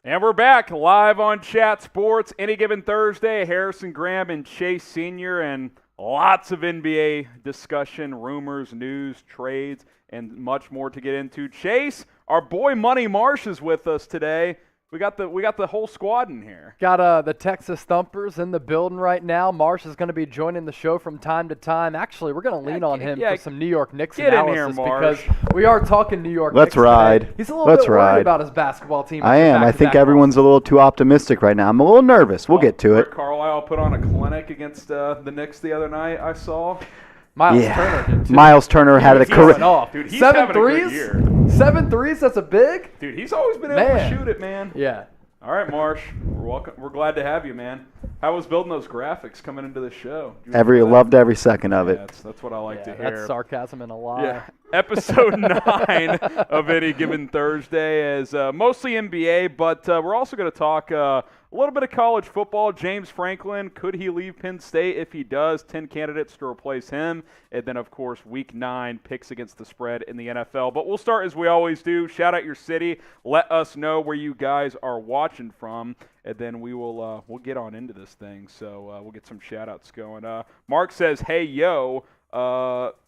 And we're back live on Chat Sports. Any given Thursday, Harrison Graham and Chase Sr. and lots of NBA discussion, rumors, news, trades, and much more to get into. Chase, our boy Money Marsh is with us today. We got the whole squad in here. Got the Texas Thumpers in the building right now. Marsh is going to be joining the show from time to time. Actually, we're going to lean on him for some New York Knicks analysis because we are talking New York Knicks. Let's ride. Today. He's a little bit worried about his basketball team. I am. I think everyone's a little too optimistic right now. I'm a little nervous. We'll get to it. Rick Carlisle put on a clinic against the Knicks the other night, I saw. Turner did too. Miles Turner had a career. Dude, he's 7 having threes? a good year. 7 threes? That's a big? Dude, he's always been able to shoot it, man. Yeah. All right, Marsh. We're welcome. We're glad to have you, man. How was building those graphics coming into the show? Loved every second of it. That's what I like to hear. That's sarcasm and a lie. Yeah. Episode 9 of Any Given Thursday is mostly NBA, but we're also going to talk a little bit of college football. James Franklin, could he leave Penn State? If he does, 10 candidates to replace him. And then, of course, Week 9 picks against the spread in the NFL. But we'll start as we always do. Shout out your city. Let us know where you guys are watching from. And then we'll get on into this thing. So we'll get some shout-outs going. Mark says, hey, yo.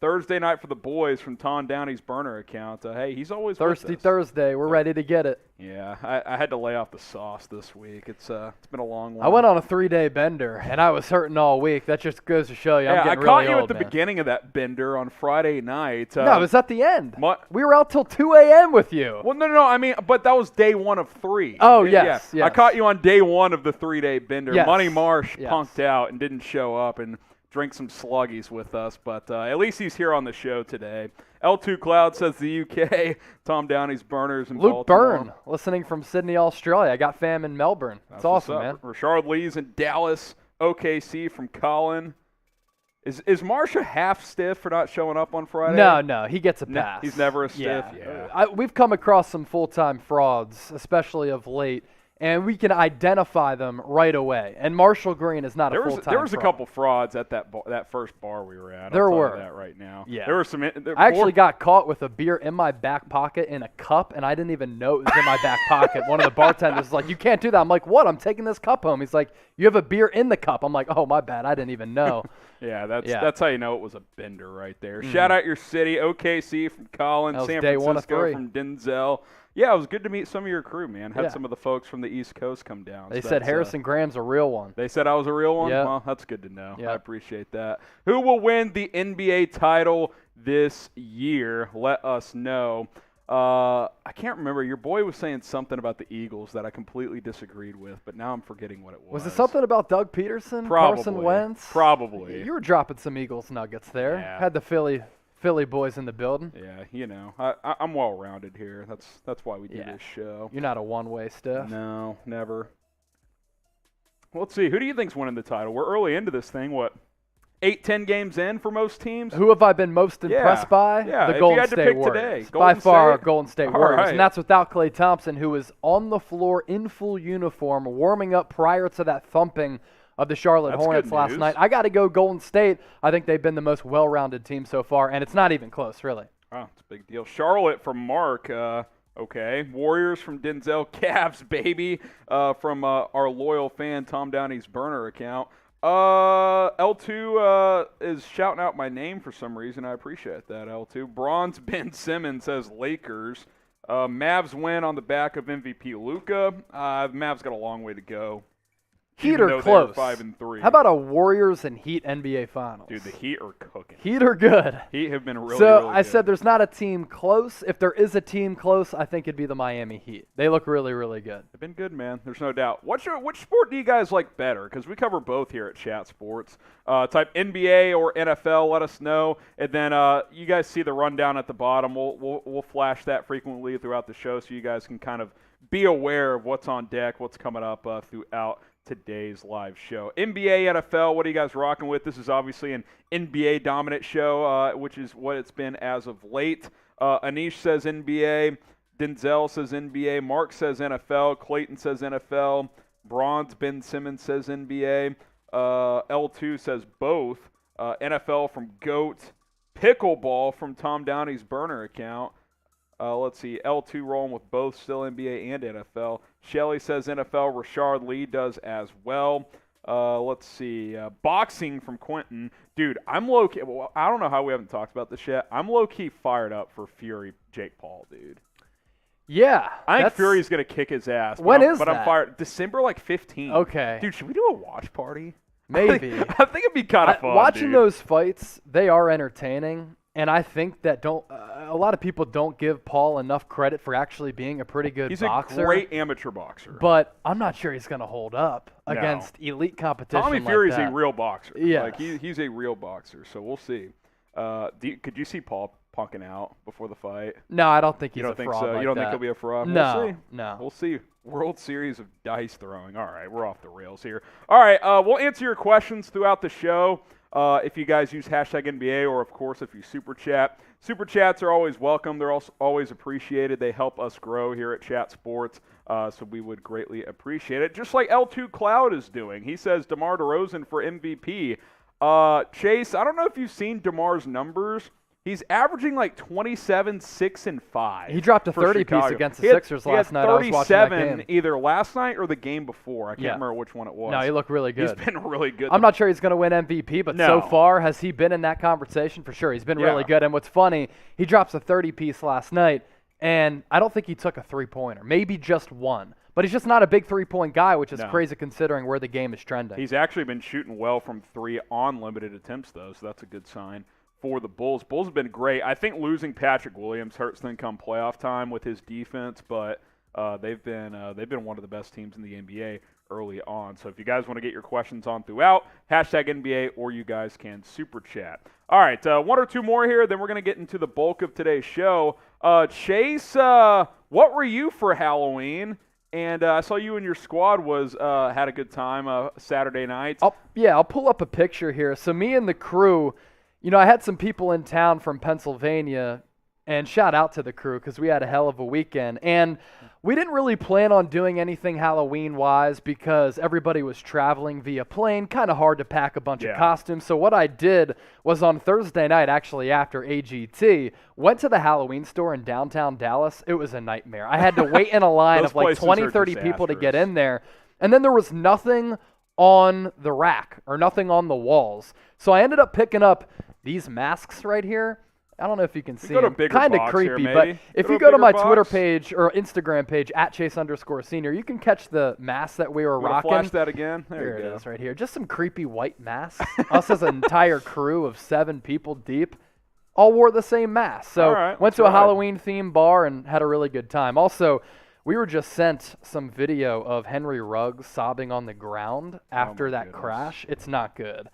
Thursday night for the boys from Tom Downey's burner account. Hey, he's always Thirsty Thursday. We're ready to get it. Yeah, I had to lay off the sauce this week. It's been a long one. I went on a 3-day bender, and I was hurting all week. That just goes to show you I'm getting really old, I caught you at the beginning of that bender on Friday night. No, it was at the end. We were out till 2 a.m. with you. Well, no. I mean, but that was day 1 of 3. Oh, yes. I caught you on day 1 of the 3-day bender. Yes. Money Marsh punked out and didn't show up and drink some sluggies with us, but at least he's here on the show today. L2 Cloud says the UK. Tom Downey's burners in Luke Baltimore. Byrne, listening from Sydney, Australia. I got fam in Melbourne. That's awesome, man. Rashard Lee's in Dallas. OKC from Colin. Is Marsha half stiff for not showing up on Friday? No, he gets a pass. He's never a stiff. Yeah. We've come across some full-time frauds, especially of late, and we can identify them right away. And Marshall Green is not a full-time fraud. There was a couple frauds at that first bar we were at. There I'll were. tell you that right now. Yeah. There were some. I actually got caught with a beer in my back pocket in a cup, and I didn't even know it was in my back pocket. One of the bartenders was like, "You can't do that." I'm like, "What? I'm taking this cup home." He's like, "You have a beer in the cup." I'm like, "Oh, my bad. I didn't even know." That's how you know it was a bender right there. Shout out your city, OKC from Colin, San Francisco from Denzel. Yeah, it was good to meet some of your crew, man. Had some of the folks from the East Coast come down. They said Harrison Graham's a real one. They said I was a real one? Yeah. Well, that's good to know. I appreciate that. Who will win the NBA title this year? Let us know. I can't remember. Your boy was saying something about the Eagles that I completely disagreed with, but now I'm forgetting what it was. Was it something about Doug Peterson, Probably. Carson Wentz? Probably. You were dropping some Eagles nuggets there. Yeah. Had the Philly boys in the building. Yeah, you know, I'm well-rounded here. That's why we do this show. You're not a one-way stuff. No, never. Well, let's see. Who do you think's winning the title? We're early into this thing. What, 8-10 games in for most teams? Who have I been most impressed by? Yeah, the if Golden you had to State pick Warriors. today. By far, Golden State Warriors. Right. And that's without Klay Thompson, who was on the floor in full uniform, warming up prior to that thumping of the Charlotte Hornets last night. I got to go Golden State. I think they've been the most well-rounded team so far, and it's not even close, really. Oh, it's a big deal. Charlotte from Mark. Okay. Warriors from Denzel. Cavs, baby, from our loyal fan, Tom Downey's burner account. L2 is shouting out my name for some reason. I appreciate that, L2. Bronze Ben Simmons says Lakers. Mavs win on the back of MVP Luka. Mavs got a long way to go. Heat are close. 5-3. How about a Warriors and Heat NBA Finals? Dude, the Heat are cooking. Heat are good. Heat have been really So really I good. said there's not a team close. If there is a team close, I think it'd be the Miami Heat. They look really, really good. They've been good, man. There's no doubt. Which sport do you guys like better? Because we cover both here at Chat Sports. Type NBA or NFL. Let us know. And then you guys see the rundown at the bottom. We'll flash that frequently throughout the show, so you guys can kind of be aware of what's on deck, what's coming up throughout today's live show. NBA, NFL, what are you guys rocking with? This is obviously an NBA dominant show, which is what it's been as of late. Anish says NBA. Denzel says NBA. Mark says NFL. Clayton says NFL. Bronze Ben Simmons says NBA. L2 says both. NFL from GOAT. Pickleball from Tom Downey's burner account. Let's see. L2 rolling with both still NBA and NFL. Shelly says NFL. Rashard Lee does as well. Let's see. Boxing from Quentin. Dude, I'm low-key. Well, I don't know how we haven't talked about this yet. I'm low-key fired up for Fury Jake Paul, dude. Yeah. I think Fury's going to kick his ass. When is that? But I'm fired. December 15th. Okay. Dude, should we do a watch party? Maybe. I think it'd be kind of fun, watching dude. those fights, they are entertaining. And I think that a lot of people don't give Paul enough credit for actually being a pretty good boxer. He's a great amateur boxer. But I'm not sure he's going to hold up against elite competition. Tommy Fury's a real boxer. Yeah. He's a real boxer, so we'll see. Could you see Paul punking out before the fight? No, I don't think he's a fraud. So? You don't think he'll be a fraud? No. We'll see. No. We'll see. World Series of dice throwing. All right, we're off the rails here. All right, we'll answer your questions throughout the show. If you guys use hashtag NBA, or of course if you super chat. Super chats are always welcome. They're also always appreciated. They help us grow here at Chat Sports, so we would greatly appreciate it. Just like L2 Cloud is doing. He says DeMar DeRozan for MVP. Chase, I don't know if you've seen DeMar's numbers. He's averaging 27, 6, and 5. He dropped a 30-piece against the Sixers last night. I was watching that game. Either last night or the game before. I can't remember which one it was. No, he looked really good. He's been really good. I'm not sure he's going to win MVP, but so far, has he been in that conversation? For sure. He's been really good. And what's funny, he drops a 30-piece last night, and I don't think he took a three-pointer. Maybe just one. But he's just not a big three-point guy, which is crazy considering where the game is trending. He's actually been shooting well from three on limited attempts, though, so that's a good sign for the Bulls. Bulls have been great. I think losing Patrick Williams hurts them come playoff time with his defense, but they've been one of the best teams in the NBA early on. So if you guys want to get your questions on throughout, hashtag NBA, or you guys can super chat. All right, one or two more here, then we're going to get into the bulk of today's show. Chase, what were you for Halloween? And I saw you and your squad had a good time Saturday night. I'll pull up a picture here. So me and the crew, I had some people in town from Pennsylvania, and shout out to the crew because we had a hell of a weekend. And we didn't really plan on doing anything Halloween-wise because everybody was traveling via plane. Kind of hard to pack a bunch of costumes. So what I did was on Thursday night, actually after AGT, went to the Halloween store in downtown Dallas. It was a nightmare. I had to wait in a line of 20, 30 people to get in there. And then there was nothing on the rack or nothing on the walls. So I ended up picking up these masks right here. I don't know if you can see them. Kind of creepy, but if you go to my Twitter page or Instagram page, @Chase_senior, you can catch the mask that we were rocking. Flash that again? There it is right here. Just some creepy white masks. Us as an entire crew of 7 people deep all wore the same mask. So went to a Halloween-themed bar and had a really good time. Also, we were just sent some video of Henry Ruggs sobbing on the ground after that crash. It's not good.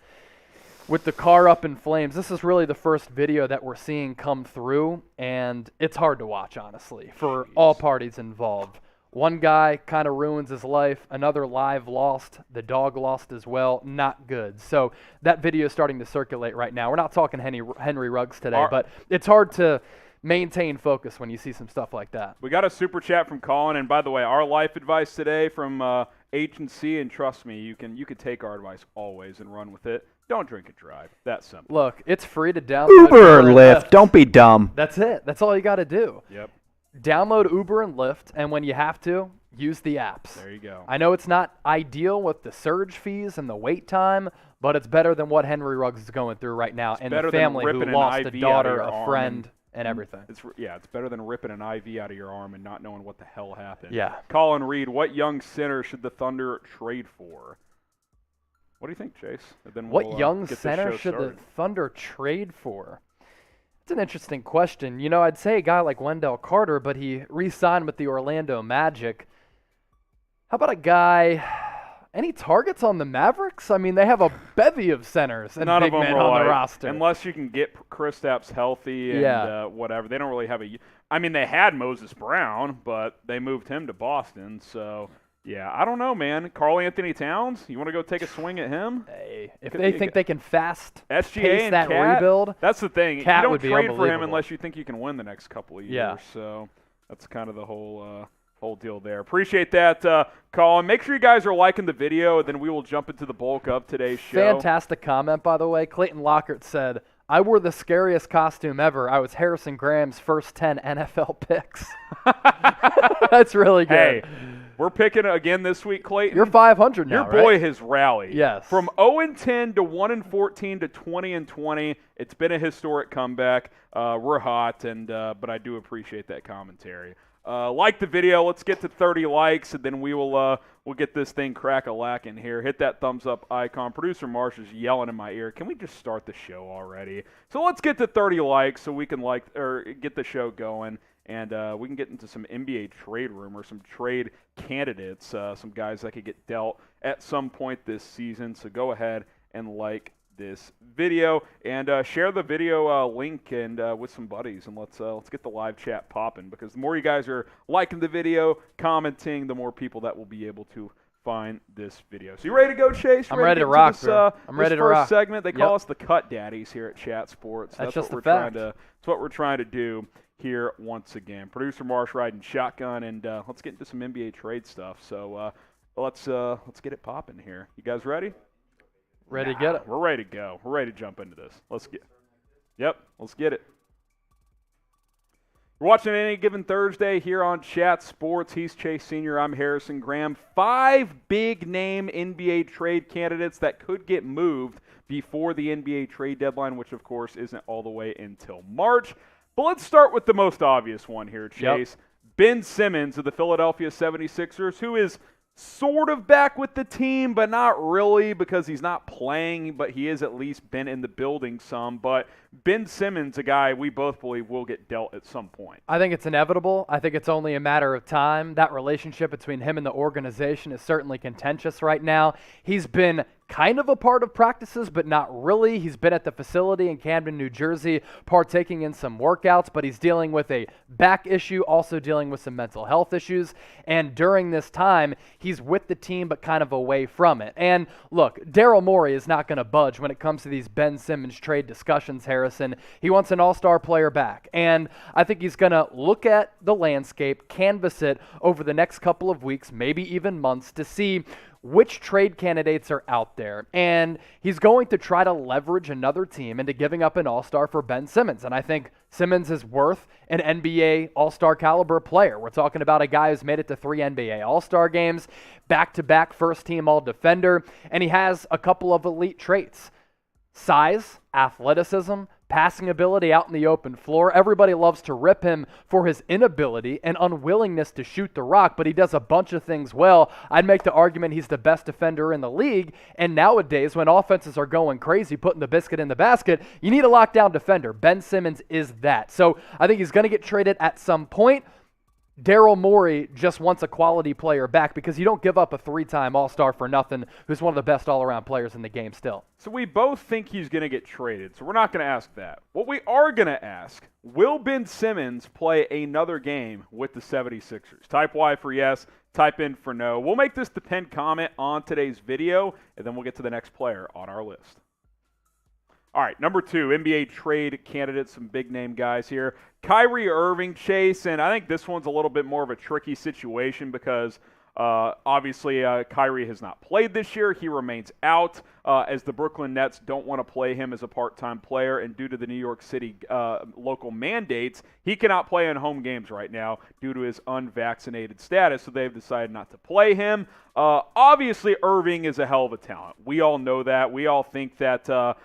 With the car up in flames, this is really the first video that we're seeing come through, and it's hard to watch, honestly, for all parties involved. One guy kind of ruins his life. Another live lost. The dog lost as well. Not good. So that video is starting to circulate right now. We're not talking Henry Ruggs today, but it's hard to maintain focus when you see some stuff like that. We got a super chat from Colin, and by the way, our life advice today from H&C, and trust me, you can take our advice always and run with it. Don't drink and drive. That simple. Look, it's free to download Uber and Lyft. Don't be dumb. That's it. That's all you got to do. Yep. Download Uber and Lyft, and when you have to, use the apps. There you go. I know it's not ideal with the surge fees and the wait time, but it's better than what Henry Ruggs is going through right now, and the family who lost a daughter, a friend, and everything. It's better than ripping an IV out of your arm and not knowing what the hell happened. Yeah. Colin Reed, what young center should the Thunder trade for? What do you think, Chase? What young center should the Thunder trade for? It's an interesting question. I'd say a guy like Wendell Carter, but he re-signed with the Orlando Magic. How about a guy... Any targets on the Mavericks? I mean, they have a bevy of centers and big men on the roster. Unless you can get Kristaps healthy and whatever. They don't really have they had Moses Brown, but they moved him to Boston, so... Yeah, I don't know, man. Karl-Anthony Towns, you want to go take a swing at him? Hey, if they think they can pace and that Cat, rebuild, that's the thing. Cat you don't would be trade for him unbelievable. unless you think you can win the next couple of years. Yeah. So that's kind of the whole deal there. Appreciate that, Colin. Make sure you guys are liking the video, and then we will jump into the bulk of today's show. Fantastic comment, by the way. Clayton Lockhart said, I wore the scariest costume ever. I was Harrison Graham's first 10 NFL picks. That's really good. Hey, we're picking again this week, Clayton. You're 500 now, Your boy right? has rallied. Yes. From 0-10 to 1-14 to 20-20. It's been a historic comeback. We're hot, but I do appreciate that commentary. Like the video. Let's get to 30 likes, and then we'll get this thing crack-a-lackin' here. Hit that thumbs up icon. Producer Marsh is yelling in my ear. Can we just start the show already? So let's get to 30 likes so we can get the show going, and we can get into some NBA trade rumors, some trade candidates, some guys that could get dealt at some point this season. So go ahead and like this video and share the video link and with some buddies, and let's get the live chat popping, because the more you guys are liking the video, commenting, the more people that will be able to find this video. So you ready to go, Chase? I'm ready to rock, bro. I'm ready to rock. Segment, they call us the Cut Daddies here at Chat Sports. That's just what the fact. That's what we're trying to do here once again. Producer Marsh riding shotgun, and let's get into some NBA trade stuff. So let's get it popping here. You guys ready? Ready to get it. We're ready to go. We're ready to jump into this. Let's get it. We're watching Any Given Thursday here on Chat Sports. He's Chase Sr. I'm Harrison Graham. 5 big-name NBA trade candidates that could get moved before the NBA trade deadline, which, of course, isn't all the way until March. But let's start with the most obvious one here, Chase. Yep. Ben Simmons of the Philadelphia 76ers, who is sort of back with the team, but not really, because he's not playing, but he has at least been in the building some. But Ben Simmons, a guy we both believe will get dealt at some point. I think it's inevitable. I think it's only a matter of time. That relationship between him and the organization is certainly contentious right now. He's been kind of a part of practices, but not really. He's been at the facility in Camden, New Jersey, partaking in some workouts, but he's dealing with a back issue, also dealing with some mental health issues. And during this time, he's with the team, but kind of away from it. And look, Daryl Morey is not going to budge when it comes to these Ben Simmons trade discussions, Harrison. He wants an all-star player back. And I think he's going to look at the landscape, canvass it over the next couple of weeks, maybe even months, to see which trade candidates are out there. And he's going to try to leverage another team into giving up an all-star for Ben Simmons. And I think Simmons is worth an NBA all-star caliber player. We're talking about a guy who's made it to 3 NBA all-star games, back-to-back first-team all-defender, and he has a couple of elite traits: size, athleticism, passing ability out in the open floor. Everybody loves to rip him for his inability and unwillingness to shoot the rock, but he does a bunch of things well. I'd make the argument he's the best defender in the league, and nowadays when offenses are going crazy, putting the biscuit in the basket, you need a lockdown defender. Ben Simmons is that. So I think he's going to get traded at some point. Daryl Morey just wants a quality player back, because you don't give up a 3-time All-Star for nothing, who's one of the best all-around players in the game still. So we both think he's going to get traded, so we're not going to ask that. What we are going to ask, will Ben Simmons play another game with the 76ers? Type Y for yes, type in for no. We'll make this the pinned comment on today's video, and then we'll get to the next player on our list. All right, number 2, NBA trade candidates, some big-name guys here. Kyrie Irving, Chase, and I think this one's a little bit more of a tricky situation because obviously Kyrie has not played this year. He remains out as the Brooklyn Nets don't want to play him as a part-time player, and due to the New York City local mandates, he cannot play in home games right now due to his unvaccinated status, so they've decided not to play him. Obviously, Irving is a hell of a talent. We all know that. We all think that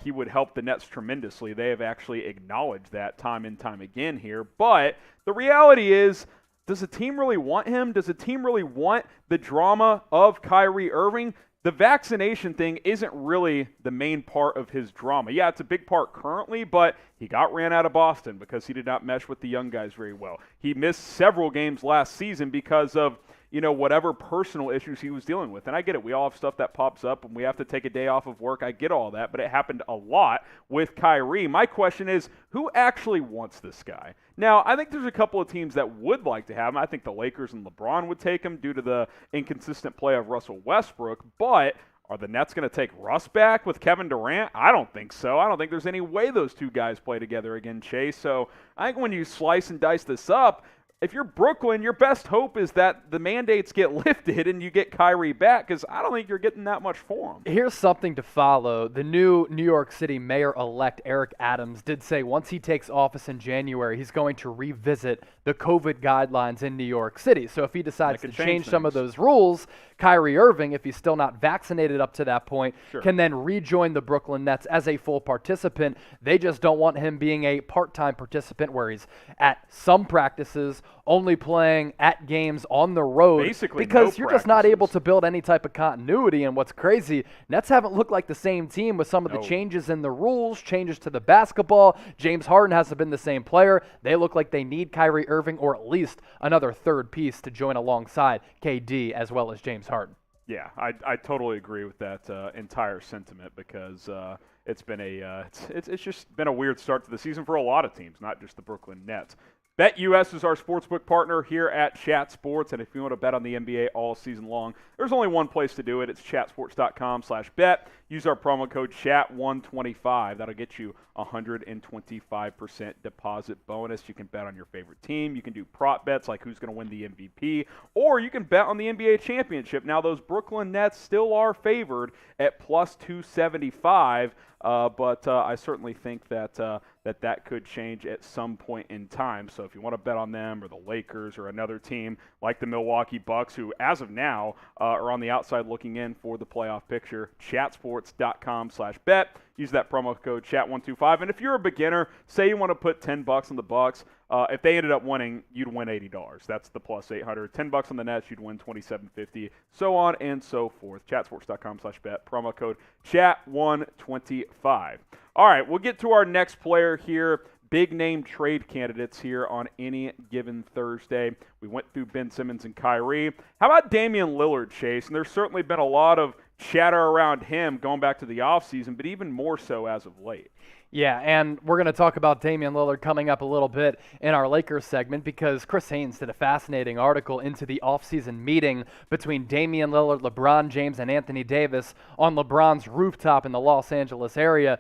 he would help the Nets tremendously. They have actually acknowledged that time and time again here. But the reality is, does the team really want him? Does the team really want the drama of Kyrie Irving? The vaccination thing isn't really the main part of his drama. Yeah, it's a big part currently, but he got ran out of Boston because he did not mesh with the young guys very well. He missed several games last season because of, whatever personal issues he was dealing with. And I get it. We all have stuff that pops up and we have to take a day off of work. I get all that, but it happened a lot with Kyrie. My question is, who actually wants this guy? Now, I think there's a couple of teams that would like to have him. I think the Lakers and LeBron would take him due to the inconsistent play of Russell Westbrook, but are the Nets going to take Russ back with Kevin Durant? I don't think so. I don't think there's any way those two guys play together again, Chase. So I think when you slice and dice this up, if you're Brooklyn, your best hope is that the mandates get lifted and you get Kyrie back, because I don't think you're getting that much for him. Here's something to follow. The new New York City mayor-elect Eric Adams did say once he takes office in January, he's going to revisit the COVID guidelines in New York City. So if he decides to change some of those rules, Kyrie Irving, if he's still not vaccinated up to that point, can then rejoin the Brooklyn Nets as a full participant. They just don't want him being a part-time participant where he's at some practices, only playing at games on the road. Basically, because you're just not able to build any type of continuity. And what's crazy, Nets haven't looked like the same team with some of the changes in the rules, changes to the basketball. James Harden hasn't been the same player. They look like they need Kyrie Irving or at least another third piece to join alongside KD as well as James Harden. Yeah, I totally agree with that entire sentiment, because it's been it's just been a weird start to the season for a lot of teams, not just the Brooklyn Nets. BetUS is our sportsbook partner here at Chat Sports, and if you want to bet on the NBA all season long, there's only one place to do it. It's chatsports.com/bet. Use our promo code CHAT125. That'll get you 125% deposit bonus. You can bet on your favorite team. You can do prop bets like who's going to win the MVP, or you can bet on the NBA championship. Now, those Brooklyn Nets still are favored at plus 275, but I certainly think that that could change at some point in time. So if you want to bet on them or the Lakers or another team like the Milwaukee Bucks, who as of now are on the outside looking in for the playoff picture, chatsports.com/bet. Use that promo code chat125. And if you're a beginner, say you want to put $10 on the Bucks, if they ended up winning, you'd win $80. That's the plus 800. $10 on the Nets, you'd win $27.50. So on and so forth. Chatsports.com/bet. Promo code chat125. All right, we'll get to our next player here. Big name trade candidates here on any given Thursday. We went through Ben Simmons and Kyrie. How about Damian Lillard, Chase? And there's certainly been a lot of chatter around him going back to the offseason, but even more so as of late. Yeah, and we're going to talk about Damian Lillard coming up a little bit in our Lakers segment, because Chris Haynes did a fascinating article into the offseason meeting between Damian Lillard, LeBron James, and Anthony Davis on LeBron's rooftop in the Los Angeles area.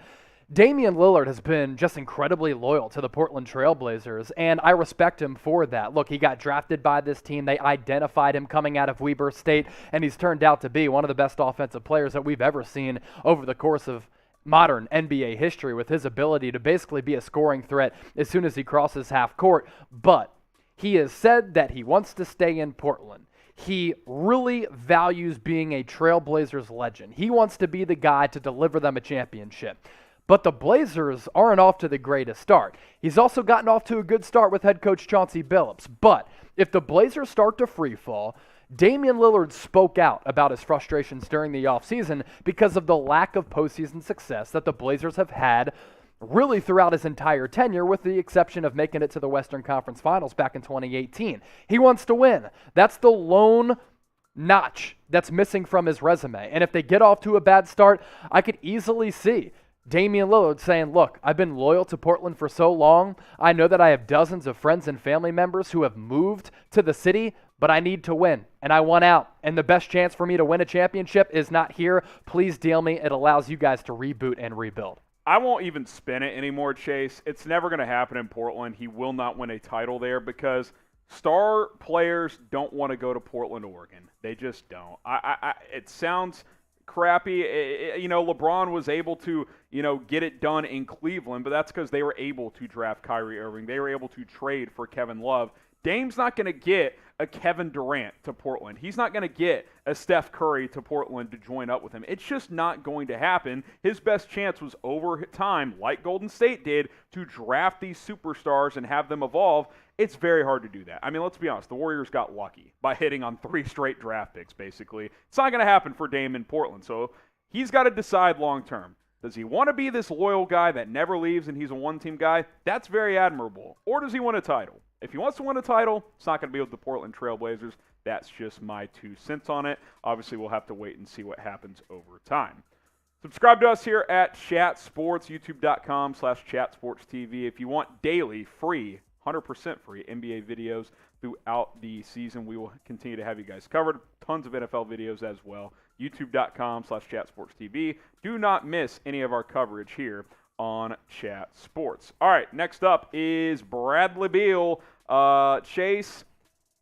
Damian Lillard has been just incredibly loyal to the Portland Trail Blazers, and I respect him for that. Look, he got drafted by this team. They identified him coming out of Weber State, and he's turned out to be one of the best offensive players that we've ever seen over the course of modern NBA history, with his ability to basically be a scoring threat as soon as he crosses half court. But he has said that he wants to stay in Portland. He really values being a Trailblazers legend. He wants to be the guy to deliver them a championship. But the Blazers aren't off to the greatest start. He's also gotten off to a good start with head coach Chauncey Billups. But if the Blazers start to free fall, Damian Lillard spoke out about his frustrations during the offseason because of the lack of postseason success that the Blazers have had really throughout his entire tenure, with the exception of making it to the Western Conference Finals back in 2018. He wants to win. That's the lone notch that's missing from his resume. And if they get off to a bad start, I could easily see Damian Lillard saying, look, I've been loyal to Portland for so long. I know that I have dozens of friends and family members who have moved to the city, but I need to win, and I want out. And the best chance for me to win a championship is not here. Please deal me. It allows you guys to reboot and rebuild. I won't even spin it anymore, Chase. It's never going to happen in Portland. He will not win a title there because star players don't want to go to Portland, Oregon. They just don't. It sounds crappy. LeBron was able to, get it done in Cleveland, but that's because they were able to draft Kyrie Irving. They were able to trade for Kevin Love. Dame's not going to get a Kevin Durant to Portland. He's not going to get a Steph Curry to Portland to join up with him. It's just not going to happen. His best chance was over time, like Golden State did, to draft these superstars and have them evolve. It's very hard to do that. I mean, let's be honest. The Warriors got lucky by hitting on 3 straight draft picks, basically. It's not going to happen for Dame in Portland. So he's got to decide long term. Does he want to be this loyal guy that never leaves and he's a one-team guy? That's very admirable. Or does he want a title? If he wants to win a title, it's not going to be with the Portland Trail Blazers. That's just my 2 cents on it. Obviously, we'll have to wait and see what happens over time. Subscribe to us here at Chat Sports, youtube.com/ChatSportsTV. If you want daily, free, 100% free NBA videos throughout the season, we will continue to have you guys covered. Tons of NFL videos as well. youtube.com/ChatSportsTV. Do not miss any of our coverage here on Chat Sports. All right, next up is Bradley Beal. Chase,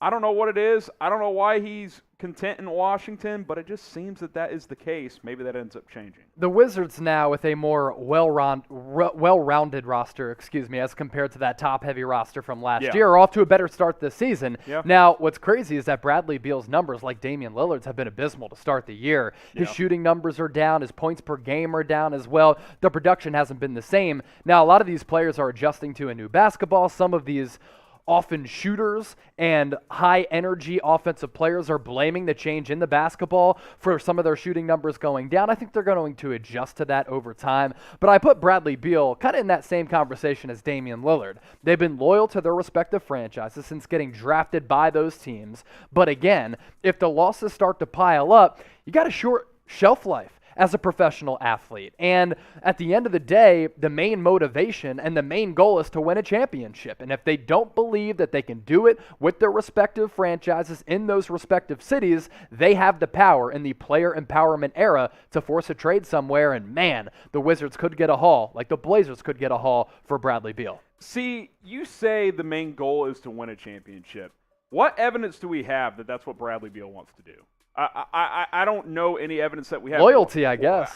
I don't know what it is. I don't know why he's content in Washington, but it just seems that is the case. Maybe that ends up changing. The Wizards now with a more well-rounded roster, as compared to that top-heavy roster from last year, are off to a better start this season. Yeah. Now, what's crazy is that Bradley Beal's numbers, like Damian Lillard's, have been abysmal to start the year. His shooting numbers are down. His points per game are down as well. The production hasn't been the same. Now, a lot of these players are adjusting to a new basketball. Some of these often shooters and high-energy offensive players are blaming the change in the basketball for some of their shooting numbers going down. I think they're going to adjust to that over time. But I put Bradley Beal kind of in that same conversation as Damian Lillard. They've been loyal to their respective franchises since getting drafted by those teams. But again, if the losses start to pile up, you got a short shelf life as a professional athlete. And at the end of the day, the main motivation and the main goal is to win a championship. And if they don't believe that they can do it with their respective franchises in those respective cities, they have the power in the player empowerment era to force a trade somewhere. And man, the Wizards could get a haul, like the Blazers could get a haul for Bradley Beal. See, you say the main goal is to win a championship. What evidence do we have that that's what Bradley Beal wants to do? I don't know any evidence that we have. Loyalty, I guess.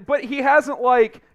But he hasn't,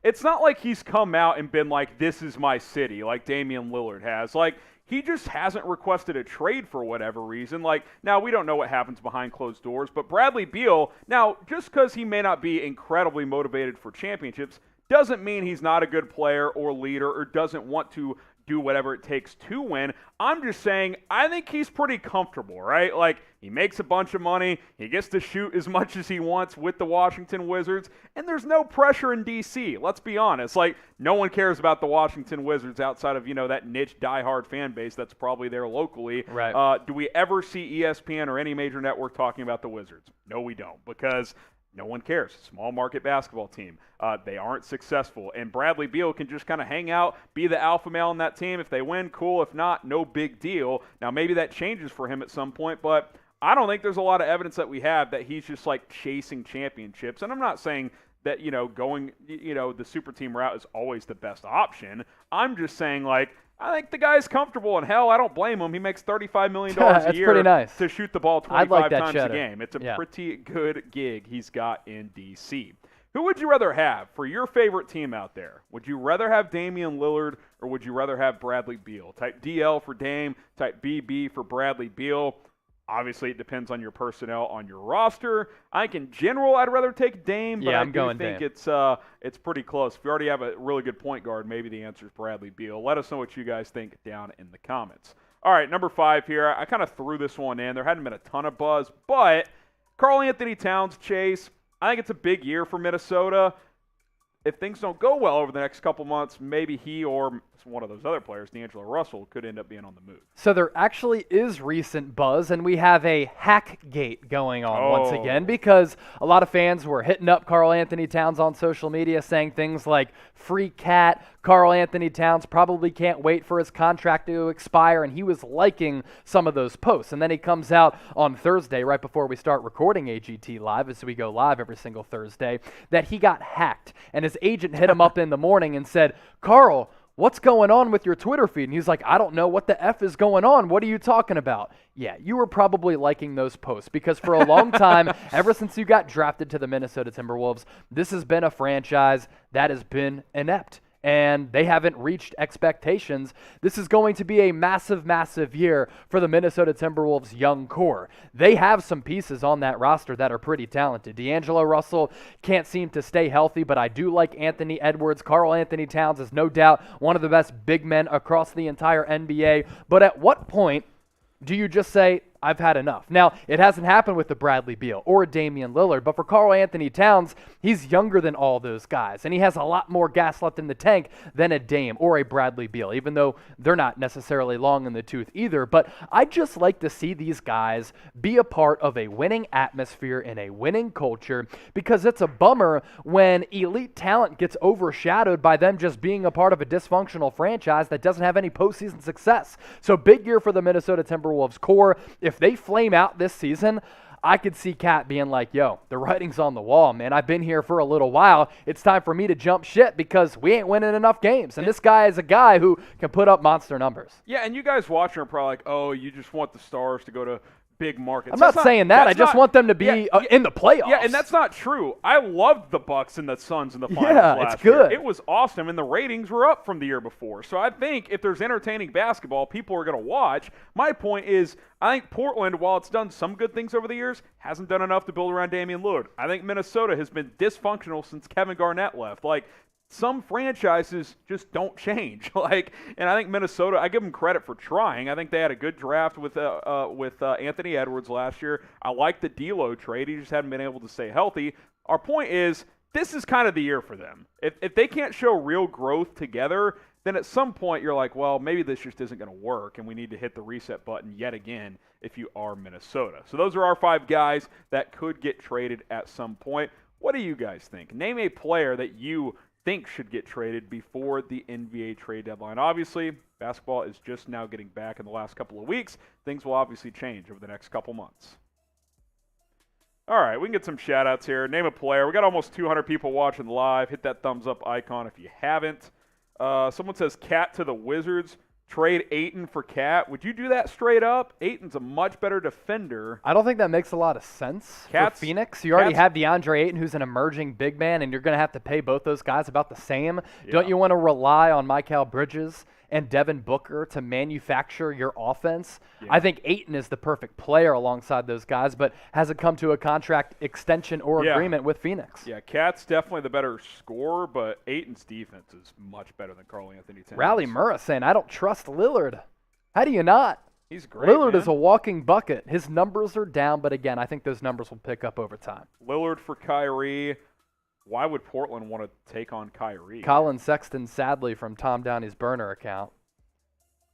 it's not like he's come out and been like, this is my city, like Damian Lillard has. He just hasn't requested a trade for whatever reason. Now, we don't know what happens behind closed doors, but Bradley Beal, now, just because he may not be incredibly motivated for championships, doesn't mean he's not a good player or leader or doesn't want to do whatever it takes to win. I'm just saying, I think he's pretty comfortable, right? He makes a bunch of money, he gets to shoot as much as he wants with the Washington Wizards, and there's no pressure in D.C. Let's be honest. No one cares about the Washington Wizards outside of, that niche diehard fan base that's probably there locally. Right. Do we ever see ESPN or any major network talking about the Wizards? No, we don't, because no one cares. Small market basketball team. They aren't successful. And Bradley Beal can just kind of hang out, be the alpha male on that team. If they win, cool. If not, no big deal. Now, maybe that changes for him at some point, but I don't think there's a lot of evidence that we have that he's just chasing championships. And I'm not saying that, going, the super team route is always the best option. I'm just saying, I think the guy's comfortable, and hell, I don't blame him. He makes $35 million a year pretty nice. to shoot the ball 25 times cheddar. a game. It's a pretty good gig he's got in D.C. Who would you rather have for your favorite team out there? Would you rather have Damian Lillard, or would you rather have Bradley Beal? Type DL for Dame, type BB for Bradley Beal. Obviously, it depends on your personnel on your roster. I think in general, I'd rather take Dame, but I do think it's pretty close. If you already have a really good point guard, maybe the answer is Bradley Beal. Let us know what you guys think down in the comments. All right, number 5 here. I kind of threw this one in. There hadn't been a ton of buzz, but Karl-Anthony Towns, Chase, I think it's a big year for Minnesota. If things don't go well over the next couple months, maybe he or one of those other players, D'Angelo Russell, could end up being on the move. So there actually is recent buzz, and we have a hack-gate going on once again, because a lot of fans were hitting up Karl-Anthony Towns on social media saying things like, free cat, Karl-Anthony Towns probably can't wait for his contract to expire, and he was liking some of those posts. And then he comes out on Thursday, right before we start recording AGT Live, as we go live every single Thursday, that he got hacked. And his agent hit him up in the morning and said, Karl, what's going on with your Twitter feed? And he's like, I don't know what the F is going on. What are you talking about? Yeah, you were probably liking those posts, because for a long time, ever since you got drafted to the Minnesota Timberwolves, this has been a franchise that has been inept, and they haven't reached expectations. This is going to be a massive, massive year for the Minnesota Timberwolves' young core. They have some pieces on that roster that are pretty talented. D'Angelo Russell can't seem to stay healthy, but I do like Anthony Edwards. Karl-Anthony Towns is no doubt one of the best big men across the entire NBA. But at what point do you just say, I've had enough? Now, it hasn't happened with the Bradley Beal or Damian Lillard, but for Karl-Anthony Towns, he's younger than all those guys, and he has a lot more gas left in the tank than a Dame or a Bradley Beal, even though they're not necessarily long in the tooth either. But I just like to see these guys be a part of a winning atmosphere and a winning culture, because it's a bummer when elite talent gets overshadowed by them just being a part of a dysfunctional franchise that doesn't have any postseason success. So big year for the Minnesota Timberwolves core. If they flame out this season, I could see Cat being like, yo, the writing's on the wall, man. I've been here for a little while. It's time for me to jump ship because we ain't winning enough games. And this guy is a guy who can put up monster numbers. Yeah, and you guys watching are probably like, oh, you just want the stars to go to big markets. I'm not saying that. I just want them to be in the playoffs. Yeah, and that's not true. I loved the Bucks and the Suns in the finals last year. It was awesome, and the ratings were up from the year before. So I think if there's entertaining basketball, people are going to watch. My point is, I think Portland, while it's done some good things over the years, hasn't done enough to build around Damian Lillard. I think Minnesota has been dysfunctional since Kevin Garnett left. Some franchises just don't change. And I think Minnesota, I give them credit for trying. I think they had a good draft with Anthony Edwards last year. I like the D'Lo trade. He just hadn't been able to stay healthy. Our point is, this is kind of the year for them. If they can't show real growth together, then at some point you're like, well, maybe this just isn't going to work, and we need to hit the reset button yet again if you are Minnesota. So those are our 5 guys that could get traded at some point. What do you guys think? Name a player that you think should get traded before the NBA trade deadline. Obviously, basketball is just now getting back in the last couple of weeks. Things will obviously change over the next couple months. All right, we can get some shout-outs here. Name a player. We got almost 200 people watching live. Hit that thumbs-up icon if you haven't. Someone says Cat to the Wizards. Trade Ayton for Cat. Would you do that straight up? Ayton's a much better defender. I don't think that makes a lot of sense for Phoenix. You already have DeAndre Ayton, who's an emerging big man, and you're going to have to pay both those guys about the same. Yeah. Don't you want to rely on Mikal Bridges and Devin Booker to manufacture your offense? Yeah. I think Ayton is the perfect player alongside those guys, but hasn't come to a contract extension or agreement with Phoenix. Yeah, Cat's definitely the better scorer, but Ayton's defense is much better than Karl-Anthony Towns. Rally Murrah saying, I don't trust Lillard. How do you not? He's great, Lillard is a walking bucket. His numbers are down, but again, I think those numbers will pick up over time. Lillard for Kyrie. Why would Portland want to take on Kyrie? Colin Sexton, sadly, from Tom Downey's burner account.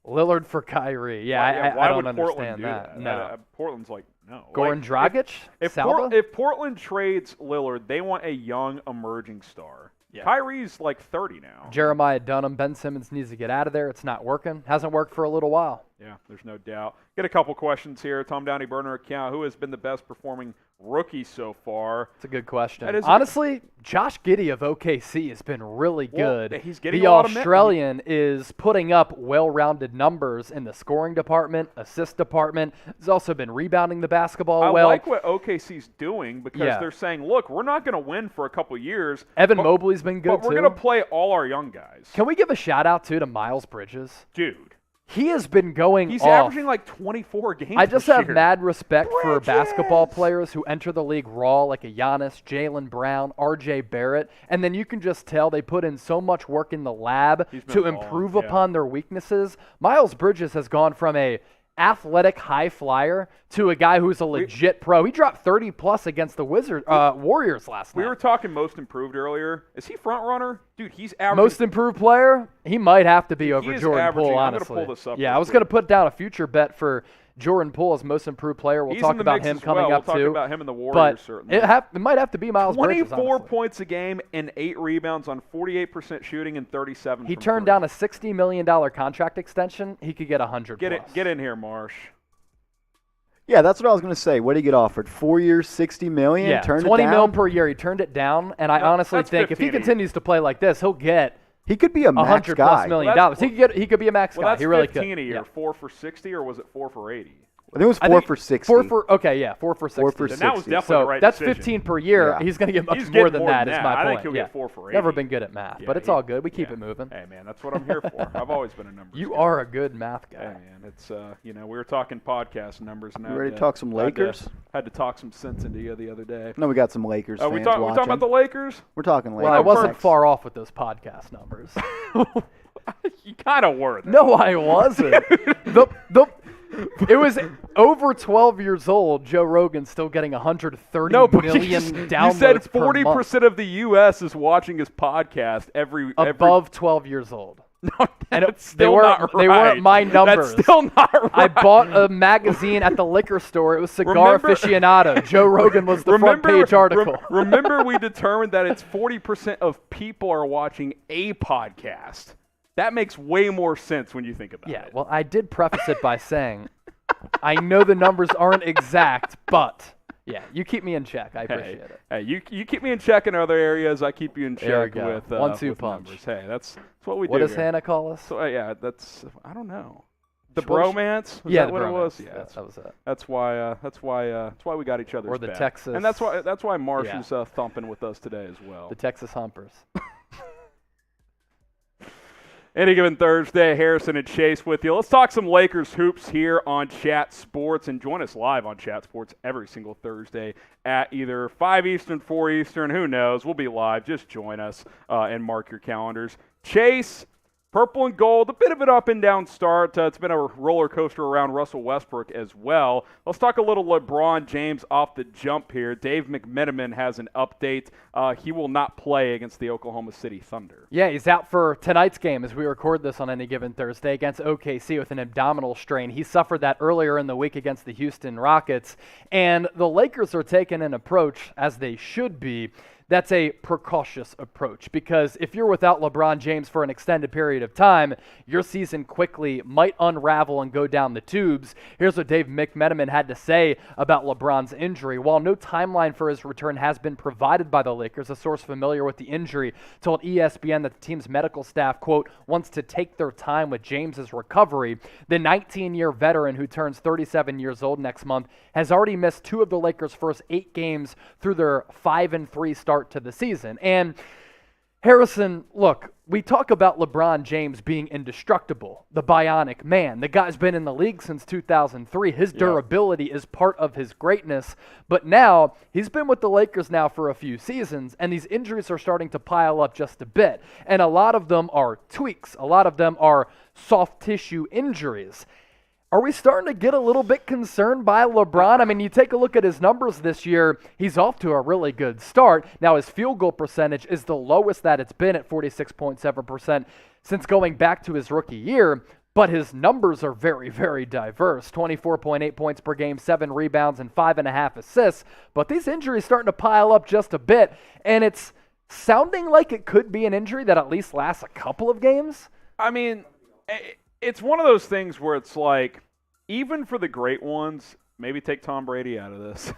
Lillard for Kyrie. Yeah, I don't understand that. No. Portland's like, no. Goran Dragic? If Portland trades Lillard, they want a young, emerging star. Yeah. Kyrie's like 30 now. Jeremiah Dunham, Ben Simmons needs to get out of there. It's not working. Hasn't worked for a little while. Yeah, there's no doubt. Get a couple questions here. Tom Downey burner account. Who has been the best performing rookie so far? It's a good question. Honestly, Josh Giddey of OKC has been really good. He's getting the a lot of Australian is putting up well-rounded numbers in the scoring department, assist department. He's also been rebounding the basketball well. I like what OKC's doing because they're saying, look, we're not going to win for a couple years. Evan Mobley's been good, but we're going to play all our young guys. Can we give a shout-out, too, to Miles Bridges? Dude. He has been going He's off. averaging like 24 games I just this have year. mad respect for basketball players who enter the league raw, like a Giannis, Jaylen Brown, R.J. Barrett, and then you can just tell they put in so much work in the lab to improve upon their weaknesses. Miles Bridges has gone from a athletic high flyer to a guy who's a legit pro. He dropped 30-plus against the Warriors last night. We were talking most improved earlier. Is he front runner? Dude, he's averaging. Most improved player? He might have to be over Jordan Poole, honestly. I'm going to pull this up. Yeah, I was going to put down a future bet for Jordan Poole as most improved player. We'll talk about him coming up, too. We'll talk about him and the Warriors, certainly. It might have to be Miles Bridges, 24 points a game and 8 rebounds on 48% shooting and 37 He turned down a $60 million contract extension. He could get 100 plus. Get in here, Marsh. Yeah, that's what I was going to say. What did he get offered? 4 years, $60 million? Yeah, turned $20 it down? million per year. He turned it down, and I honestly think if he continues to play like this, he'll get he could be a max $100+ guy. million. He could be a max guy. He really could. 15 a year. 4 for 60, or was it 4 for 80? I think it was 4 for 60. 4 for 60. 4 for 60. Then that was definitely the right that's decision. 15 per year. Yeah. He's going to get much more than that, is my point. I think he'll get 4 for 80. Never been good at math, but it's all good. We keep it moving. Hey, man, that's what I'm here for. I've always been a numbers You guy. are a good math guy. Hey, man, it's, we were talking podcast numbers. And you ready to talk some Lakers? Had to talk some sense into you the other day. No, we got some Lakers fans we talking about the Lakers? We're talking Lakers. Well, I wasn't far off with those podcast numbers. You kind of were. No, I wasn't. It was over 12 years old. Joe Rogan still getting 130 million downloads. You said 40% of the U.S. is watching his podcast above 12 years old. No, they weren't my numbers. That's still not right. I bought a magazine at the liquor store. It was Cigar Aficionado. Joe Rogan was the front page article. Remember, we determined that it's 40% of people are watching a podcast. That makes way more sense when you think about it. Yeah, well, I did preface it by saying, I know the numbers aren't exact, but Yeah, you keep me in check. I appreciate it. Hey, you keep me in check in other areas. I keep you in check with 1-2 punch. Numbers. Hey, that's what we do. What does here. Hannah call us? So I don't know. The bromance? Yeah, that what bromance. It was? Yeah, that was it. That's why we got each other's Or the back. Texas. And that's why Marsh is thumping with us today as well. The Texas Humpers. Any given Thursday, Harrison and Chase with you. Let's talk some Lakers hoops here on Chat Sports, and join us live on Chat Sports every single Thursday at either 5 Eastern, 4 Eastern. Who knows? We'll be live. Just join us and mark your calendars. Chase, purple and gold, a bit of an up and down start. It's been a roller coaster around Russell Westbrook as well. Let's talk a little LeBron James off the jump here. Dave McMenamin has an update. He will not play against the Oklahoma City Thunder. Yeah, he's out for tonight's game as we record this on any given Thursday against OKC with an abdominal strain. He suffered that earlier in the week against the Houston Rockets. And the Lakers are taking an approach, as they should be, that's a precautious approach, because if you're without LeBron James for an extended period of time, your season quickly might unravel and go down the tubes. Here's what Dave McMenamin had to say about LeBron's injury. While no timeline for his return has been provided by the Lakers, a source familiar with the injury told ESPN that the team's medical staff, quote, wants to take their time with James's recovery. The 19-year veteran, who turns 37 years old next month, has already missed 2 of the Lakers' first 8 games through their 5-3 start to the season. And Harrison, look, we talk about LeBron James being indestructible, the bionic man. The guy's been in the league since 2003. His durability is part of his greatness. But now, he's been with the Lakers now for a few seasons, and these injuries are starting to pile up just a bit. And a lot of them are tweaks. A lot of them are soft tissue injuries. Are we starting to get a little bit concerned by LeBron? I mean, you take a look at his numbers this year, he's off to a really good start. Now, his field goal percentage is the lowest that it's been at 46.7% since going back to his rookie year, but his numbers are very, very diverse. 24.8 points per game, 7 rebounds, and 5.5 assists. But these injuries starting to pile up just a bit, and it's sounding like it could be an injury that at least lasts a couple of games. I mean, it's one of those things where it's like, even for the great ones, maybe take Tom Brady out of this.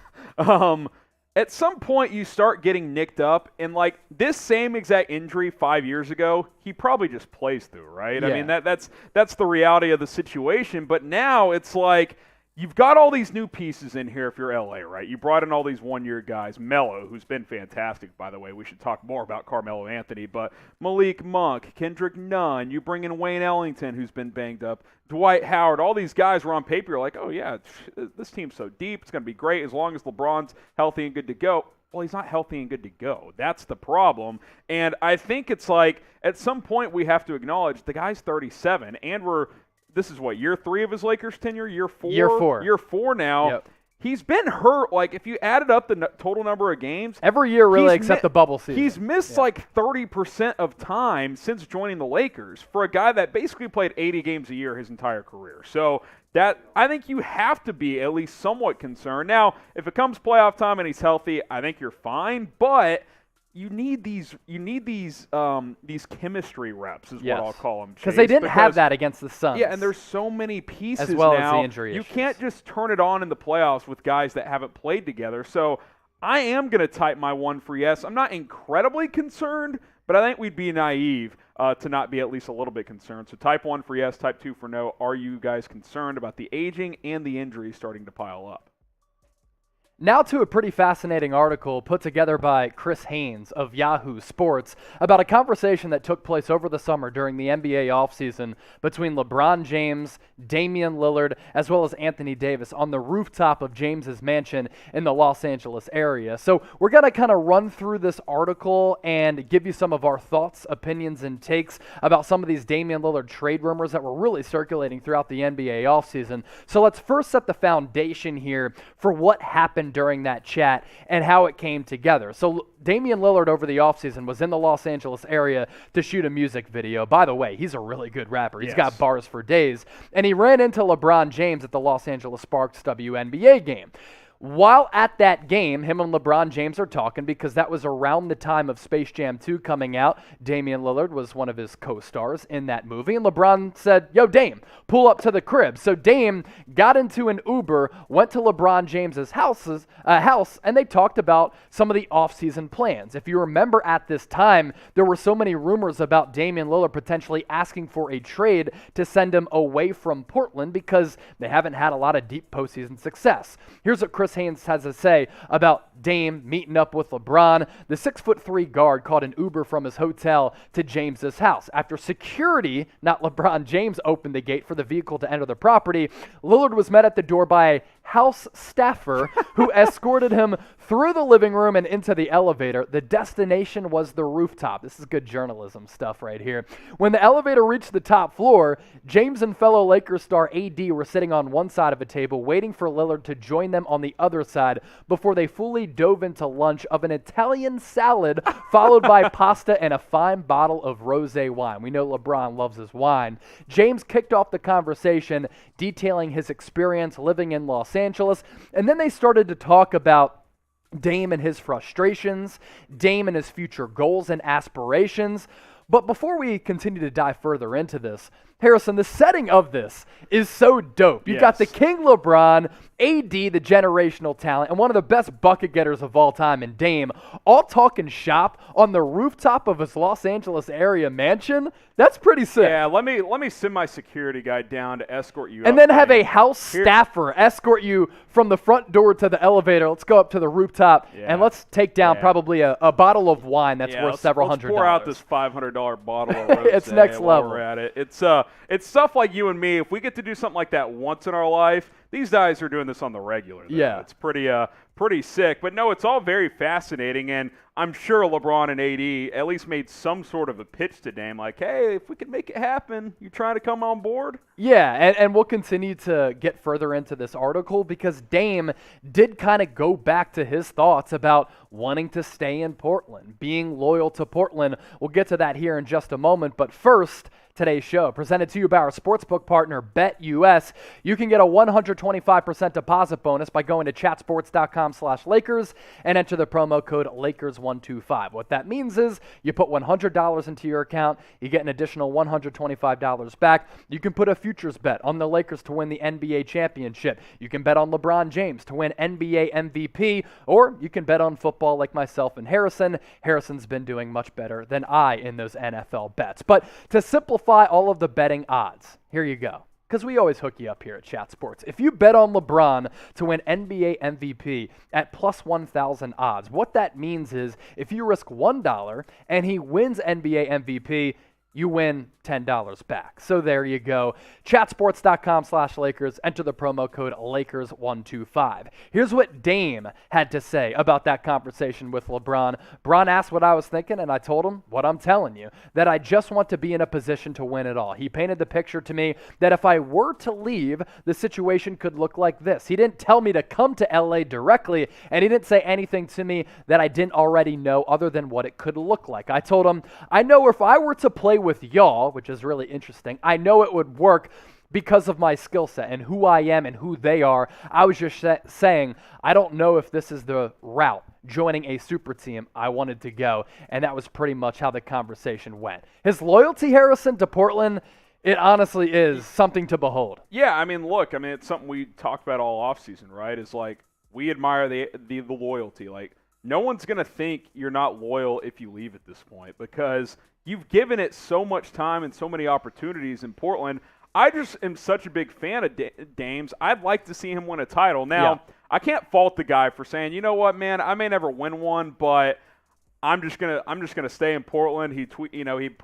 At some point, you start getting nicked up, and like this same exact injury 5 years ago, he probably just plays through, right? Yeah. I mean, that's the reality of the situation. But now it's like you've got all these new pieces in here if you're LA, right? You brought in all these one-year guys. Melo, who's been fantastic, by the way. We should talk more about Carmelo Anthony. But Malik Monk, Kendrick Nunn, you bring in Wayne Ellington, who's been banged up, Dwight Howard. All these guys were on paper. You're like, oh, yeah, this team's so deep. It's going to be great as long as LeBron's healthy and good to go. Well, he's not healthy and good to go. That's the problem. And I think it's like at some point we have to acknowledge the guy's 37, and this is what, year 3 of his Lakers tenure? Year 4? Year 4 now. Yep. He's been hurt. Like, if you added up the total number of games. Every year, really, except the bubble season. He's missed like 30% of time since joining the Lakers for a guy that basically played 80 games a year his entire career. So that I think you have to be at least somewhat concerned. Now, if it comes playoff time and he's healthy, I think you're fine. But you need these chemistry reps is what I'll call them, because they didn't have that against the Suns. Yeah, and there's so many pieces as well now. As the injury you issues. Can't just turn it on in the playoffs with guys that haven't played together. So I am going to type my one for yes. I'm not incredibly concerned, but I think we'd be naive to not be at least a little bit concerned. So type 1 for yes, type 2 for no. Are you guys concerned about the aging and the injuries starting to pile up? Now to a pretty fascinating article put together by Chris Haynes of Yahoo Sports about a conversation that took place over the summer during the NBA offseason between LeBron James, Damian Lillard, as well as Anthony Davis on the rooftop of James's mansion in the Los Angeles area. So we're going to kind of run through this article and give you some of our thoughts, opinions, and takes about some of these Damian Lillard trade rumors that were really circulating throughout the NBA offseason. So let's first set the foundation here for what happened during that chat and how it came together. So Damian Lillard over the offseason was in the Los Angeles area to shoot a music video. By the way, he's a really good rapper. He's got bars for days. And he ran into LeBron James at the Los Angeles Sparks WNBA game. While at that game, him and LeBron James are talking because that was around the time of Space Jam 2 coming out. Damian Lillard was one of his co-stars in that movie, and LeBron said, yo, Dame, pull up to the crib. So Dame got into an Uber, went to LeBron James's house, and they talked about some of the offseason plans. If you remember at this time, there were so many rumors about Damian Lillard potentially asking for a trade to send him away from Portland because they haven't had a lot of deep postseason success. Here's what Chris Haynes has to say about Dame meeting up with LeBron. The 6'3" guard called an Uber from his hotel to James's house. After security, not LeBron James, opened the gate for the vehicle to enter the property, Lillard was met at the door by a house staffer who escorted him through the living room and into the elevator. The destination was the rooftop. This is good journalism stuff right here. When the elevator reached the top floor, James and fellow Lakers star AD were sitting on one side of a table waiting for Lillard to join them on the other side before they fully dove into lunch of an Italian salad followed by pasta and a fine bottle of rosé wine. We know LeBron loves his wine. James kicked off the conversation detailing his experience living in Los Angeles, and then they started to talk about Dame and his frustrations, Dame and his future goals and aspirations. But before we continue to dive further into this, Harrison, the setting of this is so dope. You've got the King LeBron, AD, the generational talent, and one of the best bucket getters of all time in Dame, all talking shop on the rooftop of his Los Angeles area mansion. That's pretty sick. Yeah, let me send my security guy down to escort you and up, then have a house staffer escort you from the front door to the elevator. Let's go up to the rooftop, and let's take down probably a bottle of wine that's worth several $100. Pour out this $500 bottle of rosé. It's next level. We're at it. It's stuff like you and me. If we get to do something like that once in our life, these guys are doing this on the regular. Though. Yeah. It's pretty sick. But no, it's all very fascinating, and I'm sure LeBron and AD at least made some sort of a pitch to Dame, like, hey, if we could make it happen, you trying to come on board? Yeah, and we'll continue to get further into this article because Dame did kind of go back to his thoughts about wanting to stay in Portland, being loyal to Portland. We'll get to that here in just a moment, but first, today's show, presented to you by our sportsbook partner, BetUS. You can get a 125% deposit bonus by going to chatsports.com/Lakers and enter the promo code Lakers125. What that means is you put $100 into your account, you get an additional $125 back. You can put a futures bet on the Lakers to win the NBA championship. You can bet on LeBron James to win NBA MVP, or you can bet on football like myself and Harrison. Harrison's been doing much better than I in those NFL bets. But to simplify all of the betting odds, here you go. Because we always hook you up here at Chat Sports. If you bet on LeBron to win NBA MVP at plus 1,000 odds, what that means is if you risk $1 and he wins NBA MVP, you win $10 back. So there you go. Chatsports.com/Lakers. Enter the promo code Lakers125. Here's what Dame had to say about that conversation with LeBron. Bron asked what I was thinking, and I told him what I'm telling you, that I just want to be in a position to win it all. He painted the picture to me that if I were to leave, the situation could look like this. He didn't tell me to come to LA directly, and he didn't say anything to me that I didn't already know other than what it could look like. I told him, I know if I were to play with y'all, which is really interesting, I know it would work because of my skill set and who I am and who they are. I was just saying, I don't know if this is the route, joining a super team, I wanted to go. And that was pretty much how the conversation went. His loyalty, Harrison, to Portland, it honestly is something to behold. Yeah, I mean, look, it's something we talked about all offseason, right? It's like we admire the loyalty. Like, no one's going to think you're not loyal if you leave at this point because you've given it so much time and so many opportunities in Portland. I just am such a big fan of Dame's. I'd like to see him win a title. Now, I can't fault the guy for saying, you know what, man, I may never win one, but I'm just gonna stay in Portland. He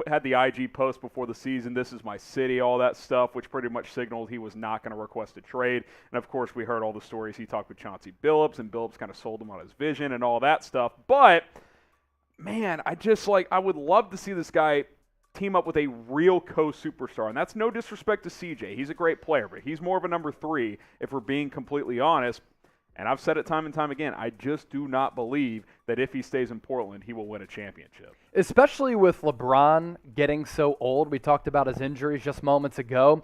had the IG post before the season, "This is my city," all that stuff, which pretty much signaled he was not going to request a trade. And of course, we heard all the stories. He talked with Chauncey Billups, and Billups kind of sold him on his vision and all that stuff. But man, I would love to see this guy team up with a real co-superstar. And that's no disrespect to CJ. He's a great player, but he's more of a number 3 if we're being completely honest. And I've said it time and time again, I just do not believe that if he stays in Portland, he will win a championship. Especially with LeBron getting so old. We talked about his injuries just moments ago.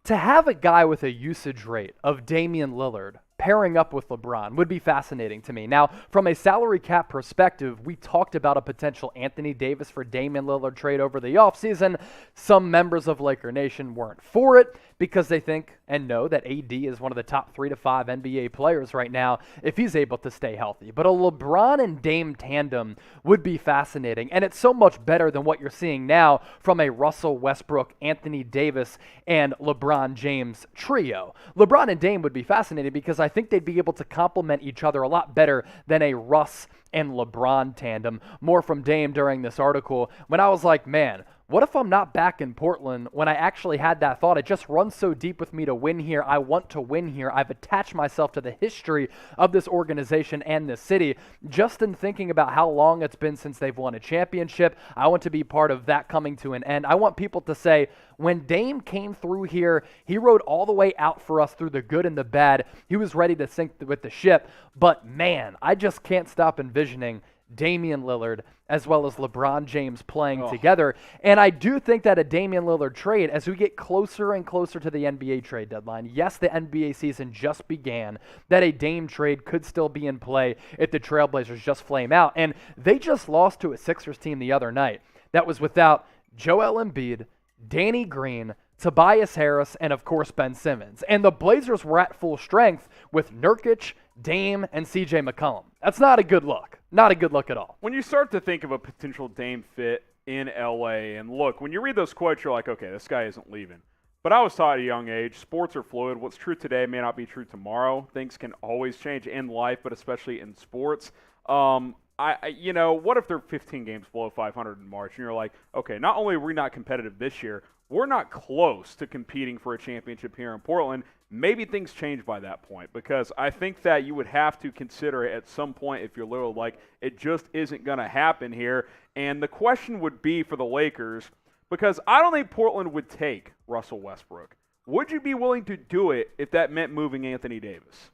To have a guy with a usage rate of Damian Lillard pairing up with LeBron would be fascinating to me. Now, from a salary cap perspective, we talked about a potential Anthony Davis for Damian Lillard trade over the offseason. Some members of Laker Nation weren't for it because they think and know that AD is one of the top 3 to 5 NBA players right now if he's able to stay healthy. But a LeBron and Dame tandem would be fascinating, and it's so much better than what you're seeing now from a Russell Westbrook, Anthony Davis, and LeBron James trio. LeBron and Dame would be fascinating because I think they'd be able to complement each other a lot better than a Russ and LeBron tandem. More from Dame during this article when I was like, man, what if I'm not back in Portland when I actually had that thought? It just runs so deep with me to win here. I want to win here. I've attached myself to the history of this organization and this city. Just in thinking about how long it's been since they've won a championship, I want to be part of that coming to an end. I want people to say, when Dame came through here, he rode all the way out for us through the good and the bad. He was ready to sink with the ship. But man, I just can't stop envisioning Damian Lillard as well as LeBron James playing together. And I do think that a Damian Lillard trade, as we get closer and closer to the NBA trade deadline, yes, the NBA season just began, that a Dame trade could still be in play if the Trailblazers just flame out. And they just lost to a Sixers team the other night that was without Joel Embiid, Danny Green, Tobias Harris, and of course Ben Simmons. And the Blazers were at full strength with Nurkic, Dame, and CJ McCollum. That's not a good look. Not a good look at all. When you start to think of a potential Dame fit in LA, and look, when you read those quotes, you're like, okay, this guy isn't leaving. But I was taught at a young age, sports are fluid. What's true today may not be true tomorrow. Things can always change in life, but especially in sports. What if they're 15 games below 500 in March, and you're like, okay, not only are we not competitive this year, we're not close to competing for a championship here in Portland. Maybe things change by that point, because I think that you would have to consider it at some point if you're literally like, it just isn't going to happen here. And the question would be for the Lakers, because I don't think Portland would take Russell Westbrook. Would you be willing to do it if that meant moving Anthony Davis?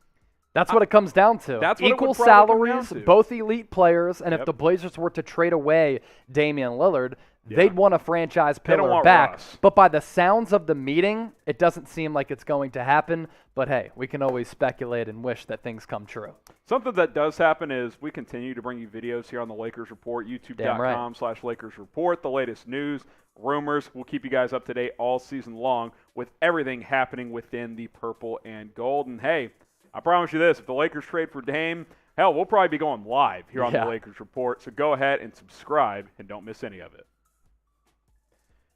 That's what it comes down to. That's what equal it would probably salaries, come down to. both elite players, and if the Blazers were to trade away Damian Lillard, they'd want a franchise pillar back. Russ. But by the sounds of the meeting, it doesn't seem like it's going to happen. But hey, we can always speculate and wish that things come true. Something that does happen is we continue to bring you videos here on the Lakers Report, youtube.com/Lakers Report, the latest news, rumors. We'll keep you guys up to date all season long with everything happening within the purple and gold. And hey, I promise you this, if the Lakers trade for Dame, hell, we'll probably be going live here on the Lakers Report. So go ahead and subscribe and don't miss any of it.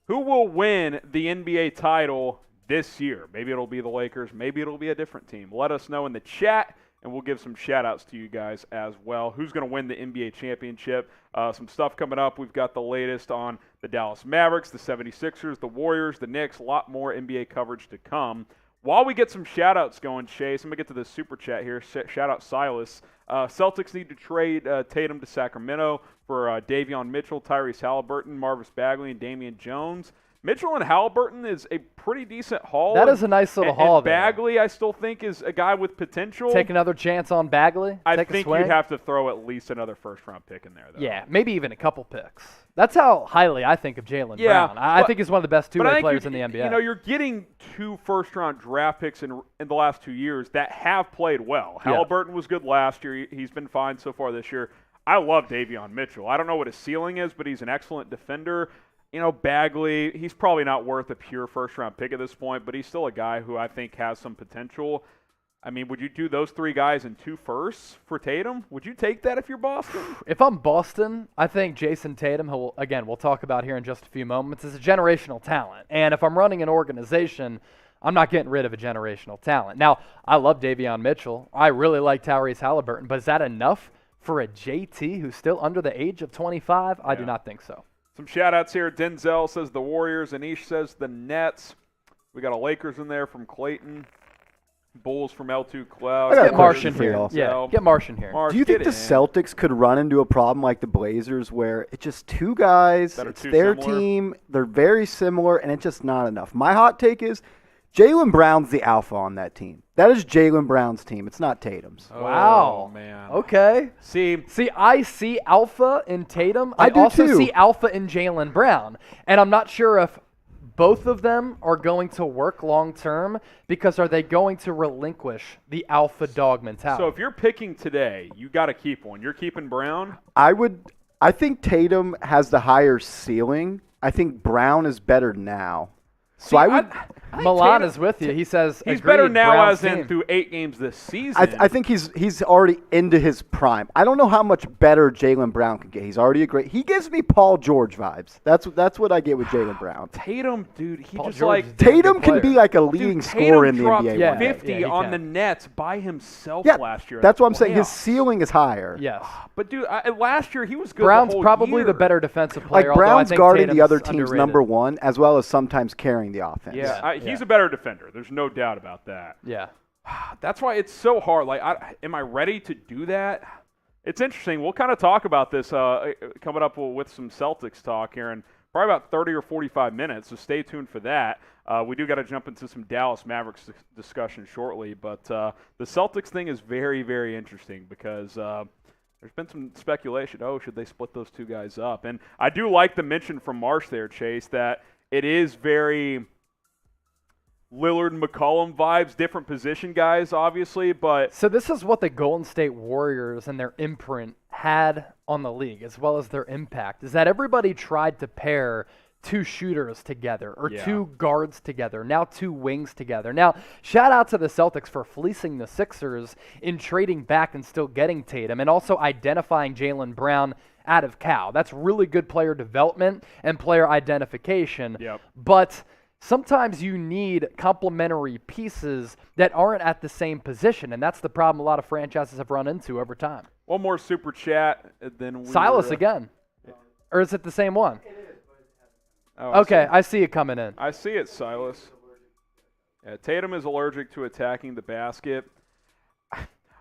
Who will win the NBA title this year? Maybe it'll be the Lakers. Maybe it'll be a different team. Let us know in the chat, and we'll give some shout-outs to you guys as well. Who's going to win the NBA championship? Some stuff coming up. We've got the latest on the Dallas Mavericks, the 76ers, the Warriors, the Knicks. A lot more NBA coverage to come. While we get some shout-outs going, Chase, I'm going to get to the super chat here. Shout-out Silas. Celtics need to trade Tatum to Sacramento for Davion Mitchell, Tyrese Halliburton, Marvis Bagley, and Damian Jones. Mitchell and Halliburton is a pretty decent haul. That is a nice little haul there. Bagley, I still think, is a guy with potential. Take another chance on Bagley? I think you'd have to throw at least another first-round pick in there, though. Yeah, maybe even a couple picks. That's how highly I think of Jaylen Brown. I think he's one of the best two-way players in the NBA. You know, you're getting 2 first-round draft picks in the last 2 years that have played well. Halliburton was good last year. He's been fine so far this year. I love Davion Mitchell. I don't know what his ceiling is, but he's an excellent defender. You know, Bagley, he's probably not worth a pure first-round pick at this point, but he's still a guy who I think has some potential. I mean, would you do those 3 guys in 2 firsts for Tatum? Would you take that if you're Boston? If I'm Boston, I think Jayson Tatum, who, again, we'll talk about here in just a few moments, is a generational talent. And if I'm running an organization, I'm not getting rid of a generational talent. Now, I love Davion Mitchell. I really like Tyrese Halliburton, but is that enough for a JT who's still under the age of 25? I do not think so. Some shout-outs here. Denzel says the Warriors. Anish says the Nets. We got a Lakers in there from Clayton. Bulls from L2 Cloud. Let's get Martian here. Yeah, get Martian here. Do you think the Celtics could run into a problem like the Blazers where it's just 2 guys, it's their team, they're very similar, and it's just not enough? My hot take is Jaylen Brown's the alpha on that team. That is Jaylen Brown's team. It's not Tatum's. Wow. Oh, man. Okay. See, I see alpha in Tatum. I do also too. see alpha in Jaylen Brown. And I'm not sure if both of them are going to work long term because are they going to relinquish the alpha dog mentality? So if you're picking today, you got to keep one. You're keeping Brown? I think Tatum has the higher ceiling. I think Brown is better now. So I would. Milan is with you. He says he's better now, as in through 8 games this season. I think he's already into his prime. I don't know how much better Jaylen Brown can get. He's already a great. He gives me Paul George vibes. That's what I get with Jaylen Brown. Tatum, dude, he Paul just George like Tatum can be like a leading scorer in the dropped NBA. 50 on the Nets by himself last year. That's what I'm saying. His ceiling is higher. Yes, but dude, last year he was good. Brown's the whole probably year. the better defensive player. Like Brown's guarding Tatum's the other team's underrated. number one, as well as sometimes carrying the offense. Yeah, he's a better defender. There's no doubt about that. Yeah. That's why it's so hard. Like, am I ready to do that? It's interesting. We'll kind of talk about this coming up with some Celtics talk here in probably about 30 or 45 minutes, so stay tuned for that. We do got to jump into some Dallas Mavericks discussion shortly, but the Celtics thing is very, very interesting because there's been some speculation, should they split those two guys up? And I do like the mention from Marsh there, Chase, that it is very Lillard and McCollum vibes, different position guys, obviously, but... So this is what the Golden State Warriors and their imprint had on the league, as well as their impact, is that everybody tried to pair two shooters together or two guards together, now two wings together. Now, shout out to the Celtics for fleecing the Sixers in trading back and still getting Tatum and also identifying Jaylen Brown out of Cal. That's really good player development and player identification. Yep. But sometimes you need complementary pieces that aren't at the same position, and that's the problem a lot of franchises have run into over time. One more super chat, and then Silas again. Or is it the same one? It is, but it hasn't. Oh, Okay, I see it coming in. I see it, Silas. Yeah, Tatum is allergic to attacking the basket.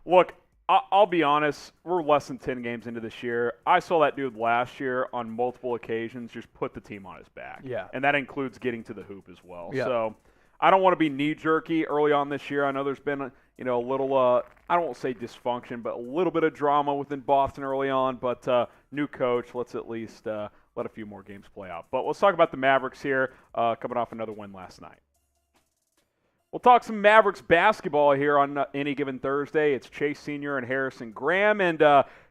Look, I'll be honest. We're less than 10 games into this year. I saw that dude last year on multiple occasions just put the team on his back. Yeah. And that includes getting to the hoop as well. Yeah. So I don't want to be knee-jerky early on this year. I know there's been a little, I don't want to say dysfunction, but a little bit of drama within Boston early on. But new coach, let's at least let a few more games play out. But let's talk about the Mavericks here, coming off another win last night. We'll talk some Mavericks basketball here on any given Thursday. It's Chase Sr. and Harrison Graham. And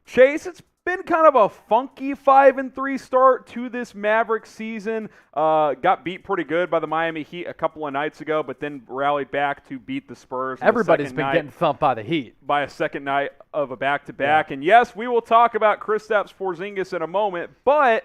Chase, it's been kind of a funky 5-3 start to this Mavericks season. Got beat pretty good by the Miami Heat a couple of nights ago, but then rallied back to beat the Spurs. Everybody's been getting thumped by the Heat. By a second night of a back-to-back. Yeah. And yes, we will talk about Kristaps Porzingis in a moment, but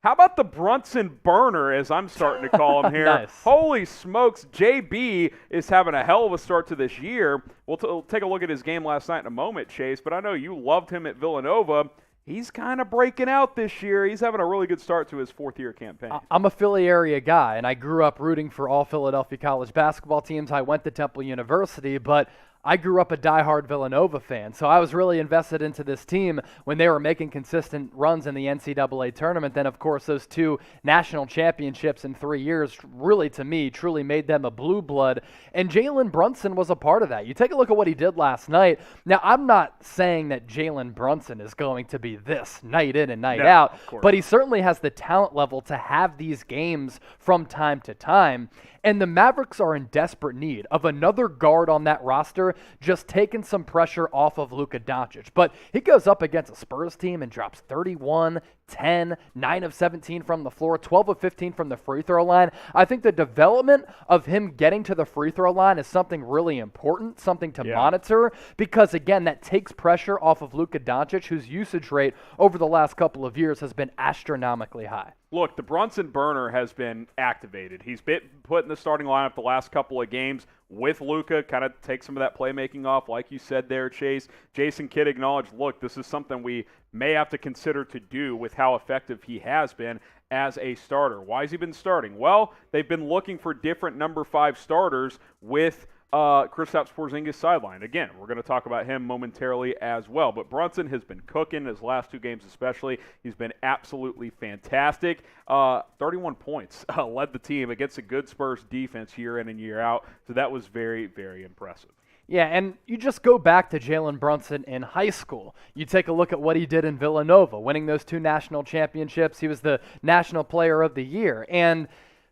how about the Brunson burner, as I'm starting to call him here? Nice. Holy smokes, JB is having a hell of a start to this year. We'll take a look at his game last night in a moment, Chase, but I know you loved him at Villanova. He's kind of breaking out this year. He's having a really good start to his fourth-year campaign. I'm a Philly area guy, and I grew up rooting for all Philadelphia college basketball teams. I went to Temple University, but I grew up a diehard Villanova fan, so I was really invested into this team when they were making consistent runs in the NCAA tournament. Then, of course, those 2 national championships in 3 years really, to me, truly made them a blue blood, and Jalen Brunson was a part of that. You take a look at what he did last night. Now, I'm not saying that Jalen Brunson is going to be this night in and night out, but he certainly has the talent level to have these games from time to time. And the Mavericks are in desperate need of another guard on that roster just taking some pressure off of Luka Doncic. But he goes up against a Spurs team and drops 31, 10, 9 of 17 from the floor, 12 of 15 from the free throw line. I think the development of him getting to the free throw line is something really important, something to monitor, because, again, that takes pressure off of Luka Doncic, whose usage rate over the last couple of years has been astronomically high. Look, the Brunson burner has been activated. He's been put in the starting lineup the last couple of games with Luka, kind of take some of that playmaking off, like you said there, Chase. Jason Kidd acknowledged, look, this is something we may have to consider to do with how effective he has been as a starter. Why has he been starting? Well, they've been looking for different number 5 starters with Kristaps Porzingis sideline. Again, we're going to talk about him momentarily as well. But Brunson has been cooking his last 2 games especially. He's been absolutely fantastic. 31 points led the team against a good Spurs defense year in and year out. So that was very, very impressive. Yeah, and you just go back to Jalen Brunson in high school. You take a look at what he did in Villanova, winning those 2 national championships. He was the National Player of the Year. And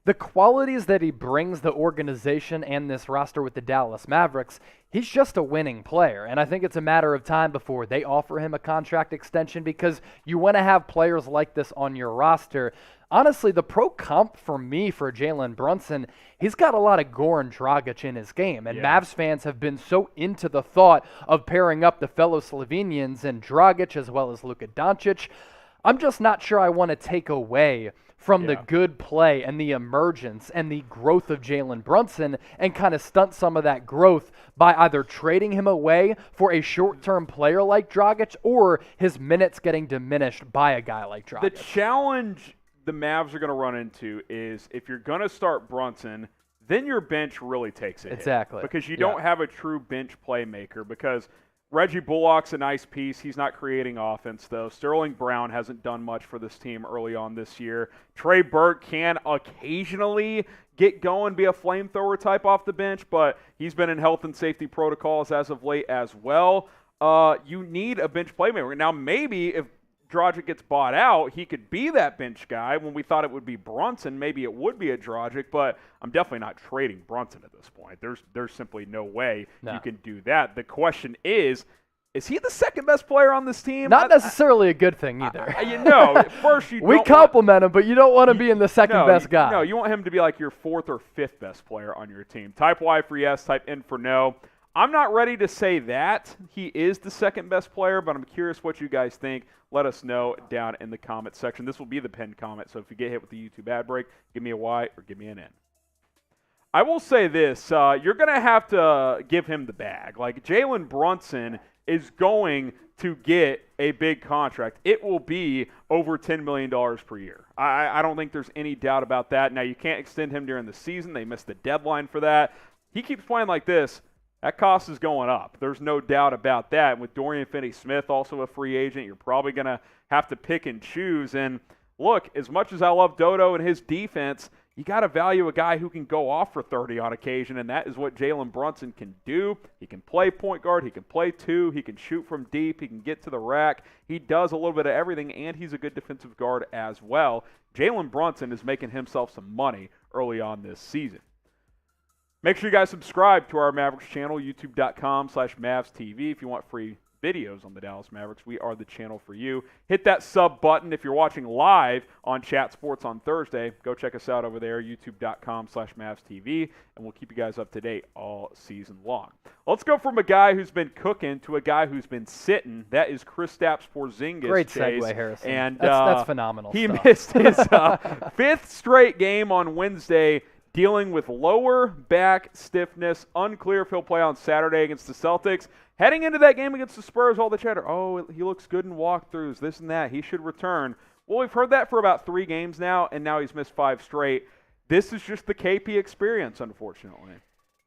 the qualities that he brings the organization and this roster with the Dallas Mavericks, he's just a winning player. And I think it's a matter of time before they offer him a contract extension, because you want to have players like this on your roster. Honestly, the pro comp for me for Jalen Brunson, he's got a lot of Goran Dragic in his game. And Mavs fans have been so into the thought of pairing up the fellow Slovenians and Dragic as well as Luka Doncic. I'm just not sure I want to take away from the good play and the emergence and the growth of Jalen Brunson and kind of stunt some of that growth by either trading him away for a short-term player like Dragic or his minutes getting diminished by a guy like Dragic. The challenge the Mavs are going to run into is if you're going to start Brunson, then your bench really takes a hit. Exactly. Because you don't have a true bench playmaker, because Reggie Bullock's a nice piece. He's not creating offense, though. Sterling Brown hasn't done much for this team early on this year. Trey Burke can occasionally get going, be a flamethrower type off the bench, but he's been in health and safety protocols as of late as well. You need a bench playmaker. Now, maybe if Dragic gets bought out, he could be that bench guy. When we thought it would be Brunson, maybe it would be a Dragic, but I'm definitely not trading Brunson at this point. There's simply no way you can do that. The question is he the second best player on this team? Not necessarily a good thing either. First we compliment him, but you don't want to be in the second best guy. No, you want him to be like your fourth or fifth best player on your team. Type Y for yes, type N for no. I'm not ready to say that he is the second best player, but I'm curious what you guys think. Let us know down in the comment section. This will be the pinned comment, so if you get hit with the YouTube ad break, give me a Y or give me an N. I will say this. You're going to have to give him the bag. Like, Jalen Brunson is going to get a big contract. It will be over $10 million per year. I don't think there's any doubt about that. Now, you can't extend him during the season. They missed the deadline for that. He keeps playing like this. That cost is going up. There's no doubt about that. And with Dorian Finney-Smith also a free agent, you're probably going to have to pick and choose. And look, as much as I love Dodo and his defense, you got to value a guy who can go off for 30 on occasion, and that is what Jalen Brunson can do. He can play point guard. He can play two. He can shoot from deep. He can get to the rack. He does a little bit of everything, and he's a good defensive guard as well. Jalen Brunson is making himself some money early on this season. Make sure you guys subscribe to our Mavericks channel, youtube.com/MavsTV. If you want free videos on the Dallas Mavericks, we are the channel for you. Hit that sub button if you're watching live on Chat Sports on Thursday. Go check us out over there, youtube.com/MavsTV, and we'll keep you guys up to date all season long. Let's go from a guy who's been cooking to a guy who's been sitting. That is Kristaps Porzingis. Great segue, Harrison. And that's phenomenal. He stuff. missed his fifth straight game on Wednesday, dealing with lower back stiffness. Unclear if he'll play on Saturday against the Celtics. Heading into that game against the Spurs, all the chatter, he looks good in walkthroughs, this and that. He should return. Well, we've heard that for about 3 games now, and now he's missed 5 straight. This is just the KP experience, unfortunately.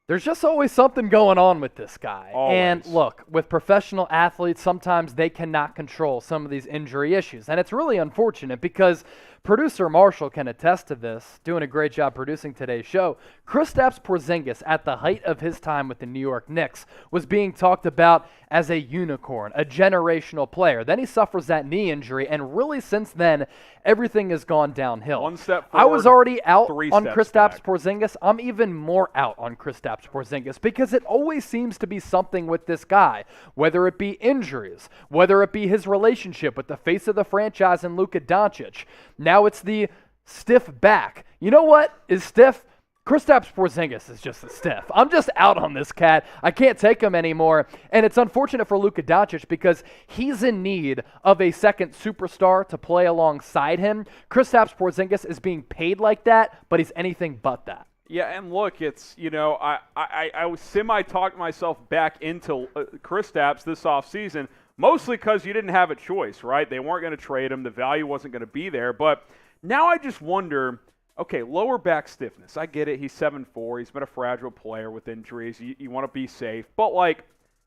There's just always something going on with this guy. Always. And look, with professional athletes, sometimes they cannot control some of these injury issues. And it's really unfortunate because producer Marshall can attest to this, doing a great job producing today's show. Kristaps Porzingis, at the height of his time with the New York Knicks, was being talked about as a unicorn, a generational player. Then he suffers that knee injury, and really since then, everything has gone downhill. 1 step forward, I was already out 3 on steps Kristaps back. Porzingis. I'm even more out on Kristaps Porzingis because it always seems to be something with this guy, whether it be injuries, whether it be his relationship with the face of the franchise and Luka Doncic. Now it's the stiff back. You know what is stiff? Kristaps Porzingis is just a stiff. I'm just out on this cat. I can't take him anymore. And it's unfortunate for Luka Doncic because he's in need of a second superstar to play alongside him. Kristaps Porzingis is being paid like that, but he's anything but that. Yeah, and look, it's, I was semi-talked myself back into Kristaps this offseason, mostly because you didn't have a choice, right? They weren't going to trade him. The value wasn't going to be there. But now I just wonder, okay, lower back stiffness. I get it. He's 7'4". He's been a fragile player with injuries. You want to be safe. But,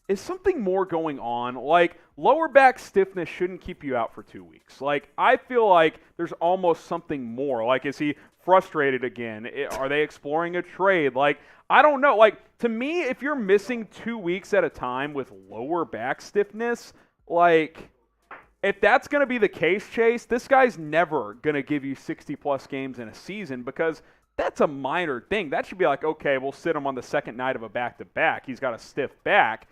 is something more going on? Lower back stiffness shouldn't keep you out for 2 weeks. I feel like there's almost something more. Is he frustrated again? Are they exploring a trade? I don't know. To me, if you're missing 2 weeks at a time with lower back stiffness, if that's going to be the case, Chase, this guy's never going to give you 60-plus games in a season because that's a minor thing. That should be like, okay, we'll sit him on the second night of a back-to-back. He's got a stiff back.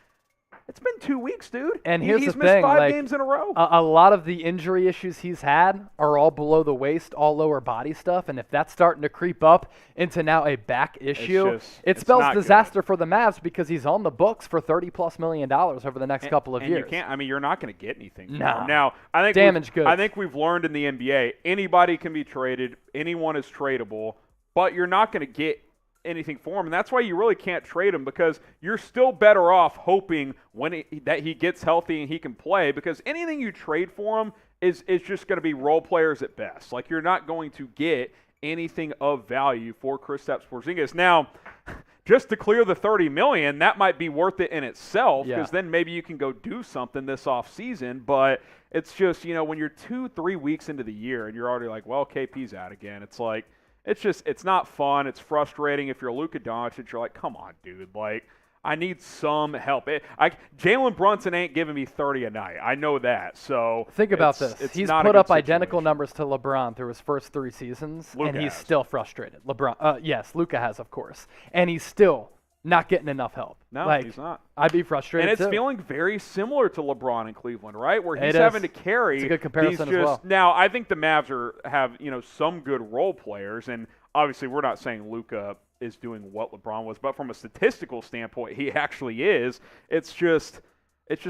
It's been 2 weeks, dude. And he's missed thing, 5 games in a row. A lot of the injury issues he's had are all below the waist, all lower body stuff. And if that's starting to creep up into now a back issue, it spells disaster for the Mavs because he's on the books for $30+ million over the next couple of years. You can't. I mean, you're not going to get anything. No. Now, I think damaged goods. I think we've learned in the NBA, anybody can be traded. Anyone is tradable, but you're not going to get anything for him, and that's why you really can't trade him, because you're still better off hoping that he gets healthy and he can play, because anything you trade for him is just going to be role players at best. Like, you're not going to get anything of value for Kristaps Porzingis. Now, just to clear the $30 million, that might be worth it in itself, because then maybe you can go do something this offseason, but it's just, when you're 2-3 weeks into the year and you're already like, well, KP's out again, it's like, it's not fun. It's frustrating. If you're Luka Doncic, you're like, come on, dude. Like, I need some help. Jalen Brunson ain't giving me 30 a night. I know that. So think about this. He's put up identical numbers to LeBron through his first 3 seasons, and he's still frustrated. Yes, Luka has, of course. And he's still not getting enough help. No, he's not. I'd be frustrated, and it's feeling very similar to LeBron in Cleveland, right? Where he's having to carry. It's a good comparison as well. Now, I think the Mavs have some good role players, and obviously we're not saying Luka is doing what LeBron was, but from a statistical standpoint, he actually is. It's just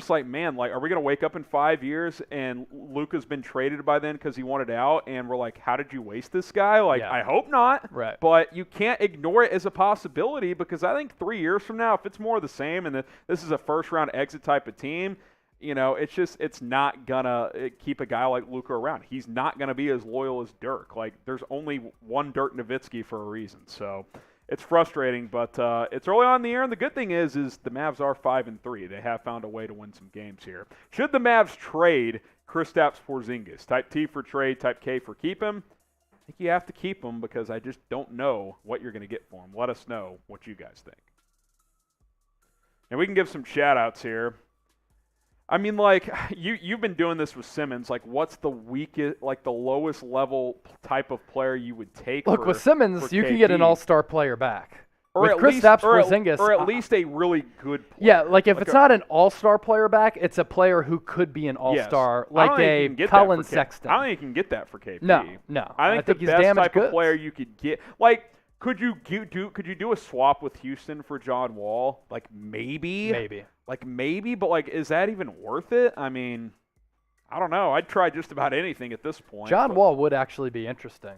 like, man, like, are we going to wake up in 5 years and Luka's been traded by then because he wanted out, and we're like, how did you waste this guy? Like, I hope not. Right. But you can't ignore it as a possibility, because I think 3 years from now, if it's more of the same and this is a first-round exit type of team, it's not going to keep a guy like Luka around. He's not going to be as loyal as Dirk. Like, there's only one Dirk Nowitzki for a reason. So it's frustrating, but it's early on in the year, and the good thing is the Mavs are 5-3. They have found a way to win some games here. Should the Mavs trade Kristaps Porzingis? Type T for trade, type K for keep him. I think you have to keep him, because I just don't know what you're going to get for him. Let us know what you guys think. And we can give some shout-outs here. I mean, like, you've been doing this with Simmons. Like, what's the weakest, like, the lowest level type of player you would take? Look, with Simmons, you can get an all-star player back. Or with Kristaps Porzingis, or at least a really good player. Yeah, like, if it's not an all-star player back, it's a player who could be an all-star, like a Colin Sexton. I don't think you can get that for KP. No. I think the best type of player you could get, like, could you do a swap with Houston for John Wall? Like, maybe. Like, maybe, but, like, is that even worth it? I mean, I don't know. I'd try just about anything at this point. John Wall would actually be interesting.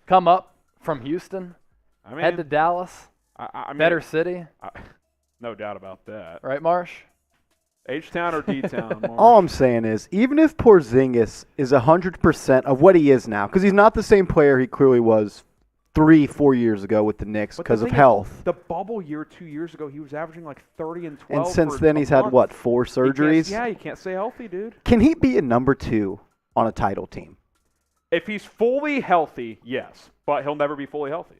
Come up from Houston, head to Dallas, better city. No doubt about that. Right, Marsh? H-Town or D-Town? All I'm saying is, even if Porzingis is 100% of what he is now, because he's not the same player he clearly was 3-4 years ago with the Knicks because of health. The bubble year 2 years ago, he was averaging like 30 and 12. And since then, he's had, 4 surgeries? You can't stay healthy, dude. Can he be a number 2 on a title team? If he's fully healthy, yes. But he'll never be fully healthy.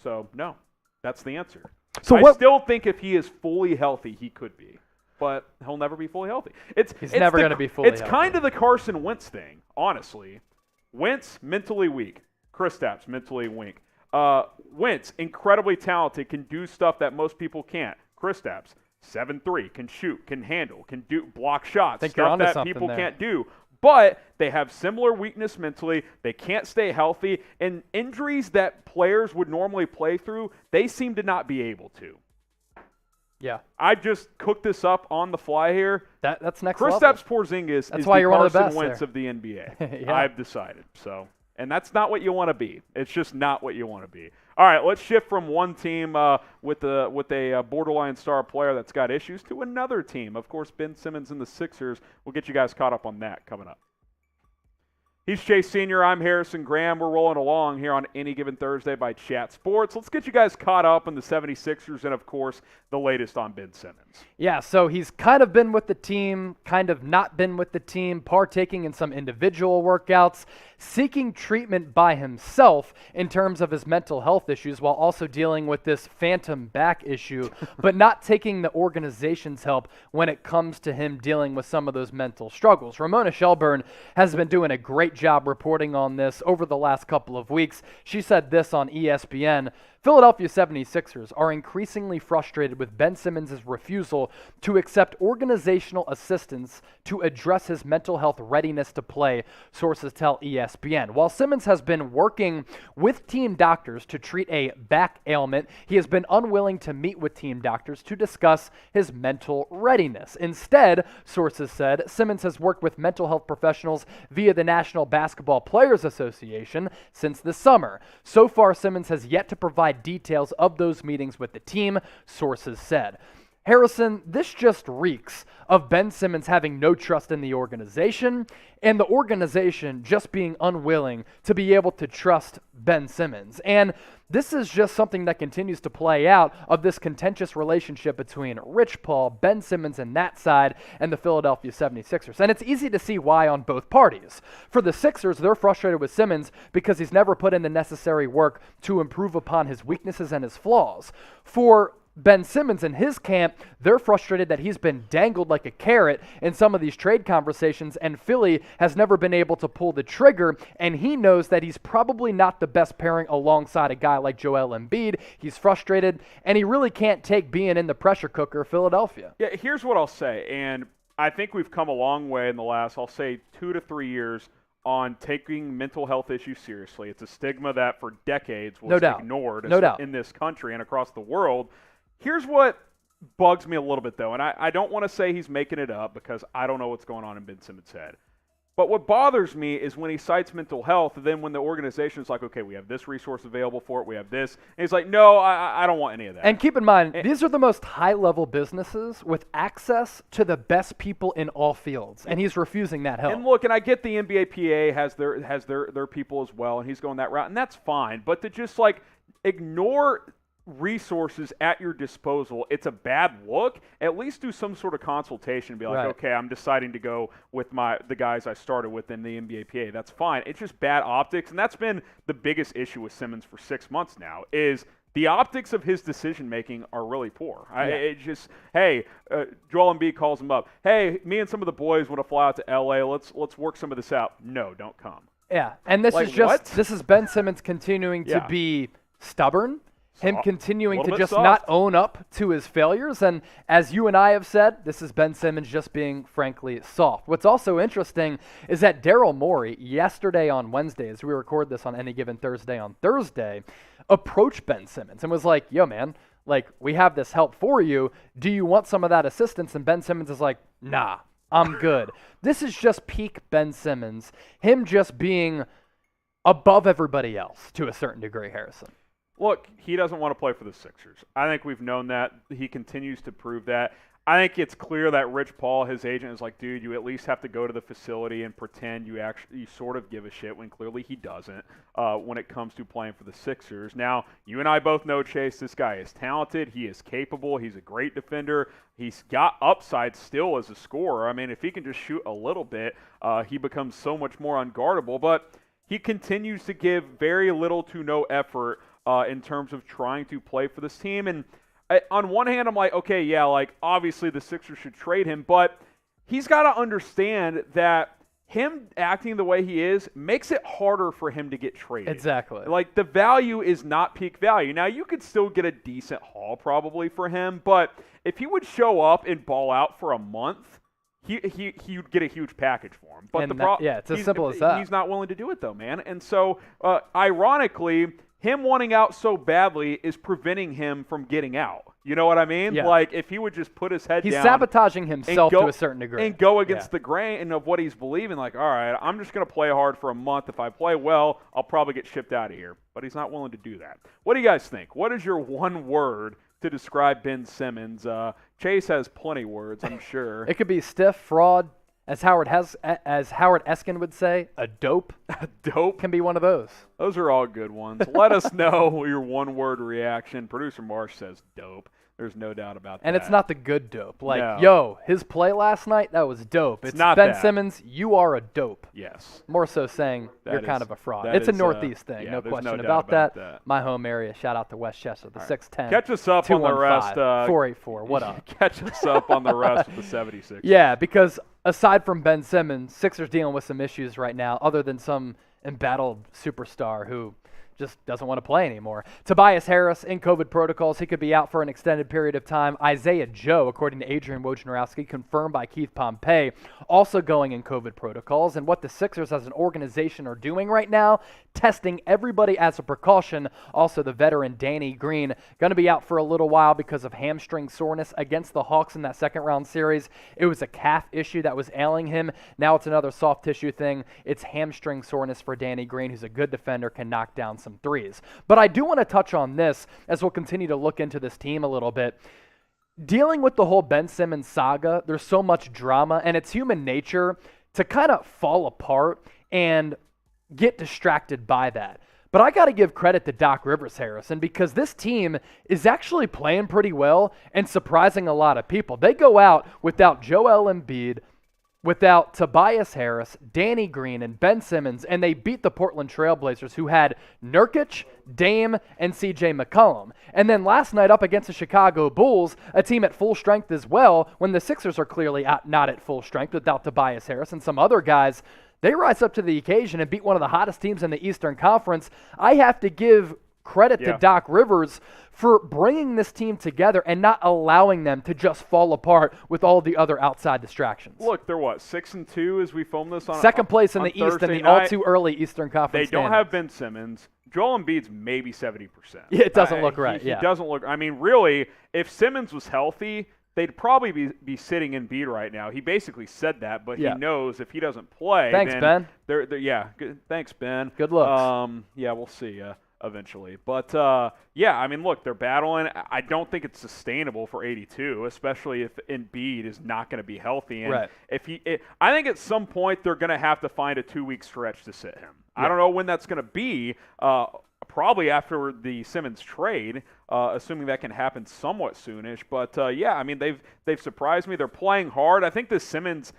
So, no. That's the answer. So I still think if he is fully healthy, he could be. But he'll never be fully healthy. He's never going to be fully healthy. It's kind of the Carson Wentz thing, honestly. Wentz, mentally weak. Kristaps, mentally weak. Wentz, incredibly talented, can do stuff that most people can't. Kristaps, 7'3", can shoot, can handle, can block shots, stuff that people can't do. But they have similar weakness mentally. They can't stay healthy. And injuries that players would normally play through, they seem to not be able to. Yeah. I just cooked this up on the fly here. That's next level. Kristaps Porzingis is the Carson Wentz of the NBA. I've decided. So. And that's not what you want to be. It's just not what you want to be. All right, let's shift from one team with a borderline star player that's got issues to another team. Of course, Ben Simmons and the Sixers. We'll get you guys caught up on that coming up. He's Chase Sr., I'm Harrison Graham. We're rolling along here on Any Given Thursday by Chat Sports. Let's get you guys caught up on the 76ers and, of course, the latest on Ben Simmons. Yeah, so he's kind of been with the team, kind of not been with the team, partaking in some individual workouts. seeking treatment by himself in terms of his mental health issues while also dealing with this phantom back issue, but not taking the organization's help when it comes to him dealing with some of those mental struggles. Ramona Shelburne has been doing a great job reporting on this over the last couple of weeks. She said this on ESPN. Philadelphia 76ers are increasingly frustrated with Ben Simmons' refusal to accept organizational assistance to address his mental health readiness to play, sources tell ESPN. While Simmons has been working with team doctors to treat a back ailment, he has been unwilling to meet with team doctors to discuss his mental readiness. Instead, sources said, Simmons has worked with mental health professionals via the National Basketball Players Association since the summer. So far, Simmons has yet to provide details of those meetings with the team, sources said. Harrison, this just reeks of Ben Simmons having no trust in the organization and the organization just being unwilling to be able to trust Ben Simmons. And this is just something that continues to play out of this contentious relationship between Rich Paul, Ben Simmons and that side, and the Philadelphia 76ers. And it's easy to see why on both parties. For the Sixers, they're frustrated with Simmons because he's never put in the necessary work to improve upon his weaknesses and his flaws. For Ben Simmons and his camp, they're frustrated that he's been dangled like a carrot in some of these trade conversations, and Philly has never been able to pull the trigger, and he knows that he's probably not the best pairing alongside a guy like Joel Embiid. He's frustrated, and he really can't take being in the pressure cooker of Philadelphia. Yeah, here's what I'll say, and I think we've come a long way in the last, I'll say, 2 to 3 years on taking mental health issues seriously. It's a stigma that for decades was ignored in this country and across the world. Here's what bugs me a little bit, though, and I don't want to say he's making it up because I don't know what's going on in Ben Simmons' head. But what bothers me is when he cites mental health, then when the organization is like, okay, we have this resource available for it, we have this, and he's like, no, I don't want any of that. And keep in mind, these are the most high-level businesses with access to the best people in all fields, and he's refusing that help. And look, and I get the NBA PA has their people as well, and he's going that route, and that's fine. But to just, like, ignore resources at your disposal, it's a bad look. At least do some sort of consultation and be like, okay, I'm deciding to go with the guys I started with in the NBA PA. That's fine. It's just bad optics, and that's been the biggest issue with Simmons for 6 months now, is the optics of his decision-making are really poor. It just, Joel Embiid calls him up. Hey, me and some of the boys want to fly out to L.A. Let's work some of this out. No, don't come. Yeah, and this is Ben Simmons continuing to be stubborn, him continuing to just not own up to his failures. And as you and I have said, this is Ben Simmons just being, frankly, soft. What's also interesting is that Daryl Morey, yesterday on Wednesday, as we record this on Any Given Thursday on Thursday, approached Ben Simmons and was like, yo, man, like, we have this help for you. Do you want some of that assistance? And Ben Simmons is like, nah, I'm good. This is just peak Ben Simmons, him just being above everybody else to a certain degree, Harrison. Look, he doesn't want to play for the Sixers. I think we've known that. He continues to prove that. I think it's clear that Rich Paul, his agent, is like, dude, you at least have to go to the facility and pretend you sort of give a shit, when clearly he doesn't when it comes to playing for the Sixers. Now, you and I both know, Chase, this guy is talented. He is capable. He's a great defender. He's got upside still as a scorer. I mean, if he can just shoot a little bit, he becomes so much more unguardable. But he continues to give very little to no effort in terms of trying to play for this team. And on one hand, I'm like, okay, yeah, like, obviously the Sixers should trade him, but he's got to understand that him acting the way he is makes it harder for him to get traded. Exactly. Like, the value is not peak value. Now, you could still get a decent haul probably for him, but if he would show up and ball out for a month, he'd get a huge package for him. But it's as simple as that. He's not willing to do it, though, man. And so, ironically, him wanting out so badly is preventing him from getting out. You know what I mean? Yeah. Like, if he would just put his head down. He's sabotaging himself to a certain degree. And go against the grain of what he's believing. Like, all right, I'm just going to play hard for a month. If I play well, I'll probably get shipped out of here. But he's not willing to do that. What do you guys think? What is your one word to describe Ben Simmons? Chase has plenty words, I'm sure. It could be stiff, fraud, as Howard Eskin would say, a dope. A dope? Can be one of those. Those are all good ones. Let us know your one-word reaction. Producer Marsh says dope. There's no doubt about that. And it's not the good dope. Like, No. yo, his play last night, that was dope. It's not Ben that. Simmons, you are a dope. Yes. More so saying That you're is- kind of a fraud. that It's a is, Northeast thing, yeah, no there's question no about doubt that. about that. My home area. Shout out to Westchester, the 610. Catch us up on the rest. 484. What up? Catch us up on the rest of the 76ers. Yeah, because aside from Ben Simmons, Sixers dealing with some issues right now, other than some embattled superstar who just doesn't want to play anymore. Tobias Harris in COVID protocols. He could be out for an extended period of time. Isaiah Joe, according to Adrian Wojnarowski, confirmed by Keith Pompey, also going in COVID protocols. And what the Sixers as an organization are doing right now, testing everybody as a precaution. Also, the veteran Danny Green going to be out for a little while because of hamstring soreness against the Hawks in that second-round series. It was a calf issue that was ailing him. Now it's another soft tissue thing. It's hamstring soreness for Danny Green, who's a good defender, can knock down some threes. But I do want to touch on this as we'll continue to look into this team a little bit. Dealing with the whole Ben Simmons saga, there's so much drama, and it's human nature to kind of fall apart and get distracted by that. But I got to give credit to Doc Rivers, Harrison, because this team is actually playing pretty well and surprising a lot of people. They go out without Joel Embiid, without Tobias Harris, Danny Green, and Ben Simmons, and they beat the Portland Trailblazers, who had Nurkic, Dame, and C.J. McCollum. And then last night up against the Chicago Bulls, a team at full strength as well, when the Sixers are clearly not at full strength without Tobias Harris and some other guys, they rise up to the occasion and beat one of the hottest teams in the Eastern Conference. I have to give credit to Doc Rivers for bringing this team together and not allowing them to just fall apart with all the other outside distractions. Look, they're what, 6-2 as we film this on second place in the East in the all too early Eastern Conference. They don't have Ben Simmons. Joel Embiid's maybe 70%. Yeah, it doesn't look right. He doesn't look. I mean, really, if Simmons was healthy, they'd probably be sitting Embiid right now. He basically said that, but he knows if he doesn't play, thanks, then Ben. Thanks, Ben. Good looks. Yeah, we'll see. Eventually. But, I mean, look, they're battling. I don't think it's sustainable for 82, especially if Embiid is not going to be healthy. And I think at some point they're going to have to find a 2-week stretch to sit him. I don't know when that's going to be, probably after the Simmons trade, assuming that can happen somewhat soonish. But, I mean, they've surprised me. They're playing hard. I think the Simmons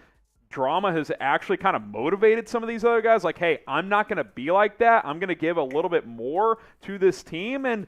drama has actually kind of motivated some of these other guys. Like, hey, I'm not going to be like that. I'm going to give a little bit more to this team. And,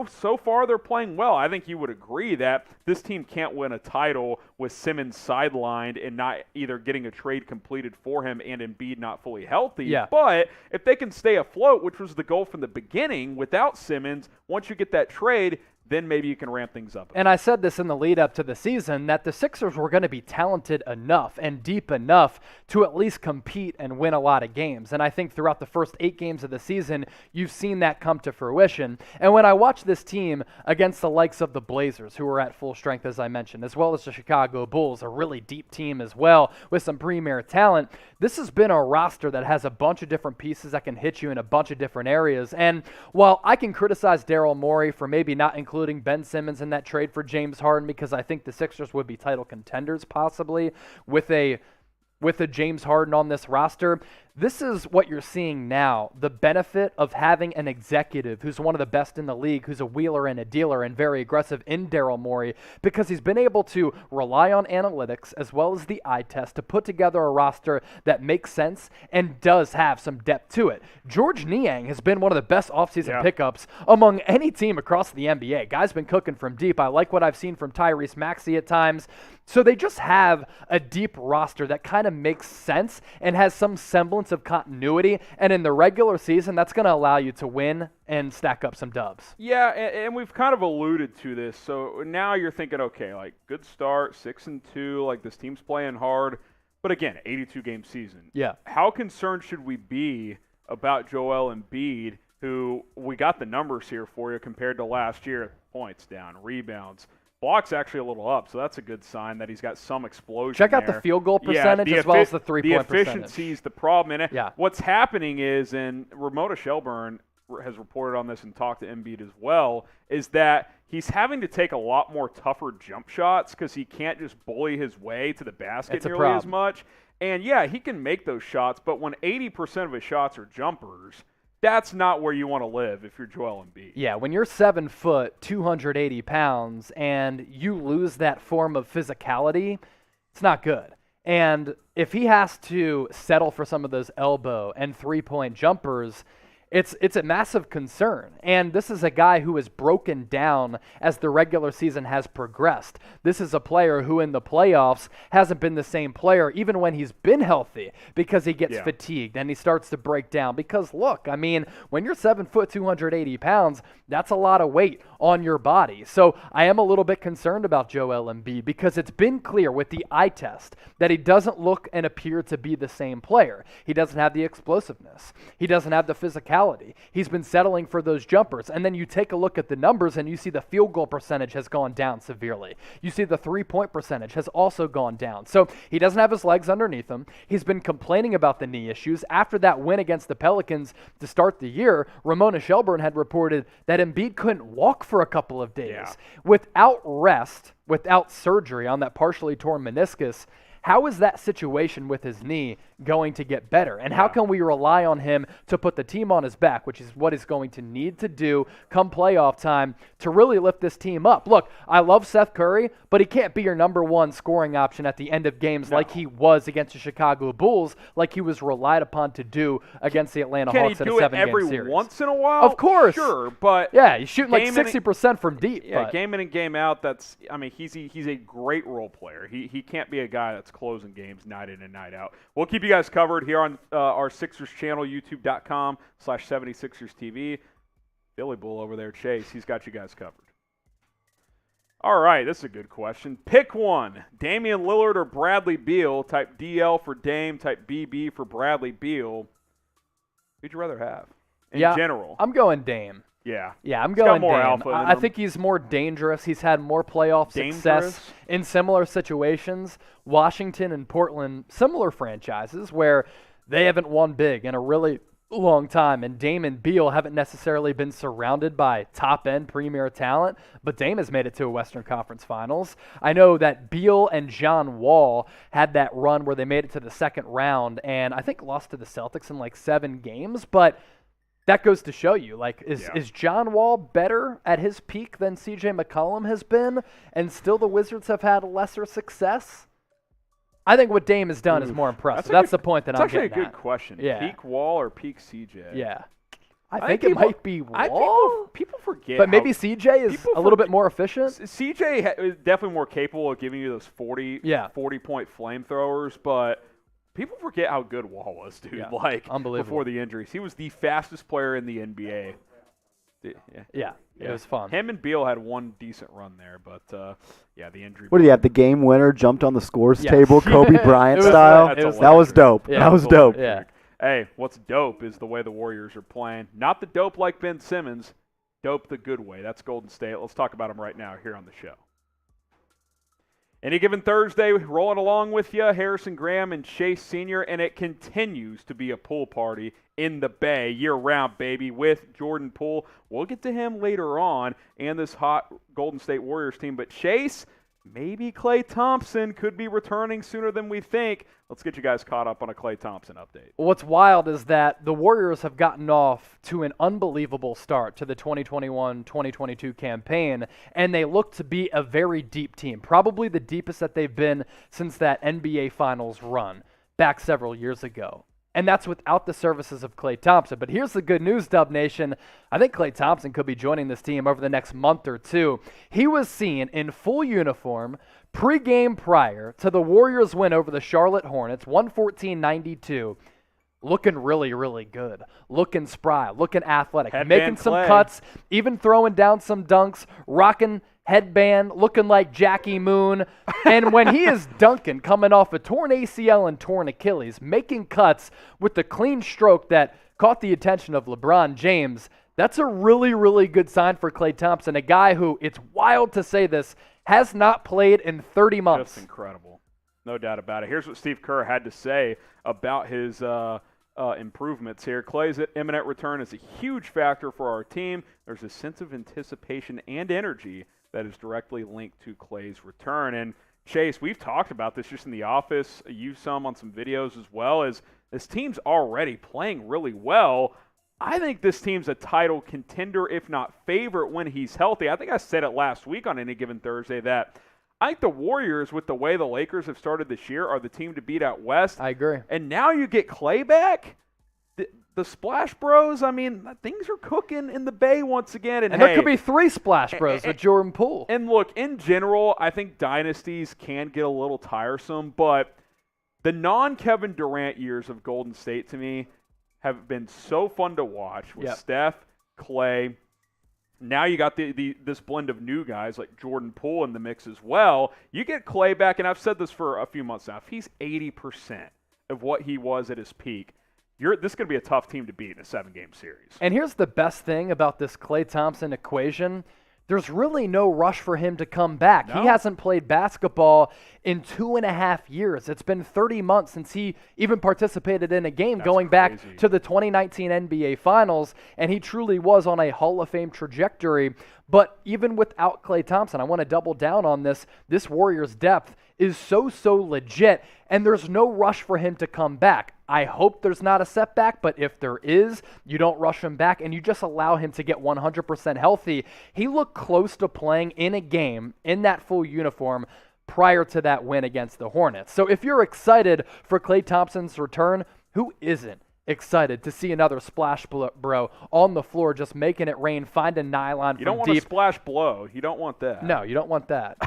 so far they're playing well. I think you would agree that this team can't win a title with Simmons sidelined and not either getting a trade completed for him and Embiid not fully healthy. Yeah. But if they can stay afloat, which was the goal from the beginning, without Simmons, once you get that trade, then maybe you can ramp things up. And I said this in the lead up to the season, that the Sixers were going to be talented enough and deep enough to at least compete and win a lot of games. And I think throughout the first 8 games of the season, you've seen that come to fruition. And when I watch this team against the likes of the Blazers, who are at full strength, as I mentioned, as well as the Chicago Bulls, a really deep team as well with some premier talent, this has been a roster that has a bunch of different pieces that can hit you in a bunch of different areas. And while I can criticize Daryl Morey for maybe not including Ben Simmons in that trade for James Harden, because I think the Sixers would be title contenders possibly with a James Harden on this roster, this is what you're seeing now, the benefit of having an executive who's one of the best in the league, who's a wheeler and a dealer and very aggressive in Daryl Morey, because he's been able to rely on analytics as well as the eye test to put together a roster that makes sense and does have some depth to it. George Niang has been one of the best offseason pickups among any team across the NBA. Guy's been cooking from deep. I like what I've seen from Tyrese Maxey at times. So they just have a deep roster that kind of makes sense and has some semblance of continuity, and in the regular season, that's going to allow you to win and stack up some dubs. Yeah, and we've kind of alluded to this. So now you're thinking, okay, like good start, 6-2, like this team's playing hard, but again, 82-game season. Yeah. How concerned should we be about Joel Embiid, who we got the numbers here for you compared to last year? Points down, rebounds. Block's actually a little up, so that's a good sign that he's got some explosion. Check out there. the field goal percentage as well as the three-point percentage. The efficiency is the problem. And yeah. What's happening is, and Ramona Shelburne has reported on this and talked to Embiid as well, is that he's having to take a lot more tougher jump shots because he can't just bully his way to the basket nearly as much. And, yeah, he can make those shots, but when 80% of his shots are jumpers, That's not where you want to live if you're Joel Embiid. Yeah, when you're 7 foot, 280 pounds, and you lose that form of physicality, it's not good. And if he has to settle for some of those elbow and three-point jumpers, it's a massive concern. And this is a guy who has broken down as the regular season has progressed. This is a player who in the playoffs hasn't been the same player even when he's been healthy because he gets fatigued and he starts to break down. Because look, I mean, when you're 7 foot, 280 pounds, that's a lot of weight on your body. So I am a little bit concerned about Joel Embiid because it's been clear with the eye test that he doesn't look and appear to be the same player. He doesn't have the explosiveness. He doesn't have the physicality. He's been settling for those jumpers. And then you take a look at the numbers and you see the field goal percentage has gone down severely. You see the three-point percentage has also gone down. So he doesn't have his legs underneath him. He's been complaining about the knee issues. After that win against the Pelicans to start the year, Ramona Shelburne had reported that Embiid couldn't walk for a couple of days. Yeah. Without rest, without surgery on that partially torn meniscus, how is that situation with his knee going to get better? And how can we rely on him to put the team on his back, which is what he's going to need to do come playoff time to really lift this team up? Look, I love Seth Curry, but he can't be your number one scoring option at the end of games like he was against the Chicago Bulls, like he was relied upon to do against the Atlanta Hawks in a 7-game series. Can he do it every once in a while? Of course. Sure, but yeah, he's shooting like 60% from deep. Yeah, game in and game out, he's a great role player. He can't be a guy that's closing games night in and night out. We'll keep you guys covered here on our Sixers channel, youtube.com/76ers TV. Billy Bull over there, Chase, he's got you guys covered. All right, this is a good question. Pick one, Damian Lillard or Bradley Beal. Type DL for Dame, type BB for Bradley Beal. Who'd you rather have in general? I'm going Dame. Yeah. Yeah, I'm going more Dame. alpha in I him. think he's more dangerous. He's had more playoff success in similar situations. Washington and Portland, similar franchises where they haven't won big in a really long time, and Dame and Beal haven't necessarily been surrounded by top-end premier talent, but Dame has made it to a Western Conference Finals. I know that Beal and John Wall had that run where they made it to the second round and I think lost to the Celtics in like 7 games, but that goes to show you, like, is John Wall better at his peak than C.J. McCollum has been, and still the Wizards have had lesser success? I think what Dame has done is more impressive. That's the point that I'm getting at. That's actually a good question. Yeah. Peak Wall or peak CJ? Yeah. I think it might be Wall. People forget. But maybe CJ is a little bit more efficient. CJ is definitely more capable of giving you those 40-point flamethrowers, but people forget how good Wall was, dude. Yeah. Like, unbelievable. Before the injuries. He was the fastest player in the NBA. Yeah. It was fun. Him and Beal had one decent run there, but the injury. What do you have? The game winner jumped on the scores table, Kobe Bryant style. That was dope. Yeah, that was dope. Yeah. Hey, what's dope is the way the Warriors are playing. Not the dope like Ben Simmons, dope the good way. That's Golden State. Let's talk about them right now here on the show. Any given Thursday, rolling along with you, Harrison Graham and Chase Sr., and it continues to be a pool party in the Bay year-round, baby, with Jordan Poole. We'll get to him later on and this hot Golden State Warriors team. But Chase, maybe Klay Thompson could be returning sooner than we think. Let's get you guys caught up on a Klay Thompson update. What's wild is that the Warriors have gotten off to an unbelievable start to the 2021-2022 campaign, and they look to be a very deep team, probably the deepest that they've been since that NBA Finals run back several years ago. And that's without the services of Klay Thompson. But here's the good news, Dub Nation. I think Klay Thompson could be joining this team over the next month or two. He was seen in full uniform pregame prior to the Warriors' win over the Charlotte Hornets, 114-92. Looking really, really good. Looking spry, looking athletic, making some cuts, even throwing down some dunks, rocking headband, looking like Jackie Moon. And when he is dunking, coming off a torn ACL and torn Achilles, making cuts with the clean stroke that caught the attention of LeBron James, that's a really, really good sign for Klay Thompson, a guy who, it's wild to say this, has not played in 30 months. Just incredible. No doubt about it. Here's what Steve Kerr had to say about his improvements here. Klay's imminent return is a huge factor for our team. There's a sense of anticipation and energy that is directly linked to Klay's return. And Chase, we've talked about this just in the office. You some on some videos as well. As this team's already playing really well. I think this team's a title contender, if not favorite, when he's healthy. I think I said it last week on Any Given Thursday that I think the Warriors, with the way the Lakers have started this year, are the team to beat out West. I agree. And now you get Clay back. The Splash Bros, I mean, things are cooking in the Bay once again. And there could be 3 Splash Bros with Jordan Poole. And look, in general, I think dynasties can get a little tiresome, but the non-Kevin Durant years of Golden State, to me, have been so fun to watch with Steph, Clay. Now you got this blend of new guys like Jordan Poole in the mix as well. You get Clay back, and I've said this for a few months now. If he's 80% of what he was at his peak, this is going to be a tough team to beat in a 7-game series. And here's the best thing about this Klay Thompson equation. There's really no rush for him to come back. No. He hasn't played basketball in 2.5 years. It's been 30 months since he even participated in a game. That's going crazy. Back to the 2019 NBA Finals, and he truly was on a Hall of Fame trajectory. But even without Klay Thompson, I want to double down on this. This Warriors depth is so legit, and there's no rush for him to come back. I hope there's not a setback, but if there is, you don't rush him back, and you just allow him to get 100% healthy. He looked close to playing in a game in that full uniform prior to that win against the Hornets. So if you're excited for Klay Thompson's return, who isn't excited to see another splash bro on the floor just making it rain, find a nylon from deep? You don't want a splash blow. You don't want that. No, you don't want that.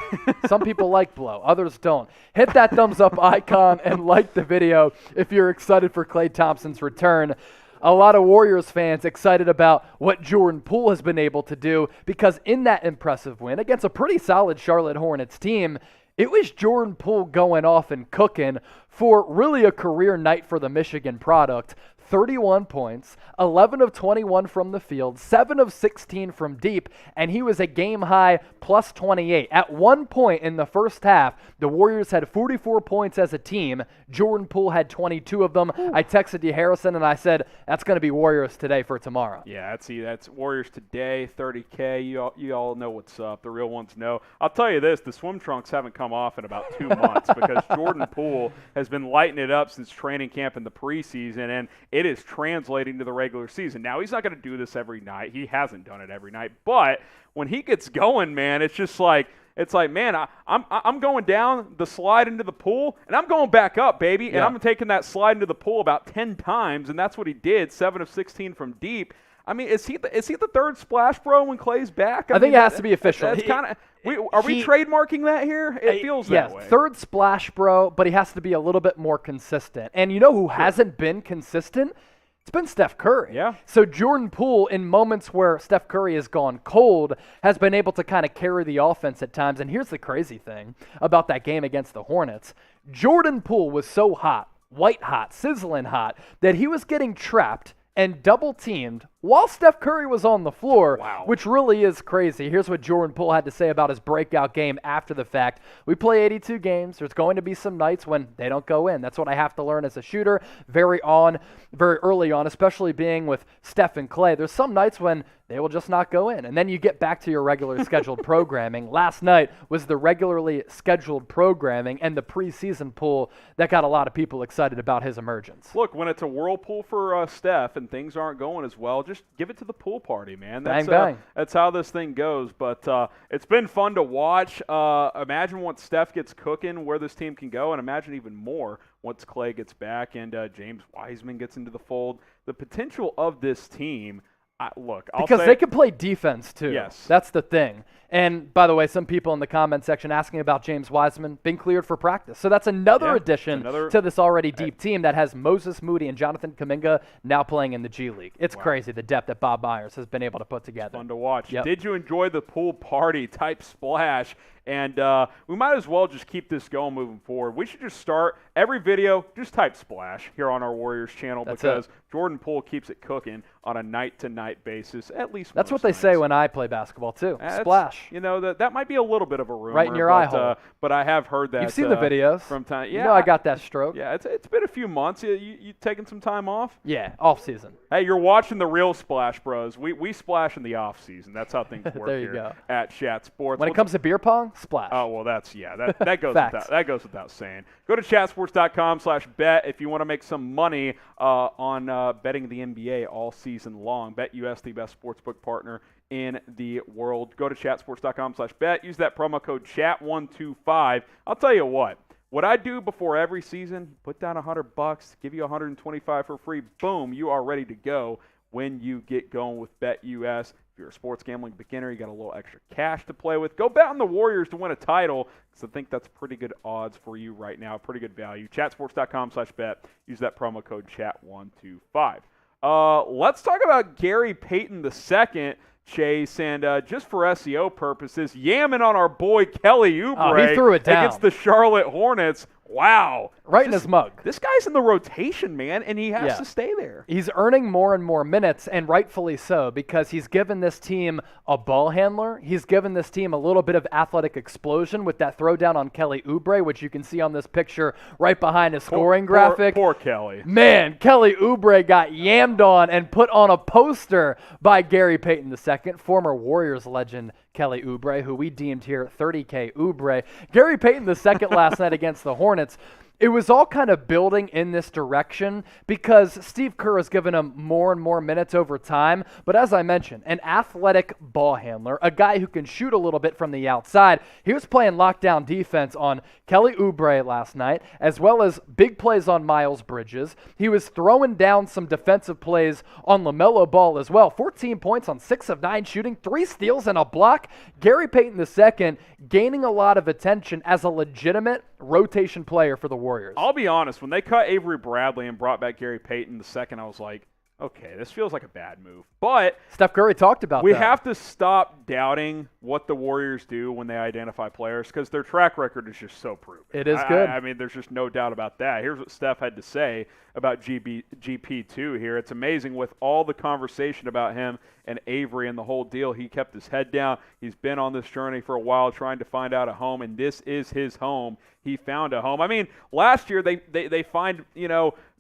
Some people like blow. Others don't. Hit that thumbs up icon and like the video if you're excited for Klay Thompson's return. A lot of Warriors fans excited about what Jordan Poole has been able to do, because in that impressive win against a pretty solid Charlotte Hornets team, it was Jordan Poole going off and cooking for really a career night for the Michigan product. 31 points, 11 of 21 from the field, 7 of 16 from deep, and he was a game-high plus 28. At one point in the first half, the Warriors had 44 points as a team. Jordan Poole had 22 of them. I texted you, Harrison, and I said, that's going to be Warriors today for tomorrow. Yeah, that's Warriors today, 30K. You all know what's up. The real ones know. I'll tell you this, the swim trunks haven't come off in about 2 months because Jordan Poole has been lighting it up since training camp in the preseason, and it is translating to the regular season. Now, he's not going to do this every night. He hasn't done it every night. But when he gets going, man, it's just like, man, I'm going down the slide into the pool, and I'm going back up, baby. Yeah. And I'm taking that slide into the pool about 10 times, and that's what he did, 7 of 16 from deep. I mean, is he the third splash bro when Clay's back? I think it has to be official. That's are we trademarking that here? It feels that way. Third splash bro, but he has to be a little bit more consistent. And you know who hasn't been consistent? It's been Steph Curry. Yeah. So Jordan Poole, in moments where Steph Curry has gone cold, has been able to kind of carry the offense at times. And here's the crazy thing about that game against the Hornets. Jordan Poole was so hot, white hot, sizzling hot, that he was getting trapped and double-teamed while Steph Curry was on the floor, which really is crazy. Here's what Jordan Poole had to say about his breakout game after the fact. We play 82 games. There's going to be some nights when they don't go in. That's what I have to learn as a shooter very early on, especially being with Steph and Clay. There's some nights when they will just not go in, and then you get back to your regular scheduled programming. Last night was the regularly scheduled programming and the preseason Poole that got a lot of people excited about his emergence. Look, when it's a whirlpool for Steph and things aren't going as well, just give it to the pool party, man. Bang, bang. That's how this thing goes. But it's been fun to watch. Imagine once Steph gets cooking, where this team can go, and imagine even more once Clay gets back and James Wiseman gets into the fold. The potential of this team, because they can play defense too. Yes. That's the thing. And by the way, some people in the comment section asking about James Wiseman being cleared for practice. So that's another addition to this already deep team that has Moses Moody and Jonathan Kuminga now playing in the G League. It's crazy the depth that Bob Myers has been able to put together. Fun to watch. Yep. Did you enjoy the pool party type splash? And we might as well just keep this going moving forward. We should just start every video, just type splash here on our Warriors channel because Jordan Poole keeps it cooking on a night-to-night basis, at least That's what they say when I play basketball too. Splash. that might be a little bit of a rumor. Right in your eye hole. But I have heard that. You've seen the videos. From time. Yeah. I got that stroke. Yeah, it's been a few months. You taking some time off? Yeah, off season. Hey, you're watching the real Splash Bros. We splash in the off season. That's how things work there you here go. at Chat Sports. When it comes to beer pong, splash. Oh well, that goes without saying. Go to chatsports.com/bet if you want to make some money on betting the NBA all season long. BetUS, the best sportsbook partner in the world. Go to chatsports.com/bet. Use that promo code chat125. I'll tell you what I do before every season, put down $100, give you $125 for free. Boom, you are ready to go when you get going with BetUS. If you're a sports gambling beginner, you got a little extra cash to play with. Go bet on the Warriors to win a title, because I think that's pretty good odds for you right now. Pretty good value. Chatsports.com/bet. Use that promo code chat125. Let's talk about Gary Payton II, Chase, and just for SEO purposes, yamming on our boy Kelly Oubre he threw it down against the Charlotte Hornets. Wow. Right in his mug. This guy's in the rotation, man, and he has to stay there. He's earning more and more minutes, and rightfully so, because he's given this team a ball handler. He's given this team a little bit of athletic explosion with that throwdown on Kelly Oubre, which you can see on this picture right behind his scoring graphic. Poor Kelly. Man, Kelly Oubre got yammed on and put on a poster by Gary Payton II, former Warriors legend Kelly Oubre, who we deemed here 30K Oubre. Gary Payton II last night against the Hornets. It was all kind of building in this direction because Steve Kerr has given him more and more minutes over time. But as I mentioned, an athletic ball handler, a guy who can shoot a little bit from the outside. He was playing lockdown defense on Kelly Oubre last night, as well as big plays on Miles Bridges. He was throwing down some defensive plays on LaMelo Ball as well. 14 points on 6 of 9 shooting, 3 steals and a block. Gary Payton II gaining a lot of attention as a legitimate rotation player for the Warriors. I'll be honest, when they cut Avery Bradley and brought back Gary Payton II, I was like, okay, this feels like a bad move. But Steph Curry talked about we that. have to stop doubting what the Warriors do when they identify players, because their track record is just so proven. It is good. I mean, there's just no doubt about that. Here's what Steph had to say about GP2 here. It's amazing with all the conversation about him and Avery and the whole deal. He kept his head down. He's been on this journey for a while trying to find out a home, and this is his home. He found a home. I mean, last year they find,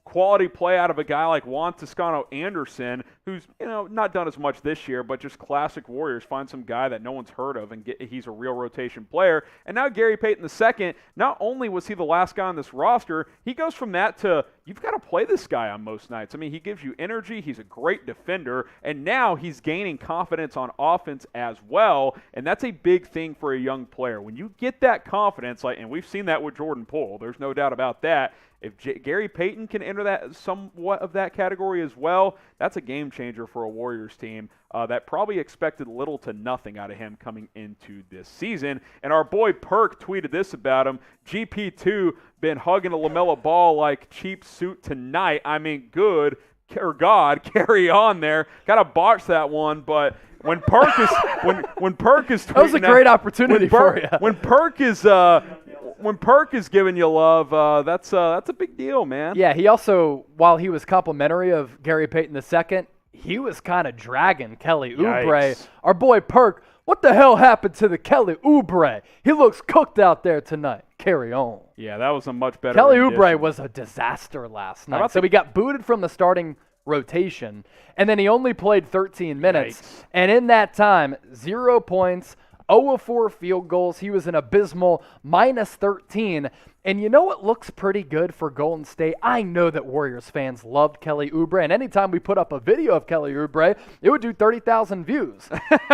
quality play out of a guy like Juan Toscano-Anderson, who's, not done as much this year, but just classic Warriors. Find some guy that no one's heard of, and he's a real rotation player. And now Gary Payton II, not only was he the last guy on this roster, he goes from that to, you've got to play this guy on most nights. I mean, he gives you energy. He's a great defender. And now he's gaining confidence on offense as well. And that's a big thing for a young player. When you get that confidence, and we've seen that with Jordan Poole, there's no doubt about that. If Gary Payton can enter that somewhat of that category as well, that's a game changer for a Warriors team that probably expected little to nothing out of him coming into this season. And our boy Perk tweeted this about him: GP2 been hugging a LaMelo Ball like cheap suit tonight. I mean, good or God, carry on there. Got to botch that one, but when Perk is when Perk is tweeting, that was a great opportunity for you. When Perk is giving you love, that's a big deal, man. Yeah, he also, while he was complimentary of Gary Payton II, he was kind of dragging Kelly Oubre. Yikes. Our boy Perk, what the hell happened to the Kelly Oubre? He looks cooked out there tonight. Carry on. Yeah, that was a much better Kelly rendition. Oubre was a disaster last night. So he got booted from the starting rotation, and then he only played 13 minutes. Yikes. And in that time, 0 points, 0 of 4 field goals. He was an abysmal -13. And you know what looks pretty good for Golden State? I know that Warriors fans loved Kelly Oubre, and anytime we put up a video of Kelly Oubre, it would do 30,000 views.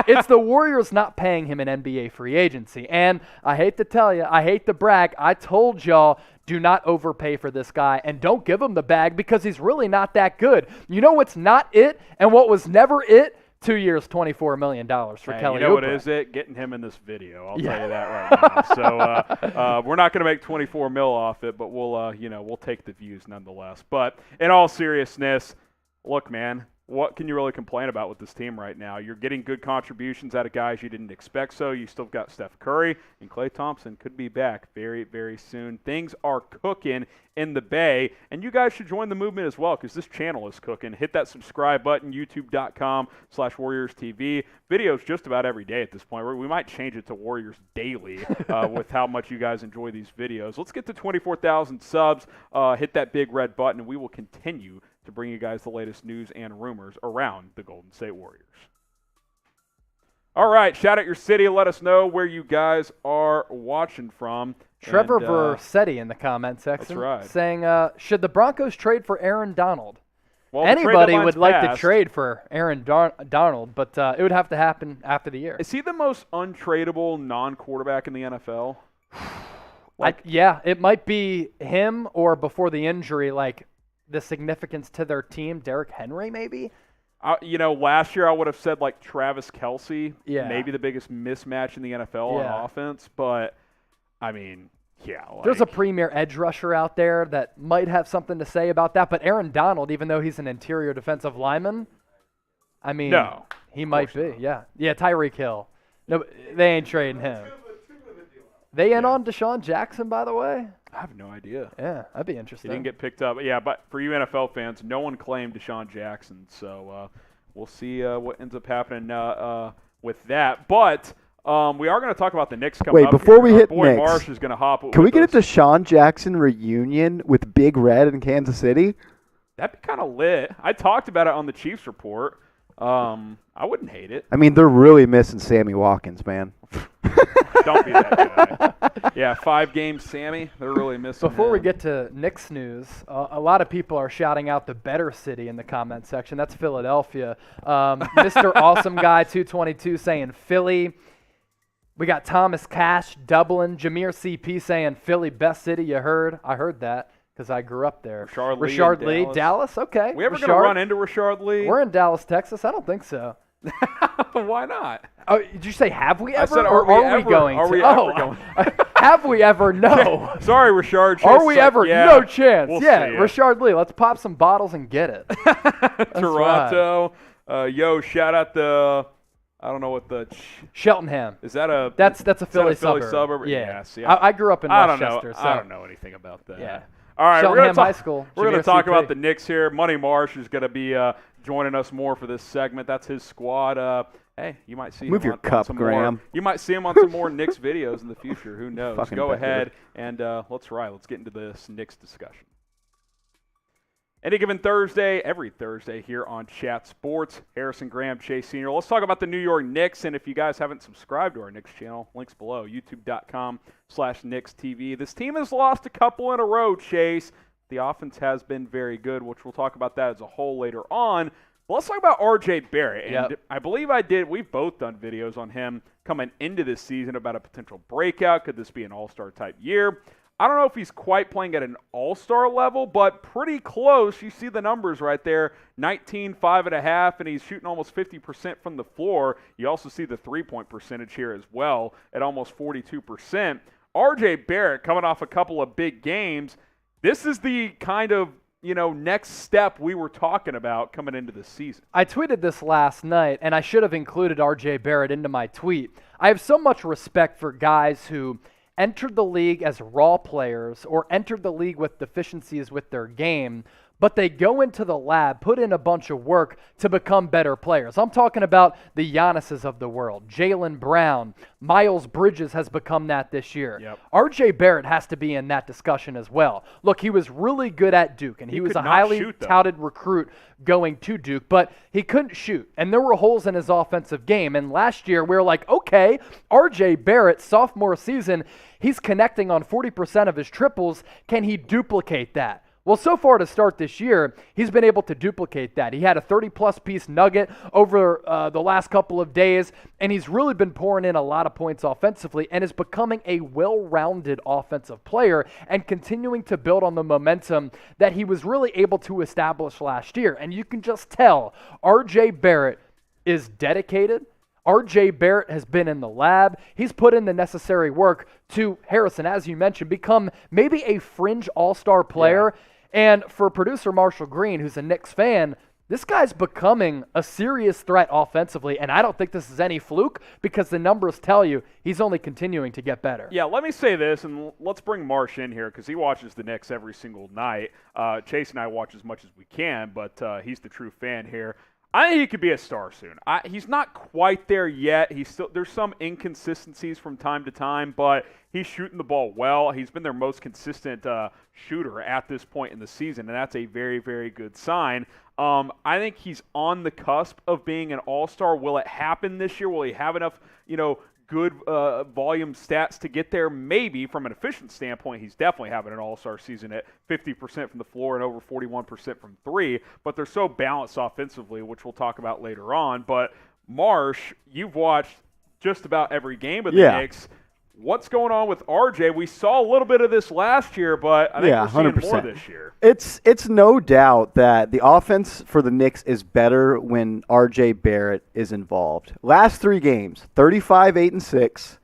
It's the Warriors not paying him an NBA free agency. And I hate to tell you, I hate to brag, I told y'all, do not overpay for this guy, and don't give him the bag because he's really not that good. You know what's not it, and what was never it? 2 years, $24 million for Kelly Oubre. You know what is it? Getting him in this video. I'll tell you that right now. So we're not going to make 24 mil off it, but we'll take the views nonetheless. But in all seriousness, look, man, what can you really complain about with this team right now? You're getting good contributions out of guys you didn't expect so. You still got Steph Curry, and Klay Thompson could be back very, very soon. Things are cooking in the Bay, and you guys should join the movement as well because this channel is cooking. Hit that subscribe button, youtube.com/WarriorsTV. Videos just about every day at this point. We might change it to Warriors Daily with how much you guys enjoy these videos. Let's get to 24,000 subs. Hit that big red button, and we will continue to bring you guys the latest news and rumors around the Golden State Warriors. All right, shout out your city. Let us know where you guys are watching from. Trevor Versetti in the comment section. That's right. Saying, should the Broncos trade for Aaron Donald? Well, anybody would like to trade for Aaron Donald, but it would have to happen after the year. Is he the most untradeable non-quarterback in the NFL? Yeah, it might be him or before the injury, the significance to their team, Derrick Henry maybe? Last year I would have said Travis Kelce, yeah, maybe the biggest mismatch in the NFL on offense, but I mean, yeah. There's a premier edge rusher out there that might have something to say about that, but Aaron Donald, even though he's an interior defensive lineman, I mean, no, he might be, yeah. Yeah, Tyreek Hill. No, they ain't trading him. They in on Deshaun Jackson, by the way? I have no idea. Yeah, that'd be interesting. He didn't get picked up. Yeah, but for you NFL fans, no one claimed Deshaun Jackson, so we'll see what ends up happening with that. But we are going to talk about the Knicks coming up. Wait, before we hit Boy Knicks, Marsh is going to hop. Can we get a Deshaun Jackson reunion with Big Red in Kansas City? That'd be kind of lit. I talked about it on the Chiefs report. I wouldn't hate it. I mean, they're really missing Sammy Watkins, man. Don't be that guy. Yeah, 5 games, Sammy. They're really missing Before him. we get to Knicks news, a lot of people are shouting out the better city in the comment section. That's Philadelphia. Mr. Awesome Guy 222 saying Philly. We got Thomas Cash, Dublin. Jameer CP saying Philly, best city you heard. I heard that because I grew up there. Rashard Lee, Dallas. Okay. We ever going to run into Rashard Lee? We're in Dallas, Texas. I don't think so. Why not? Oh, did you say have we ever? I said, are we going? Are we ever going? Have we ever? No. Sorry, Rashard. Are we ever? Yeah, no chance. We'll yeah, Rashard Lee. Let's pop some bottles and get it. Toronto. Right. Shout out the. I don't know what the Cheltenham. Is that a? That's a Philly suburb. Yeah. See, I grew up in Westchester. I don't know anything about that. Yeah. All right, Cheltenham High School. We're going to talk about the Knicks here. Money Marsh is going to be joining us more for this segment. That's his squad. Hey, you might see Move him your cup, some Graham. more. You might see him on some more Knicks videos in the future. Who knows? Fucking Go better. ahead and let's get into this Knicks discussion. Any given Thursday, every Thursday here on Chat Sports, Harrison Graham, Chase Sr. Let's talk about the New York Knicks, and if you guys haven't subscribed to our Knicks channel, links below, youtube.com/KnicksTV. This team has lost a couple in a row, Chase. The offense has been very good, which we'll talk about that as a whole later on. Well, let's talk about R.J. Barrett. And I believe we've both done videos on him coming into this season about a potential breakout. Could this be an all-star type year? I don't know if he's quite playing at an all-star level, but pretty close. You see the numbers right there, 19, 5.5, and he's shooting almost 50% from the floor. You also see the three-point percentage here as well at almost 42%. R.J. Barrett coming off a couple of big games. This is the kind of next step we were talking about coming into the season. I tweeted this last night, and I should have included R.J. Barrett into my tweet. I have so much respect for guys who entered the league as raw players or entered the league with deficiencies with their game, but they go into the lab, put in a bunch of work to become better players. I'm talking about the Giannis's of the world. Jaylen Brown, Miles Bridges has become that this year. Yep. R.J. Barrett has to be in that discussion as well. Look, he was really good at Duke, and he was a highly touted recruit going to Duke, but he couldn't shoot, and there were holes in his offensive game. And last year, we were like, okay, R.J. Barrett, sophomore season, he's connecting on 40% of his triples. Can he duplicate that? Well, so far to start this year, he's been able to duplicate that. He had a 30-plus piece nugget over the last couple of days, and he's really been pouring in a lot of points offensively and is becoming a well-rounded offensive player and continuing to build on the momentum that he was really able to establish last year. And you can just tell R.J. Barrett is dedicated. R.J. Barrett has been in the lab. He's put in the necessary work to, Harrison, as you mentioned, become maybe a fringe all-star player. Yeah. And for producer Marshall Green, who's a Knicks fan, This guy's becoming a serious threat offensively, and I don't think this is any fluke because the numbers tell you he's only continuing to get better. Yeah, let me say this, and let's bring Marsh in here because he watches the Knicks every single night. Chase and I watch as much as we can, but he's the true fan here. I think he could be a star soon. He's not quite there yet. There's some inconsistencies from time to time, but he's shooting the ball well. He's been their most consistent shooter at this point in the season, and that's a very, very good sign. I think he's on the cusp of being an all-star. Will it happen this year? Will he have enough, good volume stats to get there? Maybe. From an efficient standpoint, he's definitely having an all-star season at 50% from the floor and over 41% from three, but they're so balanced offensively, which we'll talk about later on. But Marsh, you've watched just about every game of the Knicks. What's going on with RJ? We saw a little bit of this last year, but I think we're seeing 100%. More this year. It's no doubt that the offense for the Knicks is better when RJ Barrett is involved. Last 3 games, 35, 8, and 6,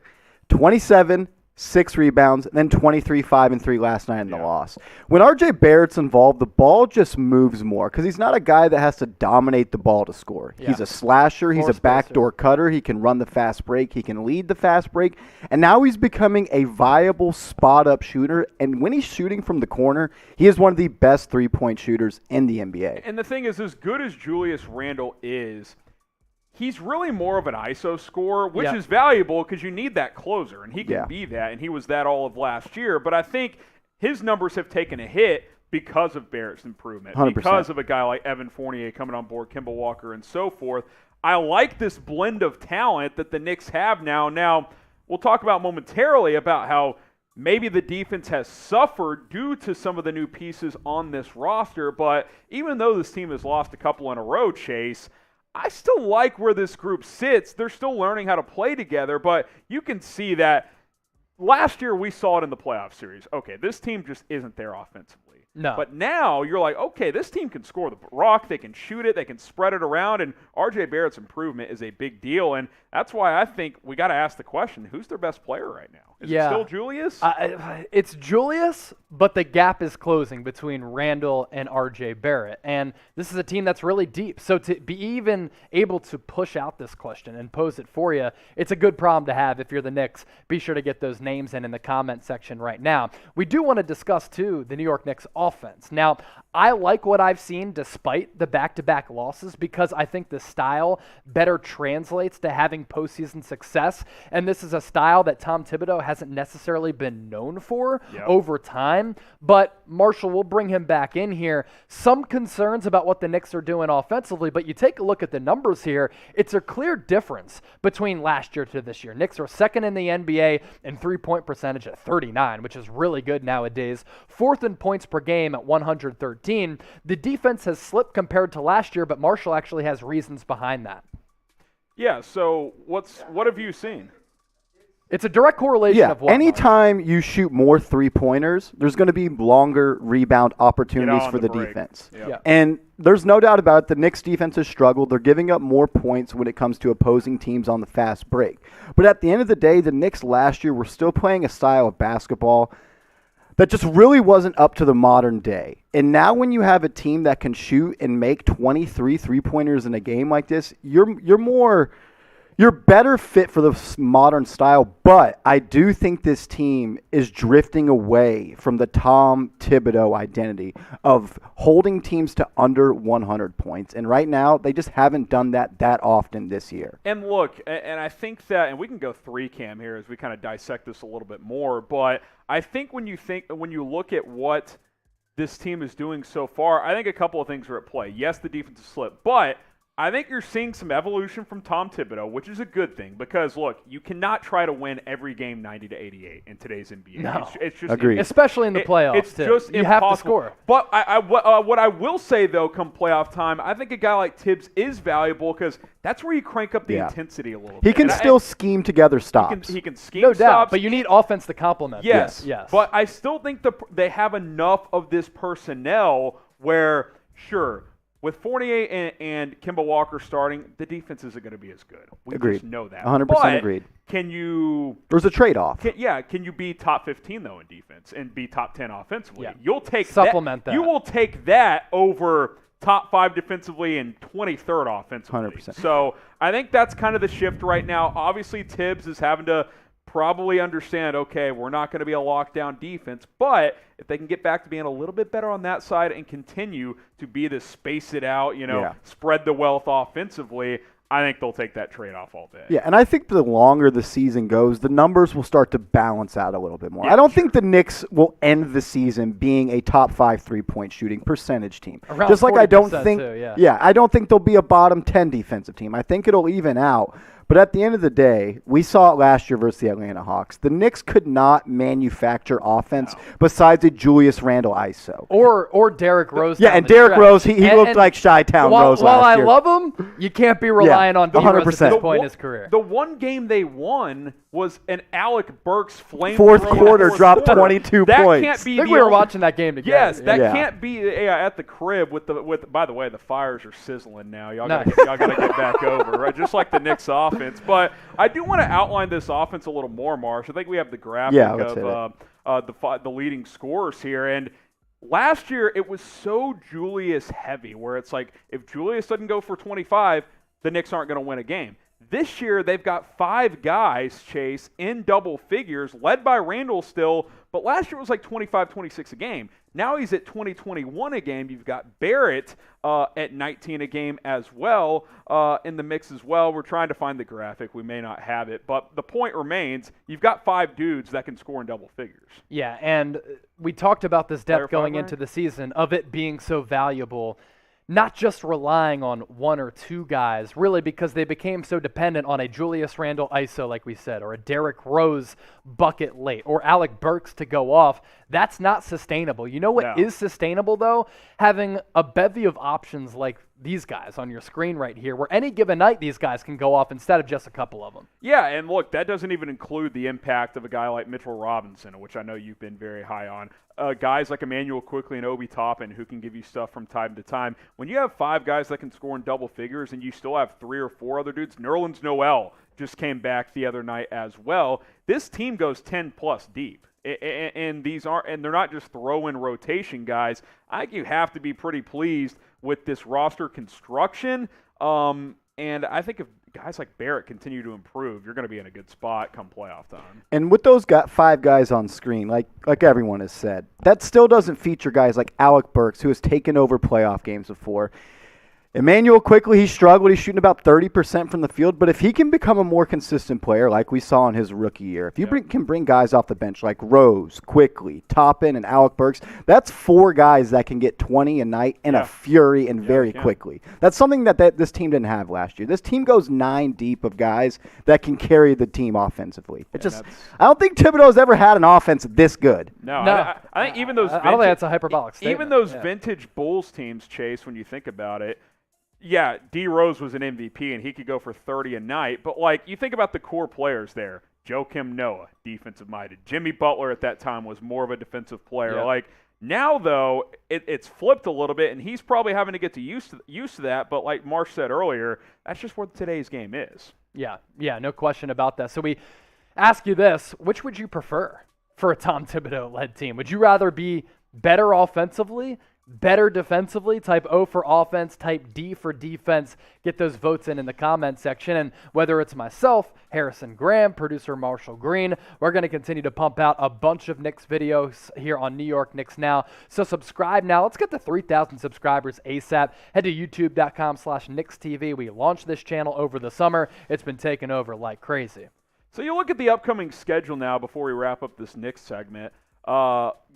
27, 6 rebounds, and then 23, 5, and 3 last night in the loss. When RJ Barrett's involved, the ball just moves more because he's not a guy that has to dominate the ball to score. Yeah. He's a slasher. He's a backdoor cutter. He can run the fast break. He can lead the fast break. And now he's becoming a viable spot-up shooter. And when he's shooting from the corner, he is one of the best three-point shooters in the NBA. And the thing is, as good as Julius Randle is, he's really more of an ISO scorer, which is valuable because you need that closer, and he can be that, and he was that all of last year. But I think his numbers have taken a hit because of Barrett's improvement, 100%. Because of a guy like Evan Fournier coming on board, Kemba Walker, and so forth. I like this blend of talent that the Knicks have now. Now, we'll talk about momentarily about how maybe the defense has suffered due to some of the new pieces on this roster, but even though this team has lost a couple in a row, Chase, I still like where this group sits. They're still learning how to play together, but you can see that last year we saw it in the playoff series. Okay, this team just isn't there offensively. No. But now you're like, okay, this team can score the rock, they can shoot it, they can spread it around, and RJ Barrett's improvement is a big deal, and that's why I think we got to ask the question, who's their best player right now? Is it still Julius? It's Julius, but the gap is closing between Randle and RJ Barrett, and this is a team that's really deep. So to be even able to push out this question and pose it for you, it's a good problem to have if you're the Knicks. Be sure to get those names in the comment section right now. We do want to discuss, too, the New York Knicks offense. Now, I like what I've seen despite the back-to-back losses because I think the style better translates to having postseason success, and this is a style that Tom Thibodeau hasn't necessarily been known for over time. But Marshall, we'll bring him back in here. Some concerns about what the Knicks are doing offensively, but you take a look at the numbers here, it's a clear difference between last year to this year. Knicks are second in the NBA in three-point percentage at 39, which is really good nowadays. Fourth in points per game at 113. The defense has slipped compared to last year, but Marshall actually has reasons behind that. Yeah, so what have you seen? It's a direct correlation of what. Anytime you shoot more three-pointers, there's going to be longer rebound opportunities for the defense. Yep. And there's no doubt about it, the Knicks defense has struggled. They're giving up more points when it comes to opposing teams on the fast break. But at the end of the day, the Knicks last year were still playing a style of basketball that just really wasn't up to the modern day. And now when you have a team that can shoot and make 23 three-pointers in a game like this, you're better fit for the modern style, but I do think this team is drifting away from the Tom Thibodeau identity of holding teams to under 100 points. And right now, they just haven't done that often this year. And look, and I think that, and we can go three-cam here as we kind of dissect this a little bit more, but I think when you look at what this team is doing so far, I think a couple of things are at play. Yes, the defense has slipped, but I think you're seeing some evolution from Tom Thibodeau, which is a good thing because, look, you cannot try to win every game 90-88 in today's NBA. No. It's just Agreed. Especially in the playoffs, it's just you impossible. have to score. But what I will say, though, come playoff time, I think a guy like Tibbs is valuable because that's where you crank up the intensity a little bit. He can still scheme together stops. He can scheme no stops. doubt, but you need offense to complement. Yes. Yes. But I still think they have enough of this personnel where, sure, with Fournier and Kemba Walker starting, the defense isn't going to be as good. We just know that. 100% agreed. Can you... There's a trade-off. Can you be top 15, though, in defense and be top 10 offensively? Yeah. You'll take Supplement that. You will take that over top 5 defensively and 23rd offensively. 100%. So I think that's kind of the shift right now. Obviously, Tibbs is having to probably understand, okay, we're not going to be a lockdown defense, but if they can get back to being a little bit better on that side and continue to be this space it out, spread the wealth offensively, I think they'll take that trade-off all day. Yeah, and I think the longer the season goes, the numbers will start to balance out a little bit more. Yeah, I don't think the Knicks will end the season being a top 5 3-point shooting percentage team. Around Just like I don't 40% think too, I don't think they'll be a bottom 10 defensive team. I think it'll even out. But at the end of the day, we saw it last year versus the Atlanta Hawks. The Knicks could not manufacture offense besides a Julius Randle ISO. Or Derrick Rose. Yeah, and Derrick Rose, he looked like Chi-Town Rose last year. While I love him, you can't be relying on D-Rose at this point in his career. The one game they won was an Alec Burks flame. Fourth quarter dropped 22 that points. Can't be I think we were watching that game together. Yes, that can't be at the crib with. By the way, the fires are sizzling now. Y'all gotta get back over, right? Just like the Knicks offense. But I do want to outline this offense a little more, Marsh. I think we have the graphic of the leading scorers here. And last year it was so Julius heavy, where it's like if Julius doesn't go for 25, the Knicks aren't going to win a game. This year, they've got 5 guys, Chase, in double figures, led by Randall still, but last year it was like 25, 26 a game. Now he's at 20, 21 a game. You've got Barrett at 19 a game as well in the mix as well. We're trying to find the graphic. We may not have it, but the point remains, you've got 5 dudes that can score in double figures. Yeah, and we talked about this depth going into the season of it being so valuable. Not just relying on 1 or 2 guys, really, because they became so dependent on a Julius Randle ISO, like we said, or a Derrick Rose bucket late, or Alec Burks to go off. That's not sustainable. You know what is sustainable, though? Having a bevy of options like these guys on your screen right here, where any given night these guys can go off instead of just a couple of them. Yeah, and look, that doesn't even include the impact of a guy like Mitchell Robinson, which I know you've been very high on. Guys like Emmanuel Quickley and Obi Toppin who can give you stuff from time to time. When you have 5 guys that can score in double figures and you still have 3 or 4 other dudes, Nerlens Noel just came back the other night as well. This team goes 10-plus deep. And they're not just throw-in rotation guys. I think you have to be pretty pleased with this roster construction. And I think if guys like Barrett continue to improve, you're going to be in a good spot come playoff time. And with those 5 guys on screen, like everyone has said, that still doesn't feature guys like Alec Burks, who has taken over playoff games before. Emmanuel Quickley, he struggled. He's shooting about 30% from the field. But if he can become a more consistent player like we saw in his rookie year, if you can bring guys off the bench like Rose, Quickley, Toppin, and Alec Burks, that's 4 guys that can get 20 a night in a fury and very quickly. That's something that this team didn't have last year. This team goes 9 deep of guys that can carry the team offensively. I don't think Thibodeau's ever had an offense this good. No. I think even those I don't think that's a hyperbolic statement. Even those vintage Bulls teams, Chase, when you think about it, yeah, D. Rose was an MVP, and he could go for 30 a night. But, you think about the core players there. Joakim Noah, defensive-minded. Jimmy Butler at that time was more of a defensive player. Yeah. Now, though, it's flipped a little bit, and he's probably having to get used to that. But like Marsh said earlier, that's just what today's game is. Yeah, no question about that. So we ask you this. Which would you prefer for a Tom Thibodeau-led team? Would you rather be better offensively, better defensively, type O for offense, type D for defense? Get those votes in the comment section. And whether it's myself, Harrison Graham, producer Marshall Green, we're going to continue to pump out a bunch of Knicks videos here on New York Knicks Now. So subscribe now. Let's get to 3,000 subscribers ASAP. Head to youtube.com/KnicksTV. We launched this channel over the summer. It's been taken over like crazy. So you look at the upcoming schedule now before we wrap up this Knicks segment.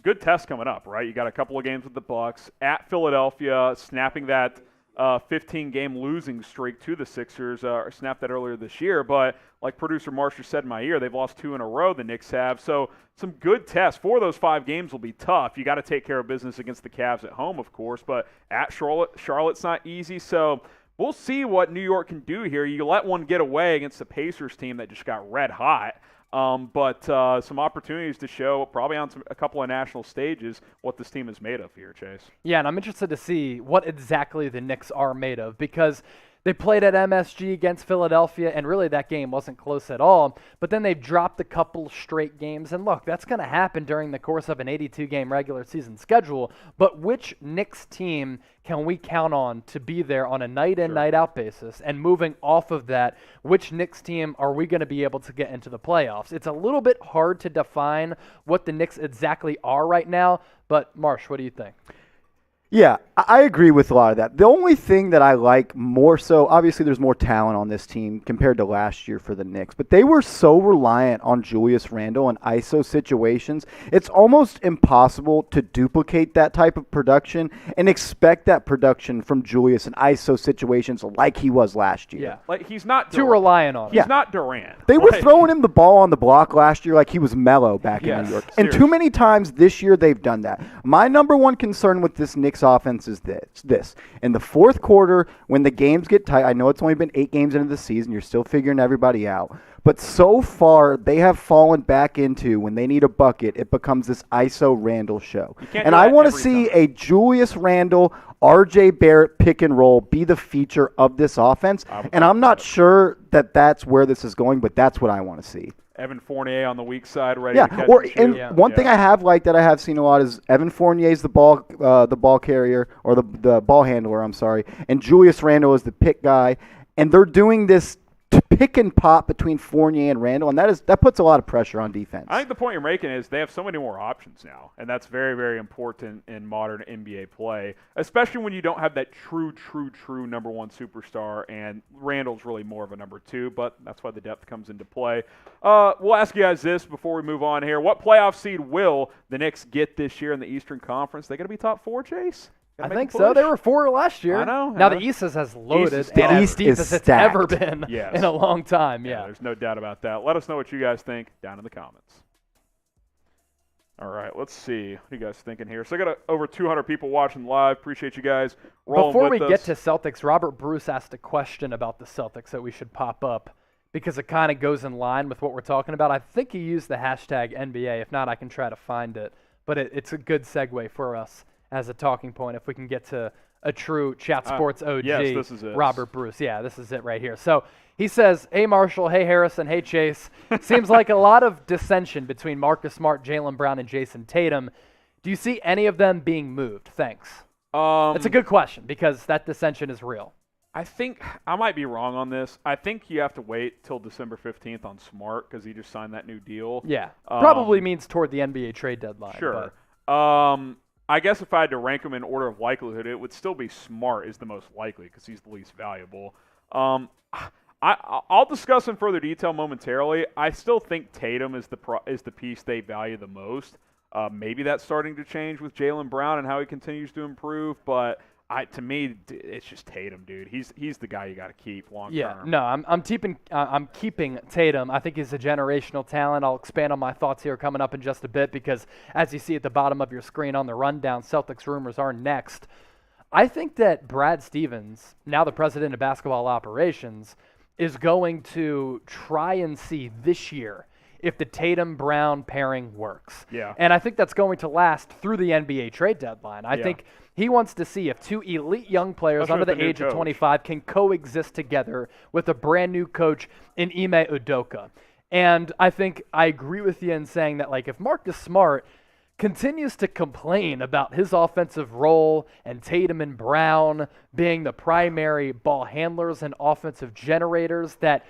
Good test coming up, right? You got a couple of games with the Bucks at Philadelphia, snapping that 15-game losing streak to the Sixers. Snapped that earlier this year, but like producer Marshall said in my ear, they've lost 2 in a row. The Knicks have, so some good tests. 4 of those 5 games will be tough. You got to take care of business against the Cavs at home, of course, but at Charlotte's not easy. So we'll see what New York can do here. You let one get away against the Pacers team that just got red hot. But some opportunities to show probably on a couple of national stages what this team is made of here, Chase. Yeah, and I'm interested to see what exactly the Knicks are made of, because They played at MSG against Philadelphia, and really that game wasn't close at all. But then they've dropped a couple straight games. And look, that's going to happen during the course of an 82-game regular season schedule. But which Knicks team can we count on to be there on a night-in, night-out basis? And moving off of that, which Knicks team are we going to be able to get into the playoffs? It's a little bit hard to define what the Knicks exactly are right now. But, Marsh, what do you think? Yeah, I agree with a lot of that. The only thing that I like more so, obviously there's more talent on this team compared to last year for the Knicks, but they were so reliant on Julius Randle and ISO situations. It's almost impossible to duplicate that type of production and expect that production from Julius in ISO situations like he was last year. Yeah, like he's not too reliant on it. He's not Durant. They were throwing him the ball on the block last year like he was Melo back in New York. Seriously. And too many times this year they've done that. My number one concern with this Knicks offense is this. In the fourth quarter, when the games get tight, I know it's only been 8 games into the season, you're still figuring everybody out, but so far they have fallen back into when they need a bucket, it becomes this ISO Randle show. And I want to see a Julius Randle, RJ Barrett pick and roll be the feature of this offense, and I'm not sure that that's where this is going, but that's what I want to see. Evan Fournier on the weak side, ready to catch and shoot. One thing I have liked that I have seen a lot is Evan Fournier's the ball carrier or the ball handler. I'm sorry, and Julius Randle is the pick guy, and they're doing this pick and pop between Fournier and Randle, and that puts a lot of pressure on defense. I think the point you're making is they have so many more options now, and that's very, very important in modern NBA play, especially when you don't have that true number one superstar, and Randle's really more of a number 2, but that's why the depth comes into play. We'll ask you guys this before we move on here. What playoff seed will the Knicks get this year in the Eastern Conference? They going to be top 4, Chase? I think so. They were 4 last year. I know. Now the East has loaded and as deep as it's ever been in a long time. Yeah, there's no doubt about that. Let us know what you guys think down in the comments. All right, let's see. What are you guys thinking here? So I got over 200 people watching live. Appreciate you guys rolling Before we with get us. to Celtics, Robert Bruce asked a question about the Celtics that we should pop up because it kind of goes in line with what we're talking about. I think he used the hashtag NBA. If not, I can try to find it. But it's a good segue for us as a talking point if we can get to a true Chat Sports OG. Yes, this is it. Robert Bruce. Yeah, this is it right here. So he says, hey, Marshall, hey, Harrison, hey, Chase. Seems like a lot of dissension between Marcus Smart, Jaylen Brown, and Jayson Tatum. Do you see any of them being moved? Thanks. It's a good question because that dissension is real. I think I might be wrong on this. I think you have to wait till December 15th on Smart because he just signed that new deal. Yeah, probably means toward the NBA trade deadline. Sure. I guess if I had to rank them in order of likelihood, it would still be Smart is the most likely because he's the least valuable. I'll discuss in further detail momentarily. I still think Tatum is the piece they value the most. Maybe that's starting to change with Jaylen Brown and how he continues to improve, but to me, it's just Tatum, dude. He's the guy you got to keep long term. Yeah, no, I'm keeping Tatum. I think he's a generational talent. I'll expand on my thoughts here coming up in just a bit because, as you see at the bottom of your screen on the rundown, Celtics rumors are next. I think that Brad Stevens, now the president of basketball operations, is going to try and see this year if the Tatum-Brown pairing works. Yeah. And I think that's going to last through the NBA trade deadline. I think he wants to see if 2 elite young players under the age of 25 can coexist together with a brand new coach in Ime Udoka. And I think I agree with you in saying that, like, if Marcus Smart continues to complain about his offensive role and Tatum and Brown being the primary ball handlers and offensive generators, that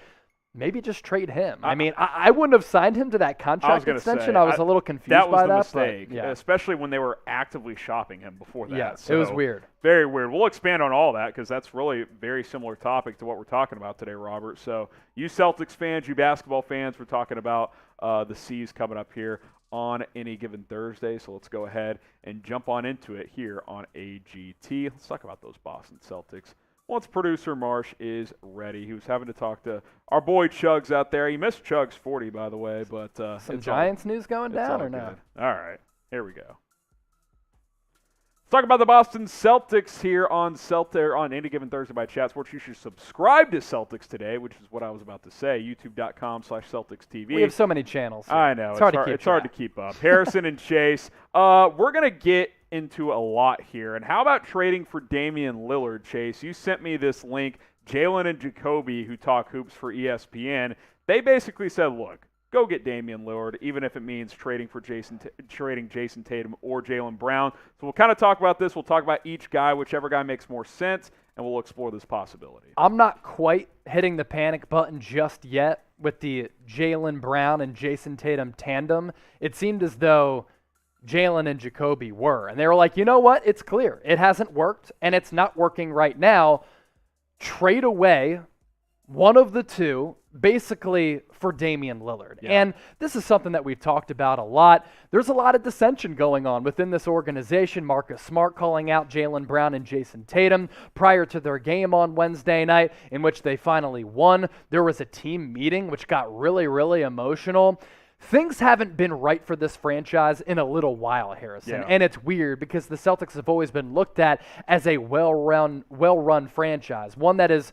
maybe just trade him. I mean, I wouldn't have signed him to that contract extension. I was a little confused by that. That was the mistake, especially when they were actively shopping him before that. Yeah, it was weird. Very weird. We'll expand on all that because that's really a very similar topic to what we're talking about today, Robert. So you Celtics fans, you basketball fans, we're talking about the C's coming up here on any given Thursday. So let's go ahead and jump on into it here on AGT. Let's talk about those Boston Celtics. Once producer Marsh is ready, he was having to talk to our boy Chugs out there. He missed Chugs 40, by the way, but some Giants news going down or not? All right, here we go. Let's talk about the Boston Celtics here on Any Given Thursday by Chat Sports. You should subscribe to Celtics Today, which is what I was about to say. YouTube.com/CelticsTV. We have so many channels. I know. It's hard to keep up. Harrison and Chase, we're going to get into a lot here. And how about trading for Damian Lillard, Chase? You sent me this link. Jalen and Jacoby, who talk hoops for ESPN, they basically said, look, go get Damian Lillard, even if it means trading Jayson Tatum or Jaylen Brown. So we'll kind of talk about this. We'll talk about each guy, whichever guy makes more sense, and we'll explore this possibility. I'm not quite hitting the panic button just yet with the Jaylen Brown and Jayson Tatum tandem. It seemed as though Jalen and Jacoby were. And they were like, you know what? It's clear. It hasn't worked, and it's not working right now. Trade away one of the two, basically for Damian Lillard. Yeah. And this is something that we've talked about a lot. There's a lot of dissension going on within this organization. Marcus Smart calling out Jaylen Brown and Jayson Tatum prior to their game on Wednesday night, in which they finally won. There was a team meeting, which got really, really emotional. Things haven't been right for this franchise in a little while, Harrison. Yeah. And it's weird because the Celtics have always been looked at as a well-run franchise, one that is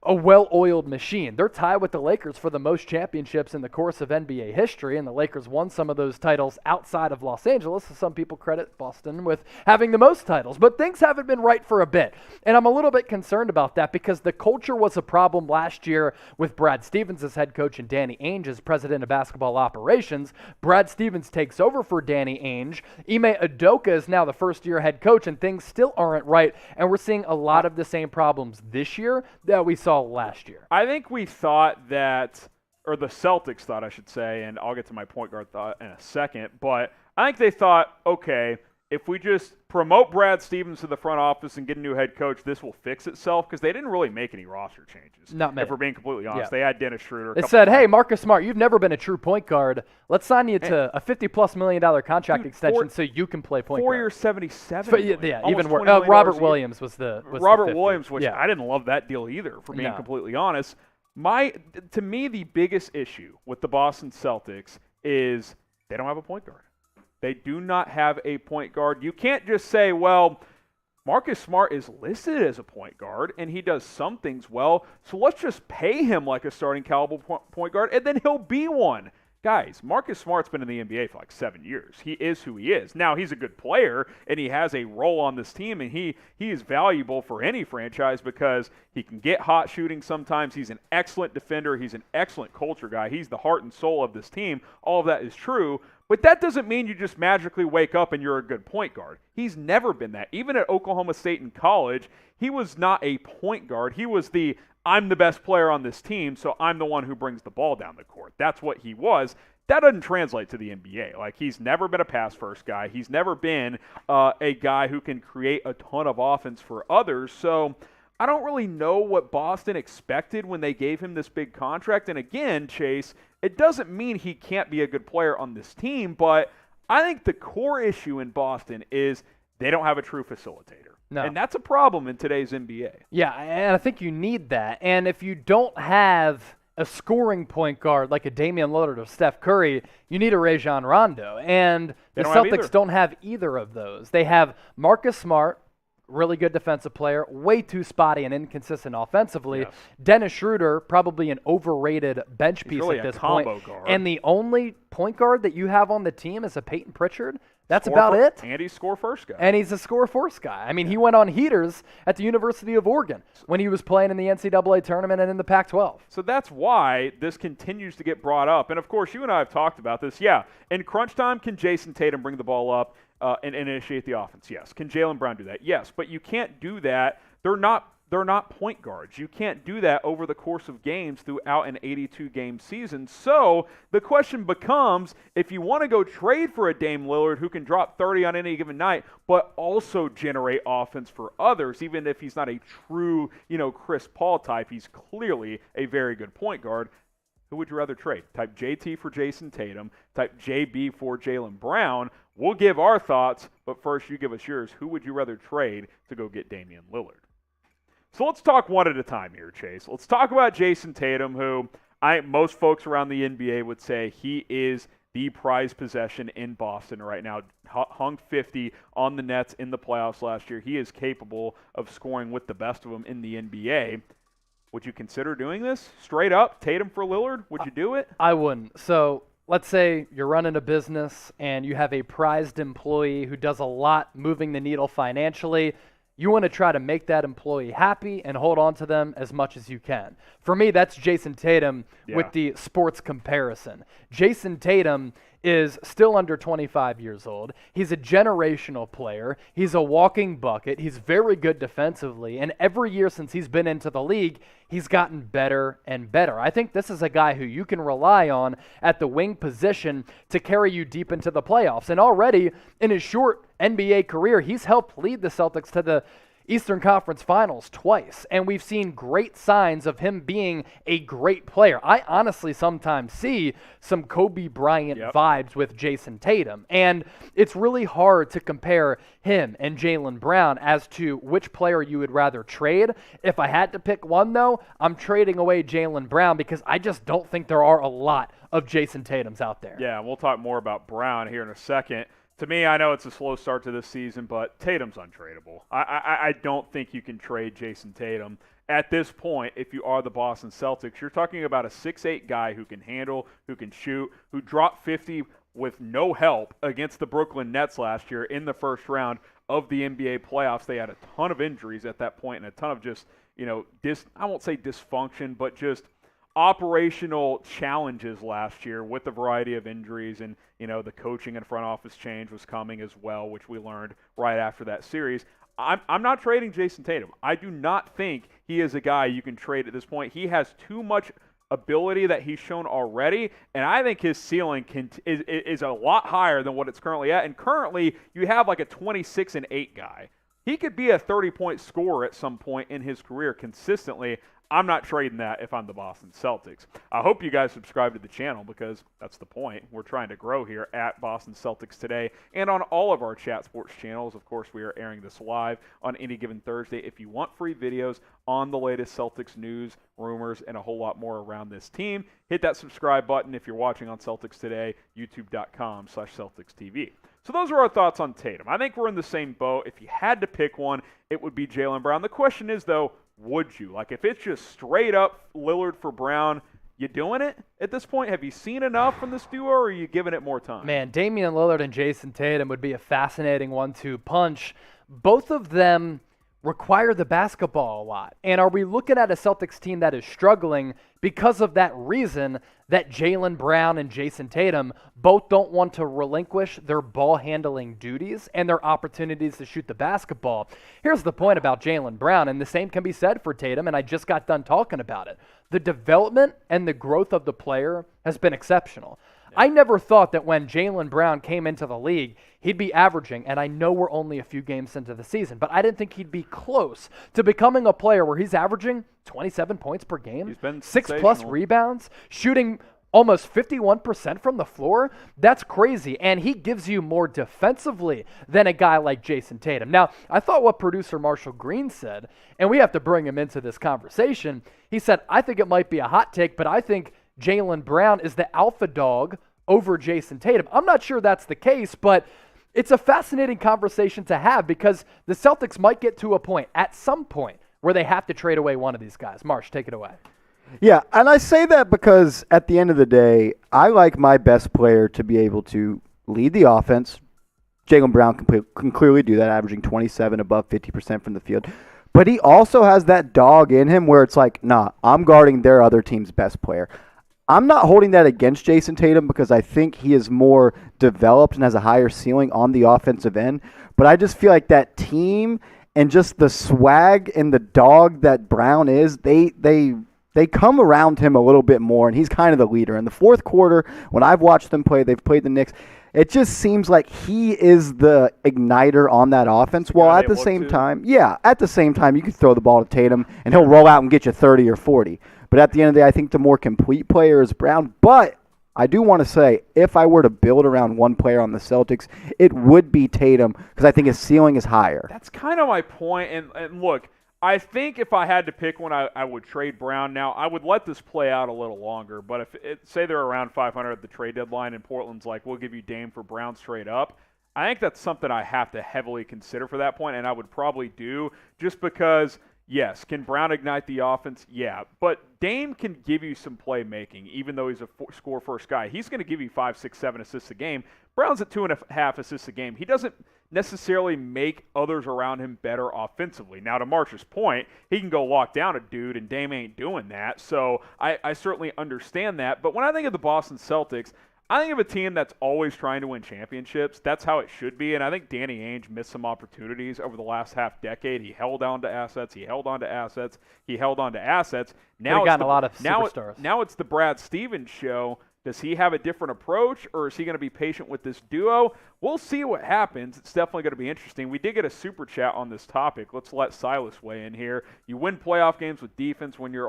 a well-oiled machine. They're tied with the Lakers for the most championships in the course of NBA history, and the Lakers won some of those titles outside of Los Angeles. So some people credit Boston with having the most titles, but things haven't been right for a bit. And I'm a little bit concerned about that because the culture was a problem last year with Brad Stevens as head coach and Danny Ainge as president of basketball operations. Brad Stevens takes over for Danny Ainge. Ime Udoka is now the first-year head coach, and things still aren't right. And we're seeing a lot of the same problems this year that we saw last year. I think we thought that, or the Celtics thought, I should say, and I'll get to my point guard thought in a second, but I think they thought, okay, if we just promote Brad Stevens to the front office and get a new head coach, this will fix itself, because they didn't really make any roster changes. Not many. If we're being completely honest. Yeah. They had Dennis Schroeder. They said, hey, Marcus Smart, you've never been a true point guard. Let's sign you to a $50+ million contract extension so you can play point guard. 4 years, 77. Yeah, Almost even worse. $20 million Robert a year. Williams was the Robert 50. Williams, which Yeah. I didn't love that deal either, for being completely honest. To me, the biggest issue with the Boston Celtics is they don't have a point guard. They do not have a point guard. You can't just say, well, Marcus Smart is listed as a point guard, and he does some things well, so let's just pay him like a starting caliber point guard, and then he'll be one. Guys, Marcus Smart's been in the NBA for like 7 years. He is who he is. Now, he's a good player, and he has a role on this team, and he is valuable for any franchise because he can get hot shooting sometimes. He's an excellent defender. He's an excellent culture guy. He's the heart and soul of this team. All of that is true, but that doesn't mean you just magically wake up and you're a good point guard. He's never been that. Even at Oklahoma State in college, he was not a point guard. He was I'm the best player on this team, so I'm the one who brings the ball down the court. That's what he was. That doesn't translate to the NBA. Like, he's never been a pass-first guy. He's never been a guy who can create a ton of offense for others. So I don't really know what Boston expected when they gave him this big contract. And again, Chase, it doesn't mean he can't be a good player on this team, but I think the core issue in Boston is they don't have a true facilitator. No. And that's a problem in today's NBA. Yeah, and I think you need that. And if you don't have a scoring point guard like a Damian Lillard or Steph Curry, you need a Rajon Rondo. And the Celtics don't have either of those. They have Marcus Smart, really good defensive player, way too spotty and inconsistent offensively. Yes. Dennis Schroeder, probably an overrated bench piece really at this combo point. guard. And the only point guard that you have on the team is a Peyton Pritchard. That's about it. And he's score-first guy. And he's a score-first guy. I mean, he went on heaters at the University of Oregon when he was playing in the NCAA tournament and in the Pac-12. So that's why this continues to get brought up. And, of course, you and I have talked about this. Yeah, in crunch time, can Jayson Tatum bring the ball up and initiate the offense? Yes. Can Jaylen Brown do that? Yes. But you can't do that. They're not point guards. You can't do that over the course of games throughout an 82-game season. So the question becomes, if you want to go trade for a Dame Lillard who can drop 30 on any given night, but also generate offense for others, even if he's not a true, Chris Paul type, he's clearly a very good point guard. Who would you rather trade? Type JT for Jayson Tatum, type JB for Jaylen Brown. We'll give our thoughts, but first you give us yours. Who would you rather trade to go get Damian Lillard? So let's talk one at a time here, Chase. Let's talk about Jayson Tatum, who most folks around the NBA would say he is the prized possession in Boston right now. Hung 50 on the Nets in the playoffs last year. He is capable of scoring with the best of them in the NBA. Would you consider doing this? Straight up, Tatum for Lillard? Would you do it? I wouldn't. So let's say you're running a business and you have a prized employee who does a lot moving the needle financially. You want to try to make that employee happy and hold on to them as much as you can. For me, that's Jayson Tatum with the sports comparison. Jayson Tatum is still under 25 years old. He's a generational player. He's a walking bucket. He's very good defensively. And every year since he's been into the league, he's gotten better and better. I think this is a guy who you can rely on at the wing position to carry you deep into the playoffs. And already in his short NBA career, he's helped lead the Celtics to the Eastern Conference Finals twice, and we've seen great signs of him being a great player. I honestly sometimes see some Kobe Bryant vibes with Jayson Tatum, and it's really hard to compare him and Jaylen Brown as to which player you would rather trade. If I had to pick one, though, I'm trading away Jaylen Brown because I just don't think there are a lot of Jayson Tatums out there. Yeah, we'll talk more about Brown here in a second. To me, I know it's a slow start to this season, but Tatum's untradeable. I don't think you can trade Jayson Tatum. At this point, if you are the Boston Celtics, you're talking about a 6'8 guy who can handle, who can shoot, who dropped 50 with no help against the Brooklyn Nets last year in the first round of the NBA playoffs. They had a ton of injuries at that point and a ton of just, I won't say dysfunction, but just operational challenges last year with a variety of injuries, and the coaching and front office change was coming as well, which we learned right after that series. I'm not trading Jayson Tatum. I do not think he is a guy you can trade at this point. He has too much ability that he's shown already, and I think his ceiling is a lot higher than what it's currently at. And currently, you have like a 26-8 guy. He could be a 30-point scorer at some point in his career consistently. I'm not trading that if I'm the Boston Celtics. I hope you guys subscribe to the channel because that's the point. We're trying to grow here at Boston Celtics Today and on all of our Chat Sports channels. Of course, we are airing this live on any given Thursday. If you want free videos on the latest Celtics news, rumors, and a whole lot more around this team, hit that subscribe button if you're watching on Celtics Today, youtube.com/CelticsTV. So those are our thoughts on Tatum. I think we're in the same boat. If you had to pick one, it would be Jaylen Brown. The question is, though, would you? Like, if it's just straight up Lillard for Brown, you doing it at this point? Have you seen enough from this duo, or are you giving it more time? Man, Damian Lillard and Jayson Tatum would be a fascinating 1-2 punch. Both of them require the basketball a lot. And are we looking at a Celtics team that is struggling because of that reason that Jaylen Brown and Jayson Tatum both don't want to relinquish their ball-handling duties and their opportunities to shoot the basketball? Here's the point about Jaylen Brown, and the same can be said for Tatum, and I just got done talking about it. The development and the growth of the player has been exceptional. I never thought that when Jaylen Brown came into the league, he'd be averaging, and I know we're only a few games into the season, but I didn't think he'd be close to becoming a player where he's averaging 27 points per game, he's been 6+ rebounds, shooting almost 51% from the floor. That's crazy, and he gives you more defensively than a guy like Jayson Tatum. Now, I thought what producer Marshall Green said, and we have to bring him into this conversation, he said, I think it might be a hot take, but I think Jaylen Brown is the alpha dog over Jayson Tatum. I'm not sure that's the case, but it's a fascinating conversation to have because the Celtics might get to a point, at some point, where they have to trade away one of these guys. Marsh, take it away. Yeah, and I say that because at the end of the day, I like my best player to be able to lead the offense. Jaylen Brown can clearly do that, averaging 27 above 50% from the field. But he also has that dog in him where it's like, nah, I'm guarding their other team's best player. I'm not holding that against Jayson Tatum because I think he is more developed and has a higher ceiling on the offensive end. But I just feel like that team and just the swag and the dog that Brown is, they come around him a little bit more, and he's kind of the leader. In the fourth quarter, when I've watched them play, they've played the Knicks, it just seems like he is the igniter on that offense. While at the same time, you can throw the ball to Tatum, and he'll roll out and get you 30 or 40. But at the end of the day, I think the more complete player is Brown. But I do want to say, if I were to build around one player on the Celtics, it would be Tatum because I think his ceiling is higher. That's kind of my point. And look, I think if I had to pick one, I would trade Brown. Now, I would let this play out a little longer. But say they're around 500 at the trade deadline and Portland's like, we'll give you Dame for Brown straight up, I think that's something I have to heavily consider for that point, and I would probably do just because Yes. Can Brown ignite the offense? Yeah. But Dame can give you some playmaking, even though he's a score-first guy. He's going to give you 5, 6, 7 assists a game. Brown's at 2.5 assists a game. He doesn't necessarily make others around him better offensively. Now, to Marsh's point, he can go lock down a dude, and Dame ain't doing that. So I certainly understand that. But when I think of the Boston Celtics, I think of a team that's always trying to win championships. That's how it should be. And I think Danny Ainge missed some opportunities over the last half decade. He held on to assets. He held on to assets. He held on to assets. Now gotten a lot of superstars. Now it's the Brad Stevens show. Does he have a different approach, or is he going to be patient with this duo? We'll see what happens. It's definitely going to be interesting. We did get a super chat on this topic. Let's let Silas weigh in here. You win playoff games with defense. When you're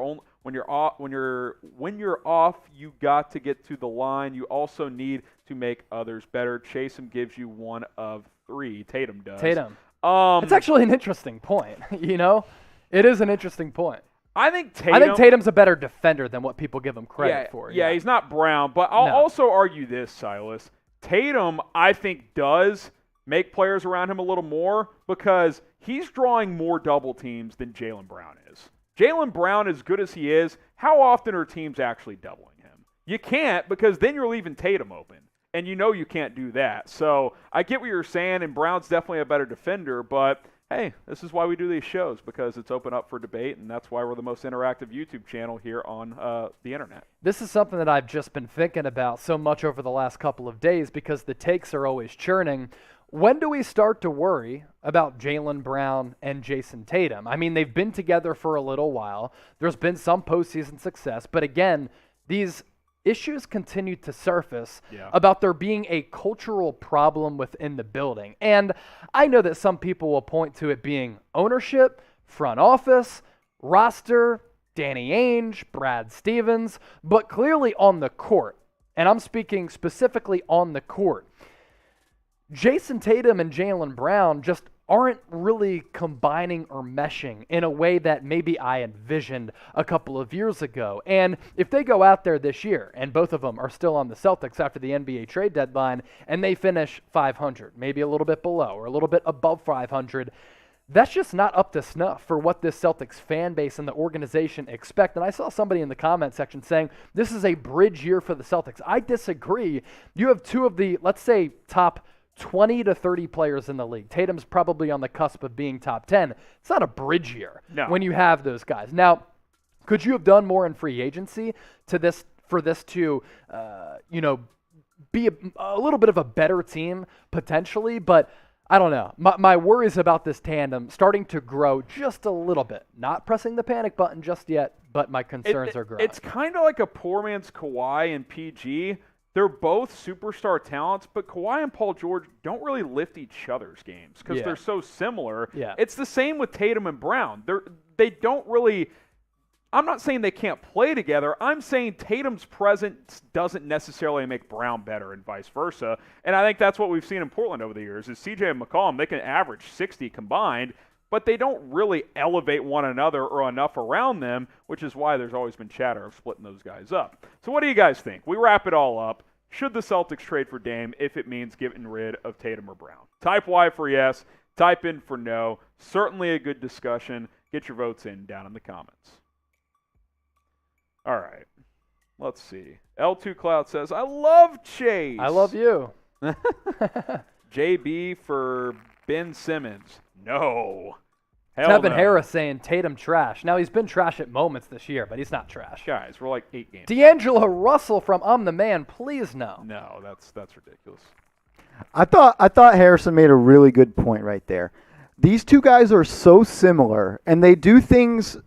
off, you got to get to the line. You also need to make others better. Chayson gives you 1 of 3. Tatum does. Tatum. It's actually an interesting point. It is an interesting point. I think Tatum's a better defender than what people give him credit for. Yeah, he's not Brown. But I'll also argue this, Silas. Tatum, I think, does make players around him a little more because he's drawing more double teams than Jaylen Brown is. Jaylen Brown, as good as he is, how often are teams actually doubling him? You can't, because then you're leaving Tatum open. And you can't do that. So I get what you're saying, and Brown's definitely a better defender, but hey, this is why we do these shows, because it's open up for debate, and that's why we're the most interactive YouTube channel here on the internet. This is something that I've just been thinking about so much over the last couple of days because the takes are always churning. When do we start to worry about Jaylen Brown and Jayson Tatum? I mean, they've been together for a little while. There's been some postseason success, but again, these issues continue to surface about there being a cultural problem within the building. And I know that some people will point to it being ownership, front office, roster, Danny Ainge, Brad Stevens, but clearly on the court, and I'm speaking specifically on the court, Jayson Tatum and Jaylen Brown just aren't really combining or meshing in a way that maybe I envisioned a couple of years ago. And if they go out there this year, and both of them are still on the Celtics after the NBA trade deadline, and they finish 500, maybe a little bit below or a little bit above 500, that's just not up to snuff for what this Celtics fan base and the organization expect. And I saw somebody in the comment section saying this is a bridge year for the Celtics. I disagree. You have two of the, let's say, top 20 to 30 players in the league. Tatum's probably on the cusp of being top 10. It's not a bridge year when you have those guys. Now, could you have done more in free agency for this to, be a little bit of a better team potentially? But I don't know. My worries about this tandem starting to grow just a little bit. Not pressing the panic button just yet, but my concerns are growing. It's kind of like a poor man's Kawhi and PG. They're both superstar talents, but Kawhi and Paul George don't really lift each other's games because they're so similar. Yeah. It's the same with Tatum and Brown. They don't really – I'm not saying they can't play together. I'm saying Tatum's presence doesn't necessarily make Brown better and vice versa. And I think that's what we've seen in Portland over the years is CJ and McCollum, they can average 60 combined, but they don't really elevate one another or enough around them, which is why there's always been chatter of splitting those guys up. So what do you guys think? We wrap it all up. Should the Celtics trade for Dame if it means getting rid of Tatum or Brown? Type Y for yes. Type in for no. Certainly a good discussion. Get your votes in down in the comments. All right. Let's see. L2 Cloud says, I love Chase. I love you. JB for Ben Simmons. No. Kevin Harris saying Tatum trash. Now, he's been trash at moments this year, but he's not trash. Guys, we're like 8 games. D'Angelo Russell from I'm the Man, please no. No, that's ridiculous. I thought Harrison made a really good point right there. These two guys are so similar, and they do things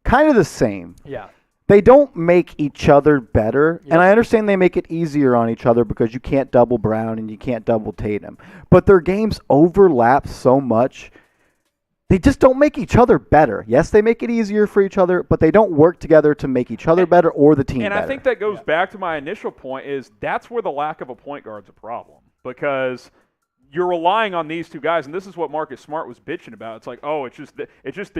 kind of the same. Yeah. They don't make each other better, Yep. and I understand they make it easier on each other because you can't double Brown and you can't double Tatum. But their games overlap so much. They just don't make each other better. Yes, they make it easier for each other, but they don't work together to make each other better or the team better. And I think that goes back to my initial point is that's where the lack of a point guard's a problem because you're relying on these two guys, and this is what Marcus Smart was bitching about. It's like, oh, it's just the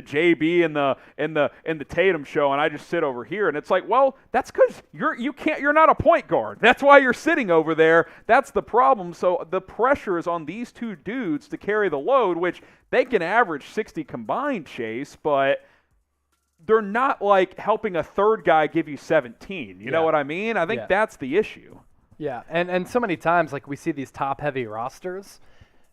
JB and the Tatum show, and I just sit over here. And it's like, well, that's because you're not a point guard. That's why you're sitting over there. That's the problem. So the pressure is on these two dudes to carry the load, which they can average 60 combined, Chase, but they're not like helping a third guy give you 17. You know what I mean? I think that's the issue. Yeah, and so many times, like, we see these top-heavy rosters,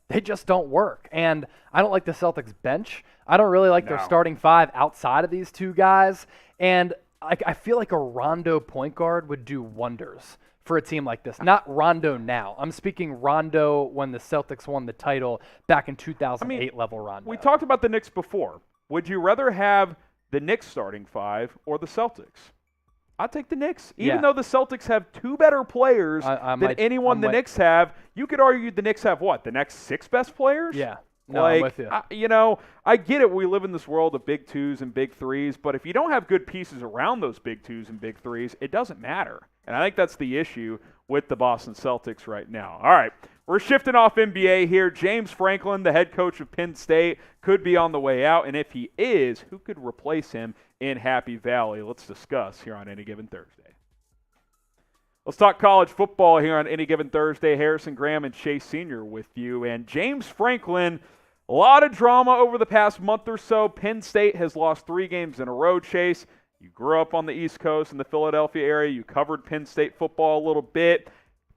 they just don't work. And I don't like the Celtics bench. I don't really like their starting five outside of these two guys. And I feel like a Rondo point guard would do wonders for a team like this. Not Rondo now. I'm speaking Rondo when the Celtics won the title back in 2008 level Rondo. We talked about the Knicks before. Would you rather have the Knicks starting five or the Celtics? I'll take the Knicks. Even though the Celtics have two better players than anyone the Knicks have, you could argue the Knicks have what? The next six best players? Yeah. No, I'm with you. I get it. We live in this world of big twos and big threes, but if you don't have good pieces around those big twos and big threes, it doesn't matter. And I think that's the issue with the Boston Celtics right now. All right, we're shifting off NBA here. James Franklin, the head coach of Penn State, could be on the way out. And if he is, who could replace him in Happy Valley? Let's discuss here on Any Given Thursday. Let's talk college football here on Any Given Thursday. Harrison Graham and Chase Sr. with you. And James Franklin, a lot of drama over the past month or so. Penn State has lost 3 games in a row, Chase. You grew up on the East Coast in the Philadelphia area. You covered Penn State football a little bit.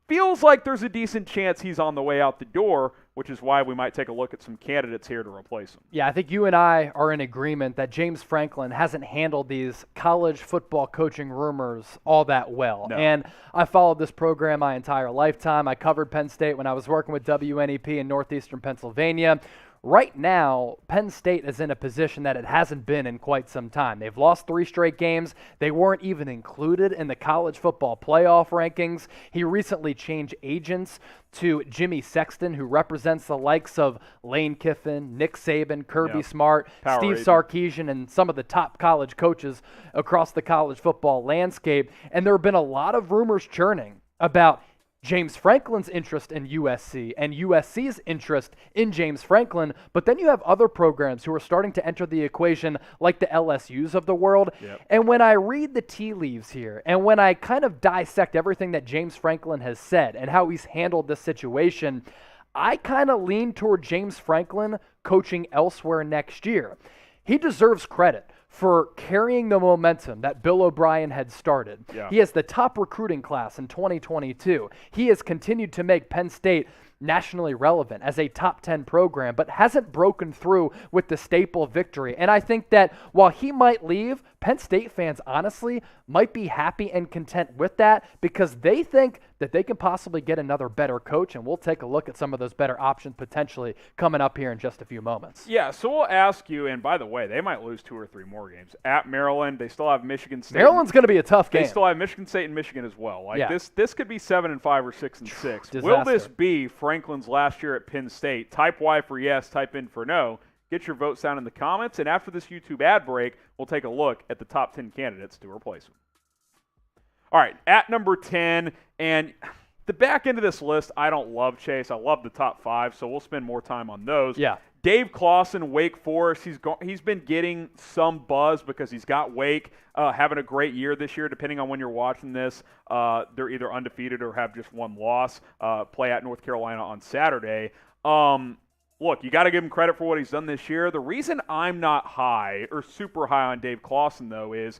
Feels like there's a decent chance he's on the way out the door, which is why we might take a look at some candidates here to replace him. Yeah, I think you and I are in agreement that James Franklin hasn't handled these college football coaching rumors all that well. No. And I followed this program my entire lifetime. I covered Penn State when I was working with WNEP in northeastern Pennsylvania. Right now, Penn State is in a position that it hasn't been in quite some time. They've lost 3 straight games. They weren't even included in the college football playoff rankings. He recently changed agents to Jimmy Sexton, who represents the likes of Lane Kiffin, Nick Saban, Kirby Smart, Steve Sarkisian, and some of the top college coaches across the college football landscape. And there have been a lot of rumors churning about James Franklin's interest in USC and USC's interest in James Franklin, but then you have other programs who are starting to enter the equation like the LSUs of the world. And when I read the tea leaves here and when I kind of dissect everything that James Franklin has said and how he's handled this situation, I kind of lean toward James Franklin coaching elsewhere next year. He deserves credit for carrying the momentum that Bill O'Brien had started. He has the top recruiting class in 2022. He has continued to make Penn State nationally relevant as a top 10 program, but hasn't broken through with the staple victory. And I think that while he might leave, Penn State fans honestly might be happy and content with that because they think that they can possibly get another better coach, and we'll take a look at some of those better options potentially coming up here in just a few moments. Yeah, so we'll ask you, and by the way, they might lose 2 or 3 more games. At Maryland, they still have Michigan State. Maryland's going to be a tough game. They still have Michigan State and Michigan as well. This could be 7-5 or 6-6. Disaster. Will this be Franklin's last year at Penn State? Type Y for yes, type in for no. Get your votes down in the comments, and after this YouTube ad break, we'll take a look at the top 10 candidates to replace him. All right, at number 10, and the back end of this list, I don't love, Chase. I love the top 5, so we'll spend more time on those. Yeah. Dave Clawson, Wake Forest. He's been getting some buzz because he's got Wake having a great year this year. Depending on when you're watching this, they're either undefeated or have just 1 loss. Play at North Carolina on Saturday. Look, you got to give him credit for what he's done this year. The reason I'm not high or super high on Dave Clawson, though, is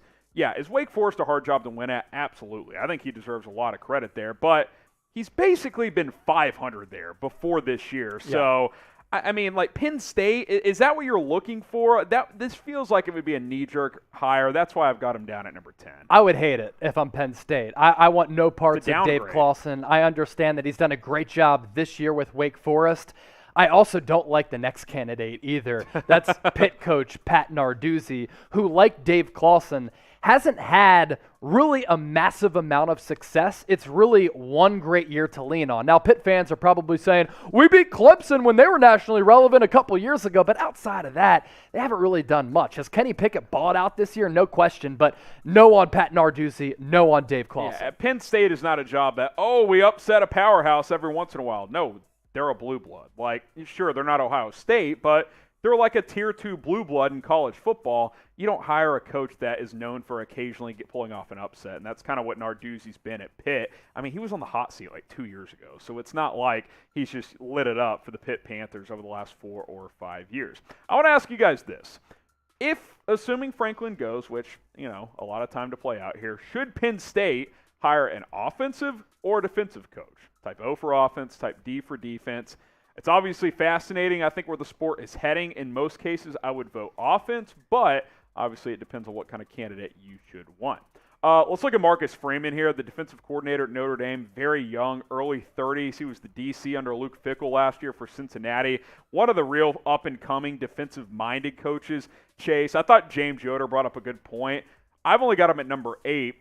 Wake Forest a hard job to win at? Absolutely. I think he deserves a lot of credit there. But he's basically been 500 there before this year. So, I mean, like Penn State, is that what you're looking for? This feels like it would be a knee-jerk hire. That's why I've got him down at number 10. I would hate it if I'm Penn State. I want no parts of Dave Clawson. I understand that he's done a great job this year with Wake Forest. I also don't like the next candidate either. That's Pitt coach Pat Narduzzi, who, like Dave Clawson, hasn't had really a massive amount of success. It's really one great year to lean on. Now, Pitt fans are probably saying, we beat Clemson when they were nationally relevant a couple years ago, but outside of that, they haven't really done much. Has Kenny Pickett balled out this year? No question, but no on Pat Narduzzi, no on Dave Clawson. Yeah, Penn State is not a job that, we upset a powerhouse every once in a while. No, they're a blue blood. Like, sure, they're not Ohio State, but they're like a tier 2 blue blood in college football. You don't hire a coach that is known for occasionally pulling off an upset, and that's kind of what Narduzzi's been at Pitt. I mean, he was on the hot seat like 2 years ago, so it's not like he's just lit it up for the Pitt Panthers over the last 4 or 5 years. I want to ask you guys this. If, assuming Franklin goes, which, a lot of time to play out here, should Penn State hire an offensive or defensive coach? Type O for offense, type D for defense. It's obviously fascinating. I think where the sport is heading. In most cases, I would vote offense, but obviously it depends on what kind of candidate you should want. Let's look at Marcus Freeman here, the defensive coordinator at Notre Dame. Very young, early 30s. He was the DC under Luke Fickell last year for Cincinnati. One of the real up-and-coming defensive-minded coaches, Chase. I thought James Yoder brought up a good point. I've only got him at number 8.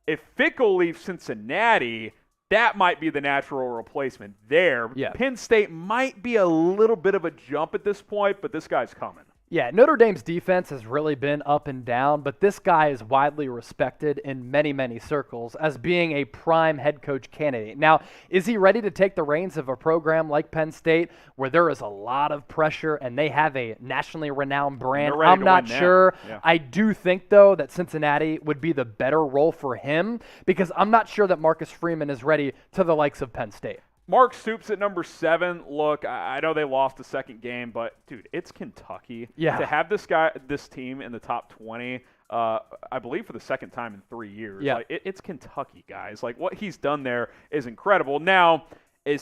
If Fickell leaves Cincinnati, that might be the natural replacement there. Yeah. Penn State might be a little bit of a jump at this point, but this guy's coming. Yeah, Notre Dame's defense has really been up and down, but this guy is widely respected in many, many circles as being a prime head coach candidate. Now, is he ready to take the reins of a program like Penn State where there is a lot of pressure and they have a nationally renowned brand? I'm not sure. Yeah. I do think, though, that Cincinnati would be the better role for him because I'm not sure that Marcus Freeman is ready to the likes of Penn State. Mark Stoops at number 7. Look, I know they lost the second game, but, dude, it's Kentucky. Yeah. To have this team in the top 20, I believe for the second time in 3 years. Yeah. Like, it's Kentucky, guys. Like, what he's done there is incredible. Now, and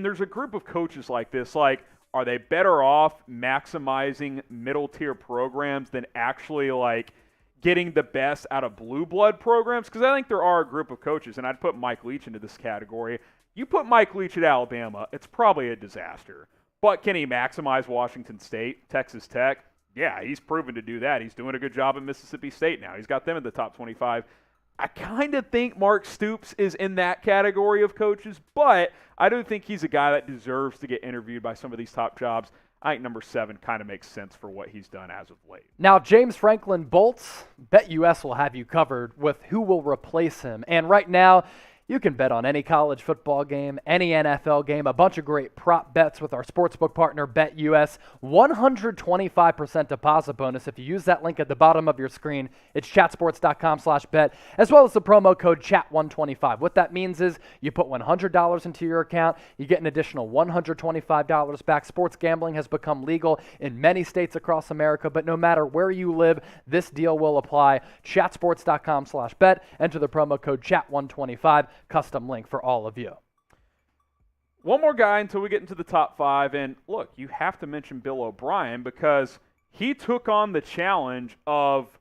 there's a group of coaches like this, like, are they better off maximizing middle-tier programs than actually, like, getting the best out of blue blood programs? Because I think there are a group of coaches, and I'd put Mike Leach into this category. You put Mike Leach at Alabama, it's probably a disaster. But can he maximize Washington State, Texas Tech? Yeah, he's proven to do that. He's doing a good job at Mississippi State now. He's got them in the top 25. I kind of think Mark Stoops is in that category of coaches, but I do think he's a guy that deserves to get interviewed by some of these top jobs. I think number 7 kind of makes sense for what he's done as of late. Now, if James Franklin bolts, BetUS will have you covered with who will replace him. And right now, you can bet on any college football game, any NFL game, a bunch of great prop bets with our sportsbook partner, BetUS. 125% deposit bonus if you use that link at the bottom of your screen. It's chatsports.com/bet, as well as the promo code CHAT125. What that means is you put $100 into your account, you get an additional $125 back. Sports gambling has become legal in many states across America, but no matter where you live, this deal will apply. Chatsports.com/bet. Enter the promo code CHAT125. Custom link for all of you. One more guy until we get into the top 5. And look, you have to mention Bill O'Brien because he took on the challenge of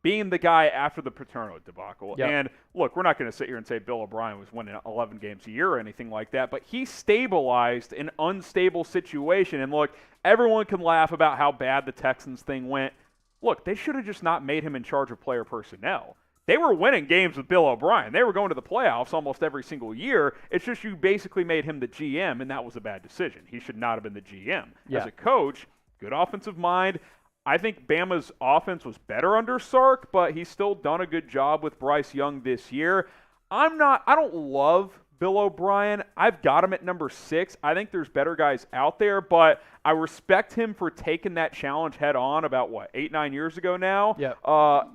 being the guy after the Paterno debacle. Yep. And look, we're not going to sit here and say Bill O'Brien was winning 11 games a year or anything like that, but he stabilized an unstable situation. And look, everyone can laugh about how bad the Texans thing went. Look, they should have just not made him in charge of player personnel. They were winning games with Bill O'Brien. They were going to the playoffs almost every single year. It's just you basically made him the GM, and that was a bad decision. He should not have been the GM. Yeah. As a coach, good offensive mind. I think Bama's offense was better under Sark, but he's still done a good job with Bryce Young this year. I don't love Bill O'Brien. I've got him at number 6. I think there's better guys out there, but I respect him for taking that challenge head on about, 8-9 years ago now? Yep.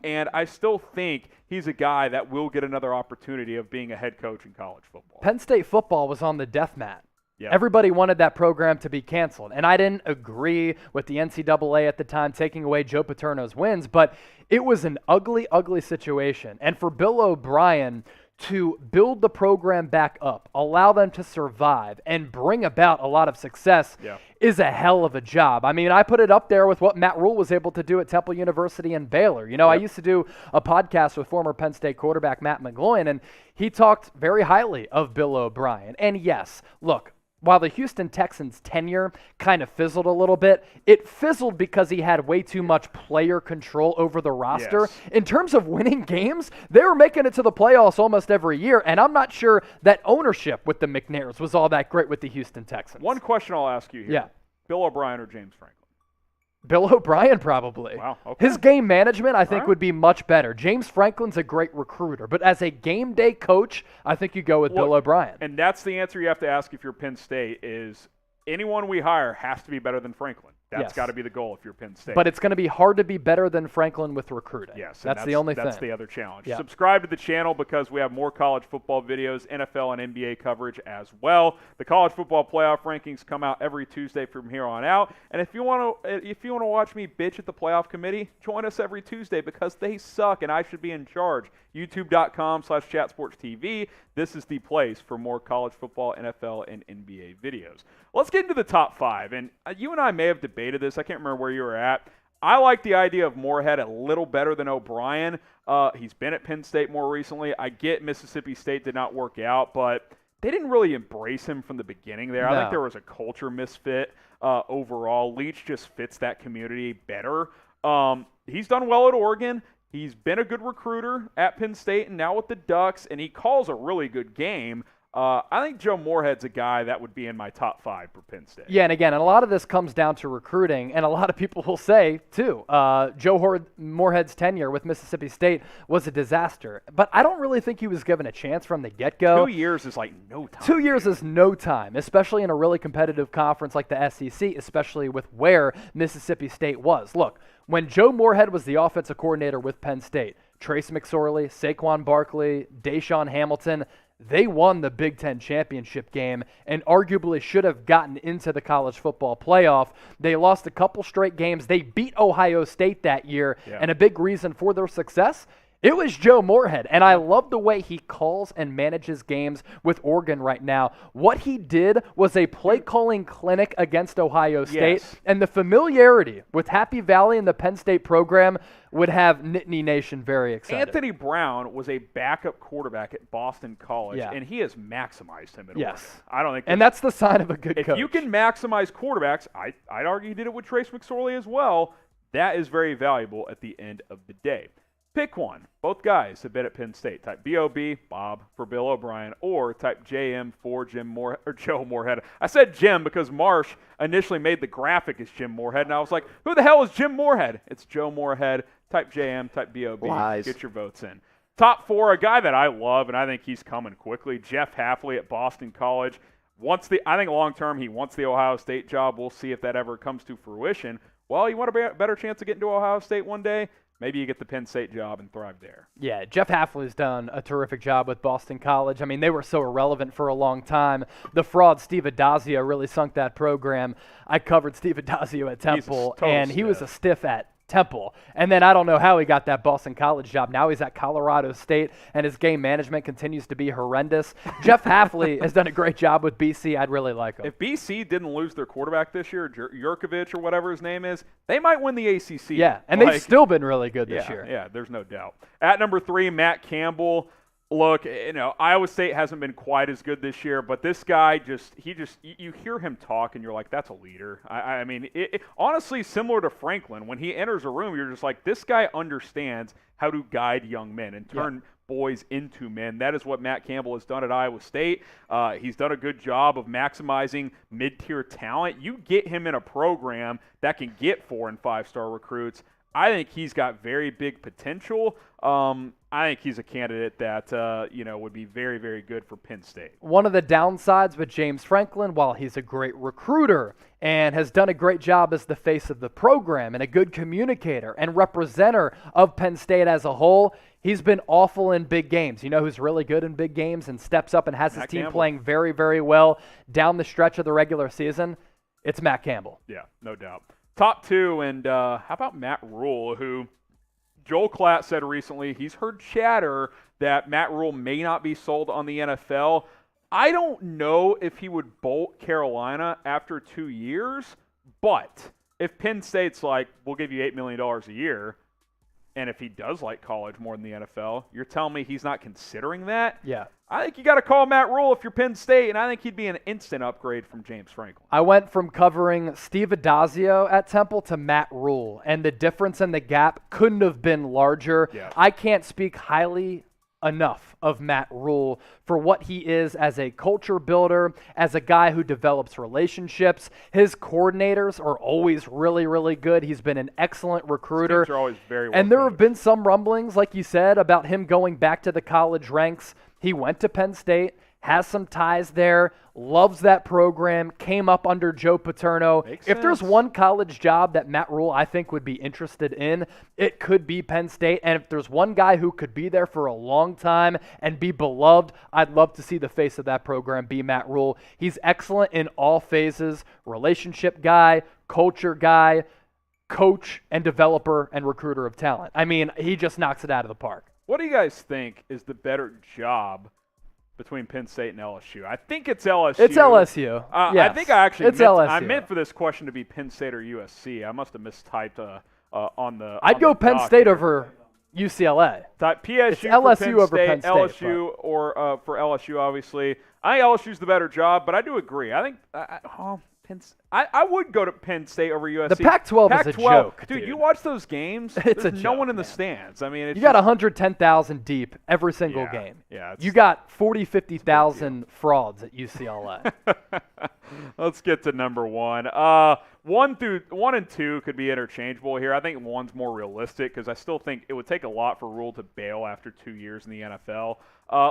And I still think he's a guy that will get another opportunity of being a head coach in college football. Penn State football was on the death mat. Yep. Everybody wanted that program to be canceled. And I didn't agree with the NCAA at the time taking away Joe Paterno's wins, but it was an ugly, ugly situation. And for Bill O'Brien to build the program back up, allow them to survive, and bring about a lot of success is a hell of a job. I mean, I put it up there with what Matt Rule was able to do at Temple University and Baylor. I used to do a podcast with former Penn State quarterback Matt McGloin, and he talked very highly of Bill O'Brien. And yes, look, while the Houston Texans' tenure kind of fizzled a little bit, it fizzled because he had way too much player control over the roster. Yes. In terms of winning games, they were making it to the playoffs almost every year, and I'm not sure that ownership with the McNairs was all that great with the Houston Texans. One question I'll ask you here. Yeah. Bill O'Brien or James Franklin? Bill O'Brien, probably. Wow. Okay. His game management, I think, would be much better. James Franklin's a great recruiter, but as a game day coach, I think you go with Bill O'Brien. And that's the answer you have to ask if you're Penn State is anyone we hire has to be better than Franklin. That's got to be the goal if you're Penn State. But it's going to be hard to be better than Franklin with recruiting. Yes, that's the only thing. That's the other challenge. Yeah. Subscribe to the channel because we have more college football videos, NFL and NBA coverage as well. The college football playoff rankings come out every Tuesday from here on out. And if you want to watch me bitch at the playoff committee, join us every Tuesday because they suck and I should be in charge. YouTube.com/chatsportstv. This is the place for more college football, NFL, and NBA videos. Let's get into the top 5. And you and I may have debated this. I can't remember where you were at. I like the idea of Moorhead a little better than O'Brien. He's been at Penn State more recently. I get Mississippi State did not work out, but they didn't really embrace him from the beginning there. I think there was a culture misfit overall. Leach just fits that community better. He's done well at Oregon. He's been a good recruiter at Penn State and now with the Ducks, and he calls a really good game. I think Joe Moorhead's a guy that would be in my top 5 for Penn State. Yeah, and again, a lot of this comes down to recruiting, and a lot of people will say, too, Moorhead's tenure with Mississippi State was a disaster. But I don't really think he was given a chance from the get-go. 2 years is like no time. 2 years is no time, especially in a really competitive conference like the SEC, especially with where Mississippi State was. Look, when Joe Moorhead was the offensive coordinator with Penn State, Trace McSorley, Saquon Barkley, Deshaun Hamilton, they won the Big Ten championship game and arguably should have gotten into the college football playoff. They lost a couple straight games. They beat Ohio State that year, and a big reason for their success, it was Joe Moorhead, and I love the way he calls and manages games with Oregon right now. What he did was a play-calling clinic against Ohio State, and the familiarity with Happy Valley and the Penn State program would have Nittany Nation very excited. Anthony Brown was a backup quarterback at Boston College, and he has maximized him at Oregon. I don't think, and that's the sign of a good coach. If you can maximize quarterbacks, I'd argue he did it with Trace McSorley as well. That is very valuable at the end of the day. Pick one. Both guys have been at Penn State. Type B-O-B, Bob, for Bill O'Brien, or type J-M for Joe Moorhead. I said Jim because Marsh initially made the graphic as Jim Moorhead, and I was like, who the hell is Jim Moorhead? It's Joe Moorhead. Type J-M, type B-O-B. Lies. Get your votes in. Top 4, a guy that I love, and I think he's coming quickly, Jeff Hafley at Boston College. I think long-term he wants the Ohio State job. We'll see if that ever comes to fruition. Well, you want a better chance of getting to Ohio State one day? Maybe you get the Penn State job and thrive there. Yeah, Jeff Hafley's done a terrific job with Boston College. I mean, they were so irrelevant for a long time. The fraud Steve Adazio really sunk that program. I covered Steve Adazio at Temple, and he was a stiff at Temple. And then I don't know how he got that Boston College job. Now he's at Colorado State, and his game management continues to be horrendous. Jeff Hafley has done a great job with BC. I'd really like him. If BC didn't lose their quarterback this year, Jurkovich or whatever his name is, they might win the ACC. Yeah, and they've still been really good this year. Yeah, there's no doubt. At number 3, Matt Campbell. Look, Iowa State hasn't been quite as good this year, but this guy you hear him talk and you're like, that's a leader. I mean, honestly, similar to Franklin, when he enters a room, you're just like, this guy understands how to guide young men and turn boys into men. That is what Matt Campbell has done at Iowa State. He's done a good job of maximizing mid-tier talent. You get him in a program that can get 4- and 5-star recruits. I think he's got very big potential. I think he's a candidate that would be very, very good for Penn State. One of the downsides with James Franklin, while he's a great recruiter and has done a great job as the face of the program and a good communicator and representer of Penn State as a whole, he's been awful in big games. You know who's really good in big games and steps up and has his team playing very, very well down the stretch of the regular season? It's Matt Campbell. Yeah, no doubt. Top 2, and how about Matt Rule, who Joel Klatt said recently he's heard chatter that Matt Rule may not be sold on the NFL. I don't know if he would bolt Carolina after 2 years, but if Penn State's like, we'll give you $8 million a year, and if he does like college more than the NFL, you're telling me he's not considering that? Yeah. I think you got to call Matt Rule if you're Penn State, and I think he'd be an instant upgrade from James Franklin. I went from covering Steve Adazio at Temple to Matt Rule, and the difference in the gap couldn't have been larger. Yeah. I can't speak highly enough of Matt Rule for what he is as a culture builder, as a guy who develops relationships. His coordinators are always really, really good. He's been an excellent recruiter. His teams are always very well and there coached. have been some rumblings, like you said, about him going back to the college ranks. He went to Penn State, has some ties there, loves that program, came up under Joe Paterno. If there's one college job that Matt Rule, I think, would be interested in, it could be Penn State. And if there's one guy who could be there for a long time and be beloved, I'd love to see the face of that program be Matt Rule. He's excellent in all phases, relationship guy, culture guy, coach and developer and recruiter of talent. I mean, he just knocks it out of the park. What do you guys think is the better job between Penn State and LSU? I think it's LSU. It's LSU. Yes. I think I actually LSU. I meant for this question to be Penn State or USC. I must have mistyped on the. I'd go Penn State over UCLA. PSG it's LSU for over Penn State. LSU or for LSU, obviously. I think LSU's the better job, but I do agree. I think I would go to Penn State over USC. The Pac-12 is a joke, dude. You watch those games. There's no one in the stands. I mean, you got 110,000 deep every single game. Yeah, you got 50,000 frauds at UCLA. Let's get to number one. 1 and 2 could be interchangeable here. I think 1's more realistic because I still think it would take a lot for Rule to bail after 2 years in the NFL.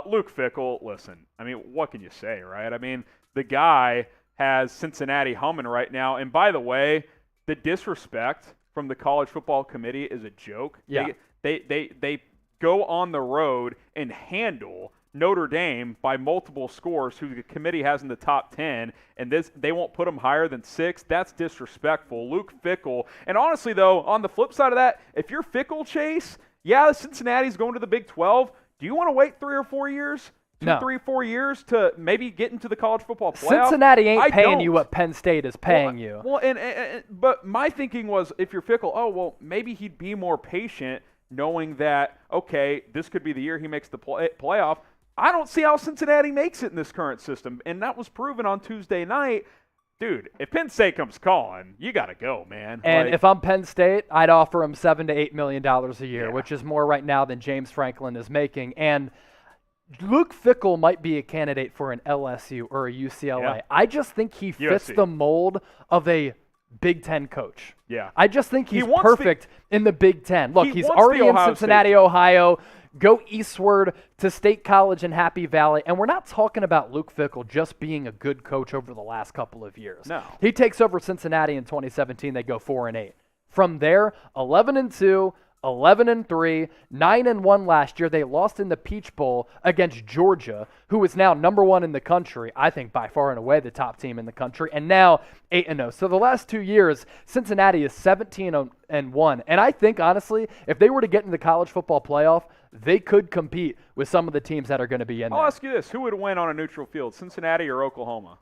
Luke Fickell, listen, I mean, what can you say, right? I mean, the guy has Cincinnati humming right now. And by the way, the disrespect from the college football committee is a joke. Yeah. They go on the road and handle Notre Dame by multiple scores, who the committee has in the top 10, and they won't put them higher than 6. That's disrespectful. Luke Fickell. And honestly, though, on the flip side of that, if you're Fickell, Chase, yeah, Cincinnati's going to the Big 12. Do you want to wait 3 or 4 years? No. 3 or 4 years to maybe get into the college football playoff? Cincinnati ain't paying you what Penn State is paying you. Well, but my thinking was, if you're Fickell, maybe he'd be more patient, knowing that, okay, this could be the year he makes the playoff. I don't see how Cincinnati makes it in this current system, and that was proven on Tuesday night. Dude, if Penn State comes calling, you got to go, man. And if I'm Penn State, I'd offer him $7 to $8 million a year, Yeah. which is more right now than James Franklin is making. And Luke Fickell might be a candidate for an LSU or a UCLA. Yeah. I just think he fits USC. the mold of a Big Ten coach. Yeah. I just think he's wants perfect in the Big Ten. Look, he's wants already the in Ohio Cincinnati, State. Ohio. Go eastward to State College in Happy Valley. And we're not talking about Luke Fickell just being a good coach over the last couple of years. No. He takes over Cincinnati in 2017. They go 4-8. From there, 11-2, 11-3, 9-1 last year. They lost in the Peach Bowl against Georgia, who is now number 1 in the country. I think by far and away the top team in the country. And now 8-0. So the last 2 years, Cincinnati is 17-1. And I think, honestly, if they were to get in the college football playoff, they could compete with some of the teams that are going to be in there. I'll ask you this. Who would win on a neutral field, Cincinnati or Oklahoma?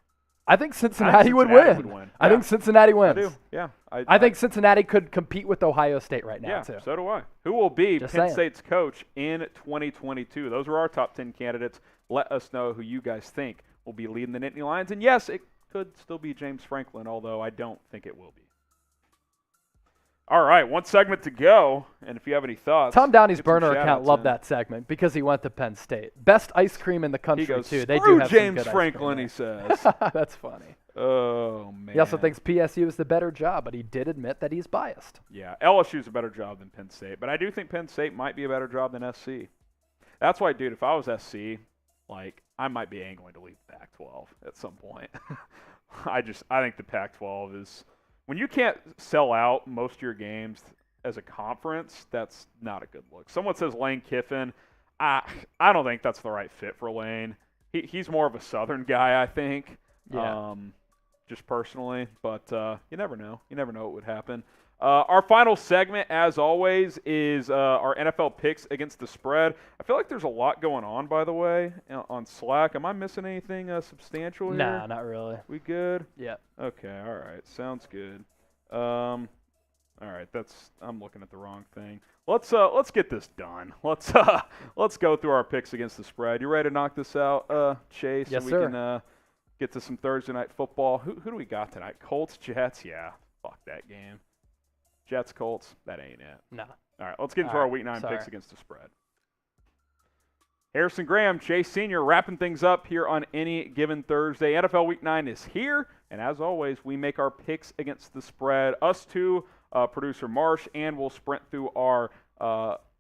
I think Cincinnati would win. I think Cincinnati wins. I do, yeah. I think Cincinnati could compete with Ohio State right now, too. So do I. Who will be Just Penn saying. State's coach in 2022? Those are our top 10 candidates. Let us know who you guys think will be leading the Nittany Lions. And, yes, it could still be James Franklin, although I don't think it will be. All right, one segment to go, and if you have any thoughts. Tom Downey's get some burner account shout-outs loved in. that segment because he went to Penn State. Best ice cream in the country, He goes, too. They do "Screw have James some good Franklin," he ice cream says. there. That's funny. Oh, man. He also thinks PSU is the better job, but he did admit that he's biased. Yeah, LSU's a better job than Penn State, but I do think Penn State might be a better job than SC. That's why, dude, if I was SC, I might be angling to leave the Pac-12 at some point. I think the Pac-12 is, when you can't sell out most of your games as a conference, that's not a good look. Someone says Lane Kiffin. I don't think that's the right fit for Lane. He's more of a Southern guy, I think. Yeah. Just personally, but you never know. You never know what would happen. Our final segment, as always, is our NFL picks against the spread. I feel like there's a lot going on, by the way, on Slack. Am I missing anything substantial here? Nah, not really. We good? Yeah. Okay, all right. Sounds good. All right, I'm looking at the wrong thing. Let's get this done. Let's go through our picks against the spread. You ready to knock this out, Chase? Yes, so we sir. can get to some Thursday night football. Who do we got tonight? Colts, Jets? Yeah, fuck that game. Jets, Colts, that ain't it. No. All right, let's get into our Week 9 picks against the spread. Harrison Graham, Chase Sr. wrapping things up here on Any Given Thursday. NFL Week 9 is here, and as always, we make our picks against the spread. Us two, producer Marsh, and we'll sprint through our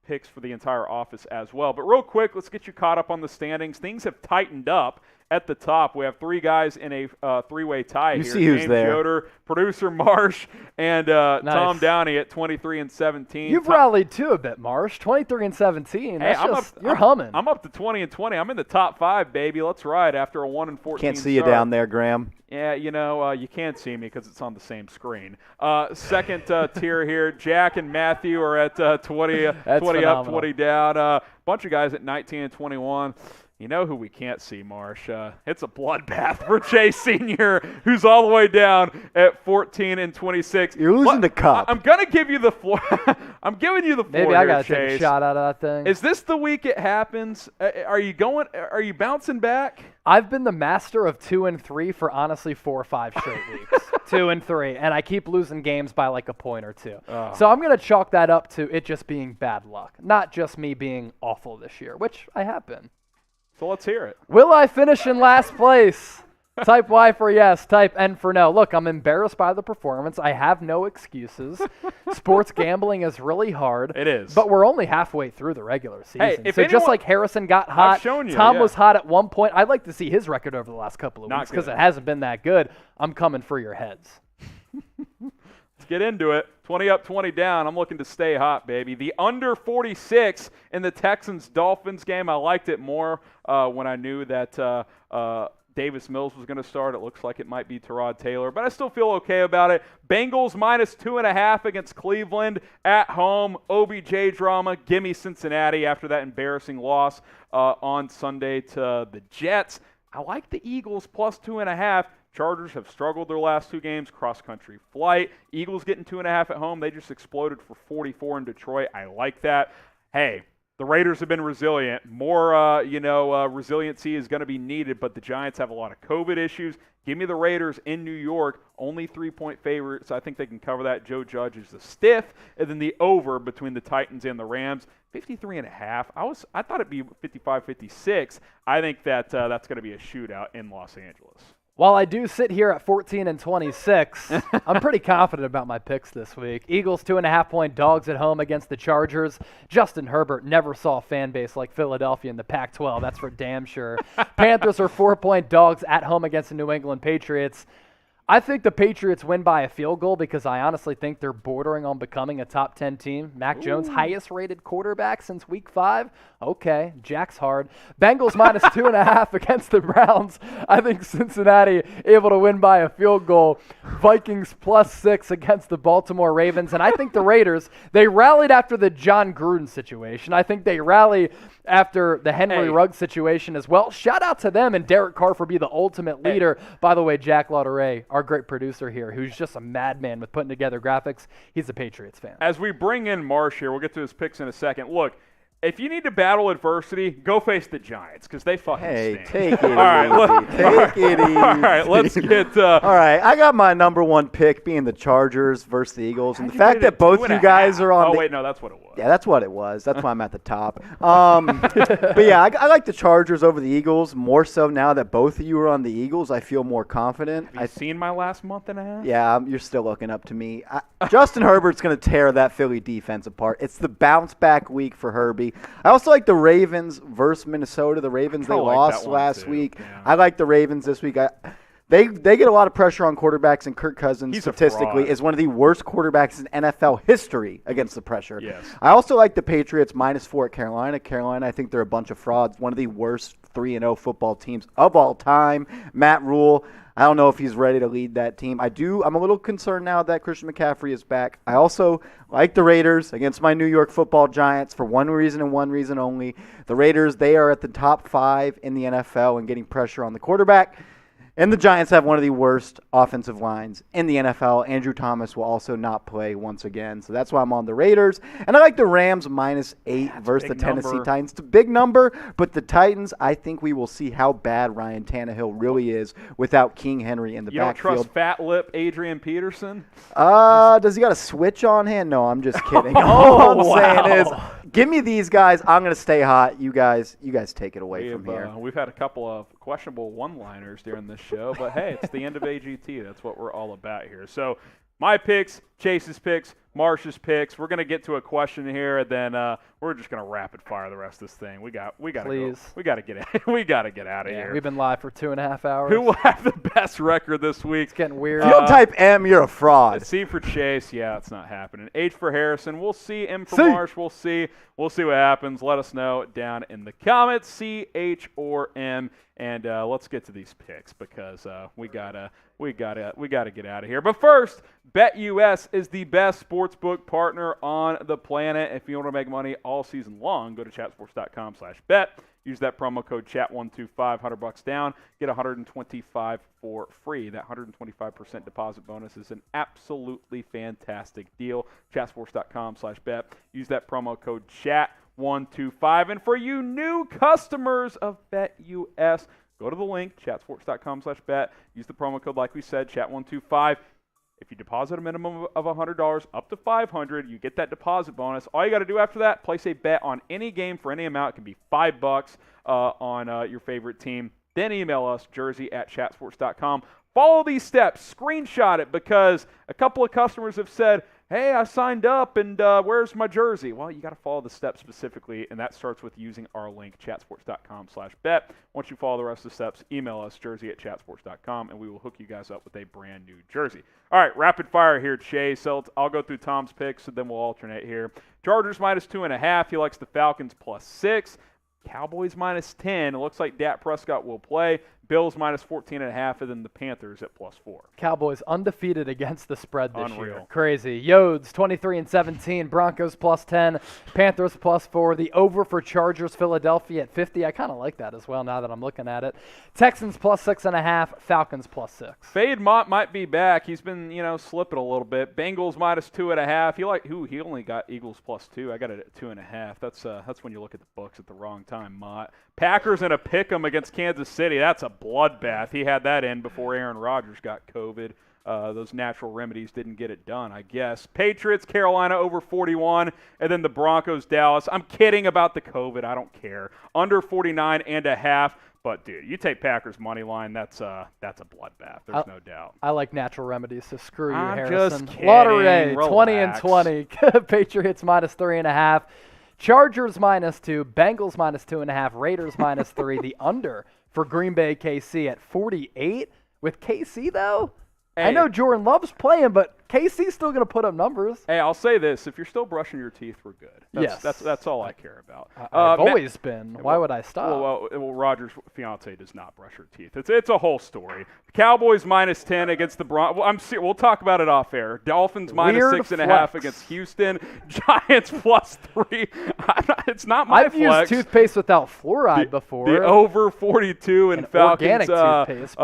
picks for the entire office as well. But real quick, let's get you caught up on the standings. Things have tightened up. At the top, we have three guys in a three-way tie here. You see who's James there. Yoder, producer Marsh, and nice. Tom Downey at 23 and 17. You've rallied too a bit, Marsh. 23 and 17. Hey, You're humming. I'm up to 20 and 20. I'm in the top 5, baby. Let's ride after a 1 and 14. Can't see you down there, Graham. Yeah, you can't see me because it's on the same screen. Second tier here, Jack and Matthew are at 20 up, 20 down. Bunch of guys at 19 and 21. You know who we can't see, Marsh. It's a bloodbath for Chase Sr., who's all the way down at 14 and 26. You're losing the cup. I'm going to give you the floor. I'm giving you the floor. Maybe I got to Chase. take a shot out of that thing. Is this the week it happens? Are you bouncing back? I've been the master of 2 and 3 for honestly 4 or 5 straight weeks. 2 and 3, and I keep losing games by like a point or two. Oh. So I'm going to chalk that up to it just being bad luck, not just me being awful this year, which I have been. So let's hear it. Will I finish in last place? Type Y for yes, type N for no. Look, I'm embarrassed by the performance. I have no excuses. Sports gambling is really hard. It is. But we're only halfway through the regular season. Hey, if so anyone, just like Harrison got hot, shown you, Tom yeah. was hot at one point. I'd like to see his record over the last couple of Not weeks because good. it hasn't been that good. I'm coming for your heads. Let's get into it. 20 up, 20 down. I'm looking to stay hot, baby. The under 46 in the Texans-Dolphins game. I liked it more when I knew that Davis Mills was going to start. It looks like it might be Tyrod Taylor, but I still feel okay about it. Bengals minus 2.5 against Cleveland at home. OBJ drama. Gimme Cincinnati after that embarrassing loss on Sunday to the Jets. I like the Eagles plus 2.5. Chargers have struggled their last 2 games, cross-country flight. Eagles getting 2.5 at home. They just exploded for 44 in Detroit. I like that. Hey, the Raiders have been resilient. More, resiliency is going to be needed, but the Giants have a lot of COVID issues. Give me the Raiders in New York, only 3-point favorites. I think they can cover that. Joe Judge is the stiff, and then the over between the Titans and the Rams, 53.5. I thought it'd be 55-56. I think that that's going to be a shootout in Los Angeles. While I do sit here at 14 and 26, I'm pretty confident about my picks this week. Eagles 2.5-point dogs at home against the Chargers. Justin Herbert never saw a fan base like Philadelphia in the Pac-12. That's for damn sure. Panthers are 4-point dogs at home against the New England Patriots. I think the Patriots win by a field goal because I honestly think they're bordering on becoming a top 10 team. Mac Jones, highest rated quarterback since week 5. Okay, Jack's hard. Bengals minus 2.5 against the Browns. I think Cincinnati able to win by a field goal. Vikings plus 6 against the Baltimore Ravens. And I think the Raiders, they rallied after the John Gruden situation. I think they rally after the Henry Ruggs situation as well. Shout out to them and Derek Carr for being the ultimate leader. By the way, Jack Lauderay, our great producer here, who's just a madman with putting together graphics, he's a Patriots fan. As we bring in Marsh here, we'll get to his picks in a second. Look, if you need to battle adversity, go face the Giants because they fucking stink. Take it easy. Take it easy. All right, let's get. All right, I got my number 1 pick being the Chargers versus the Eagles, and the fact that both you guys are on. Oh wait, no, that's what it was. Yeah, that's what it was. That's why I'm at the top. But yeah, I like the Chargers over the Eagles more so now that both of you are on the Eagles. I feel more confident. Have you seen my last month and a half? Yeah, you're still looking up to me. Justin Herbert's going to tear that Philly defense apart. It's the bounce back week for Herbie. I also like the Ravens versus Minnesota. The Ravens, they lost last week. Yeah. I like the Ravens this week. They get a lot of pressure on quarterbacks, and Kirk Cousins statistically is one of the worst quarterbacks in NFL history against the pressure. Yes. I also like the Patriots -4 at Carolina. Carolina, I think they're a bunch of frauds. One of the worst 3-0 football teams of all time. Matt Rule, I don't know if he's ready to lead that team. I'm a little concerned now that Christian McCaffrey is back. I also like the Raiders against my New York Football Giants for one reason and one reason only. The Raiders, they are at the top 5 in the NFL and getting pressure on the quarterback. And the Giants have one of the worst offensive lines in the NFL. Andrew Thomas will also not play once again. So that's why I'm on the Raiders. And I like the Rams -8 versus the Tennessee Titans. It's a big number, but the Titans, I think we will see how bad Ryan Tannehill really is without King Henry in the backfield. You don't trust fat lip Adrian Peterson? Does he got a switch on hand? No, I'm just kidding. All I'm saying is, give me these guys. I'm going to stay hot. You guys take it away from here. We've had a couple of questionable one-liners during this show, but hey, it's the end of AGT. That's what we're all about here. So my picks, Chase's picks, Marsh's picks. We're going to get to a question here, and then we're just going to rapid fire the rest of this thing. We got to go. We got to get out of here. We've been live for 2.5 hours. Who will have the best record this week? It's getting weird. If you don't type M, you're a fraud. C for Chase. Yeah, it's not happening. H for Harrison. We'll see. M for Marsh. We'll see. We'll see what happens. Let us know down in the comments. C, H, or M. And let's get to these picks because we gotta get out of here. But first, BetUS is the best sportsbook partner on the planet. If you want to make money all season long, go to chatsports.com/bet. Use that promo code chat125, $100 down, get $125 for free. That 125% deposit bonus is an absolutely fantastic deal. Chatsports.com/bet. Use that promo code chat125. And for you new customers of BetUS, go to the link, chatsports.com/bet. Use the promo code, like we said, chat125. If you deposit a minimum of $100 up to $500, you get that deposit bonus. All you got to do after that, place a bet on any game for any amount. It can be $5 on your favorite team. Then email us, jersey@chatsports.com. Follow these steps. Screenshot it because a couple of customers have said, hey, I signed up, and where's my jersey? Well, you got to follow the steps specifically, and that starts with using our link, chatsports.com/bet. Once you follow the rest of the steps, email us, jersey@chatsports.com, and we will hook you guys up with a brand new jersey. All right, rapid fire here, Chase. So I'll go through Tom's picks, and then we'll alternate here. Chargers -2.5. He likes the Falcons +6. Cowboys -10. It looks like Dak Prescott will play. Bills -14.5, and then the Panthers at +4. Cowboys undefeated against the spread this Unreal. year. Crazy. Yodes 23-17. Broncos +10. Panthers +4. The over for Chargers Philadelphia at 50. I kind of like that as well now that I'm looking at it. Texans +6.5. Falcons +6. Fade Mott might be back. He's been slipping a little bit. Bengals -2.5. He only got Eagles +2. I got it at 2.5. That's when you look at the books at the wrong time, Mott. Packers in a pick'em against Kansas City. That's a bloodbath. He had that in before Aaron Rodgers got COVID. Those natural remedies didn't get it done, I guess. Patriots, Carolina over 41, and then the Broncos, Dallas. I'm kidding about the COVID. I don't care. Under 49.5. But, dude, you take Packers money line, that's a bloodbath. There's no doubt. I like natural remedies, so screw you, I'm Harrison. Just kidding. Lottery, Relax. 20-20. Patriots -3.5. Chargers -2. Bengals -2.5. Raiders -3. The under for Green Bay KC at 48. With KC, though, hey, I know Jordan Love's playing, but KC's still going to put up numbers. Hey, I'll say this. If you're still brushing your teeth, we're good. Yes. That's all I care about. I've always been. Why would I stop? Well, Roger's fiance does not brush her teeth. It's a whole story. Cowboys -10 against the Broncos. We'll talk about it off air. Dolphins -6.5 against Houston. Giants +3. It's not my I've flex. used toothpaste without fluoride before. The over 42 and Falcons organic toothpaste,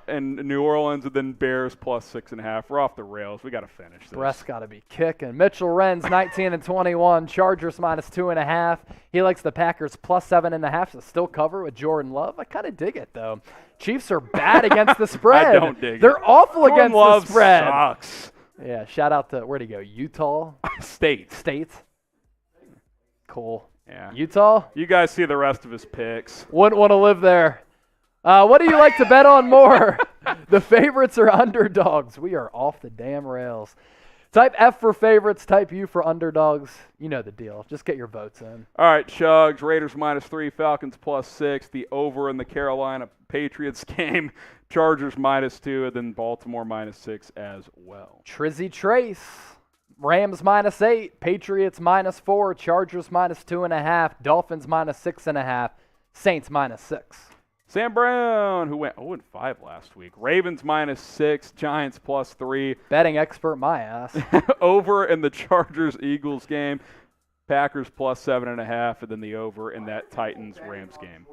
and New Orleans, and then Bears +6.5. We're off the rails. We got to finish this. Brett's got to be kicking. Mitchell Wren's 19-21. Chargers -2.5. He likes the Packers +7.5 to still cover with Jordan Love. I kind of dig it, though. Chiefs are bad against the spread. I don't dig They're awful Jordan against Love the spread. Sucks. Yeah, shout out to, where'd he go? Utah? State. Cool. Yeah. Utah? You guys see the rest of his picks. Wouldn't want to live there. What do you like to bet on more? The favorites or underdogs? We are off the damn rails. Type F for favorites, type U for underdogs. You know the deal. Just get your votes in. All right, Chugs, Raiders -3, Falcons +6. The over in the Carolina Patriots game. Chargers -2, and then Baltimore -6 as well. Trizzy Trace. Rams -8, Patriots -4, Chargers -2.5, Dolphins -6.5, Saints -6. Sam Brown, who went 0-5 last week. Ravens -6, Giants +3. Betting expert, my ass. Over in the Chargers-Eagles game. Packers +7.5, and then the over in that Titans-Rams game.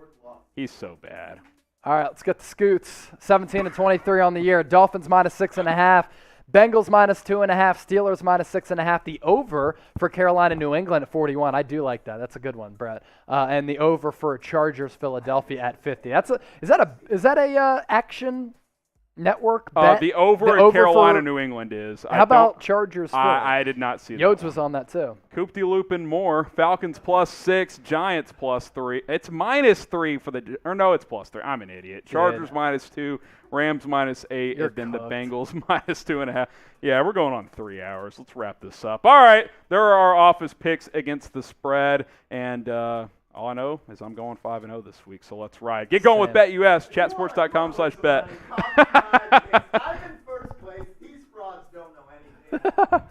He's so bad. All right, let's get the scoots. 17-23 on the year. Dolphins -6.5. Bengals -2.5. Steelers -6.5. The over for Carolina, New England at 41. I do like that. That's a good one, Brett. And the over for Chargers, Philadelphia at 50. Is that a Action Network bet? The over in Carolina, New England is. How about Chargers? I did not see that. Yodes was on that too. Coop-de-loop and more. Falcons +6. Giants +3. It's -3 for the. Or no, it's +3. I'm an idiot. Chargers -2. Rams -8. You're and then cooked. the Bengals -2.5. Yeah, we're going on 3 hours. Let's wrap this up. All right, there are our office picks against the spread, and all I know is I'm going 5-0 this week, so let's ride. Get going with BetUS, chatsports.com/bet. I'm in first place. These frauds don't know anything.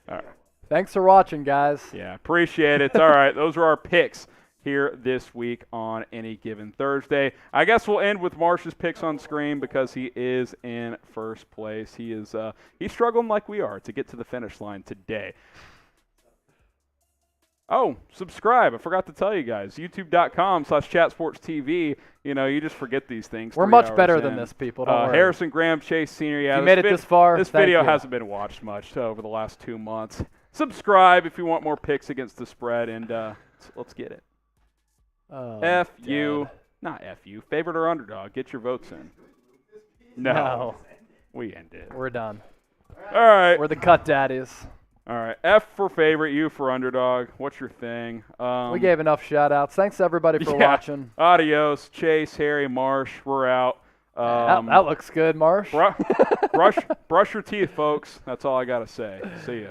All right. Thanks for watching, guys. Yeah, appreciate it. All right, those are our picks here this week on Any Given Thursday. I guess we'll end with Marsh's picks on screen because he is in first place. He's struggling like we are to get to the finish line today. Oh, subscribe. I forgot to tell you guys. YouTube.com/chatsportstv. You know, you just forget these things. We're much better than this, people. Don't worry. Harrison Graham, Chase Senior. Yeah, if you made it this far, this video hasn't been watched much over the last 2 months. Subscribe if you want more picks against the spread, and let's get it. F you. Not F you. Favorite or underdog. Get your votes in. No. We end it. We're done. All right. We're the cut daddies. All right, F for favorite, U for underdog. What's your thing? We gave enough shout-outs. Thanks, everybody, for watching. Adios. Chase, Harry, Marsh, we're out. That looks good, Marsh. Brush your teeth, folks. That's all I got to say. See ya.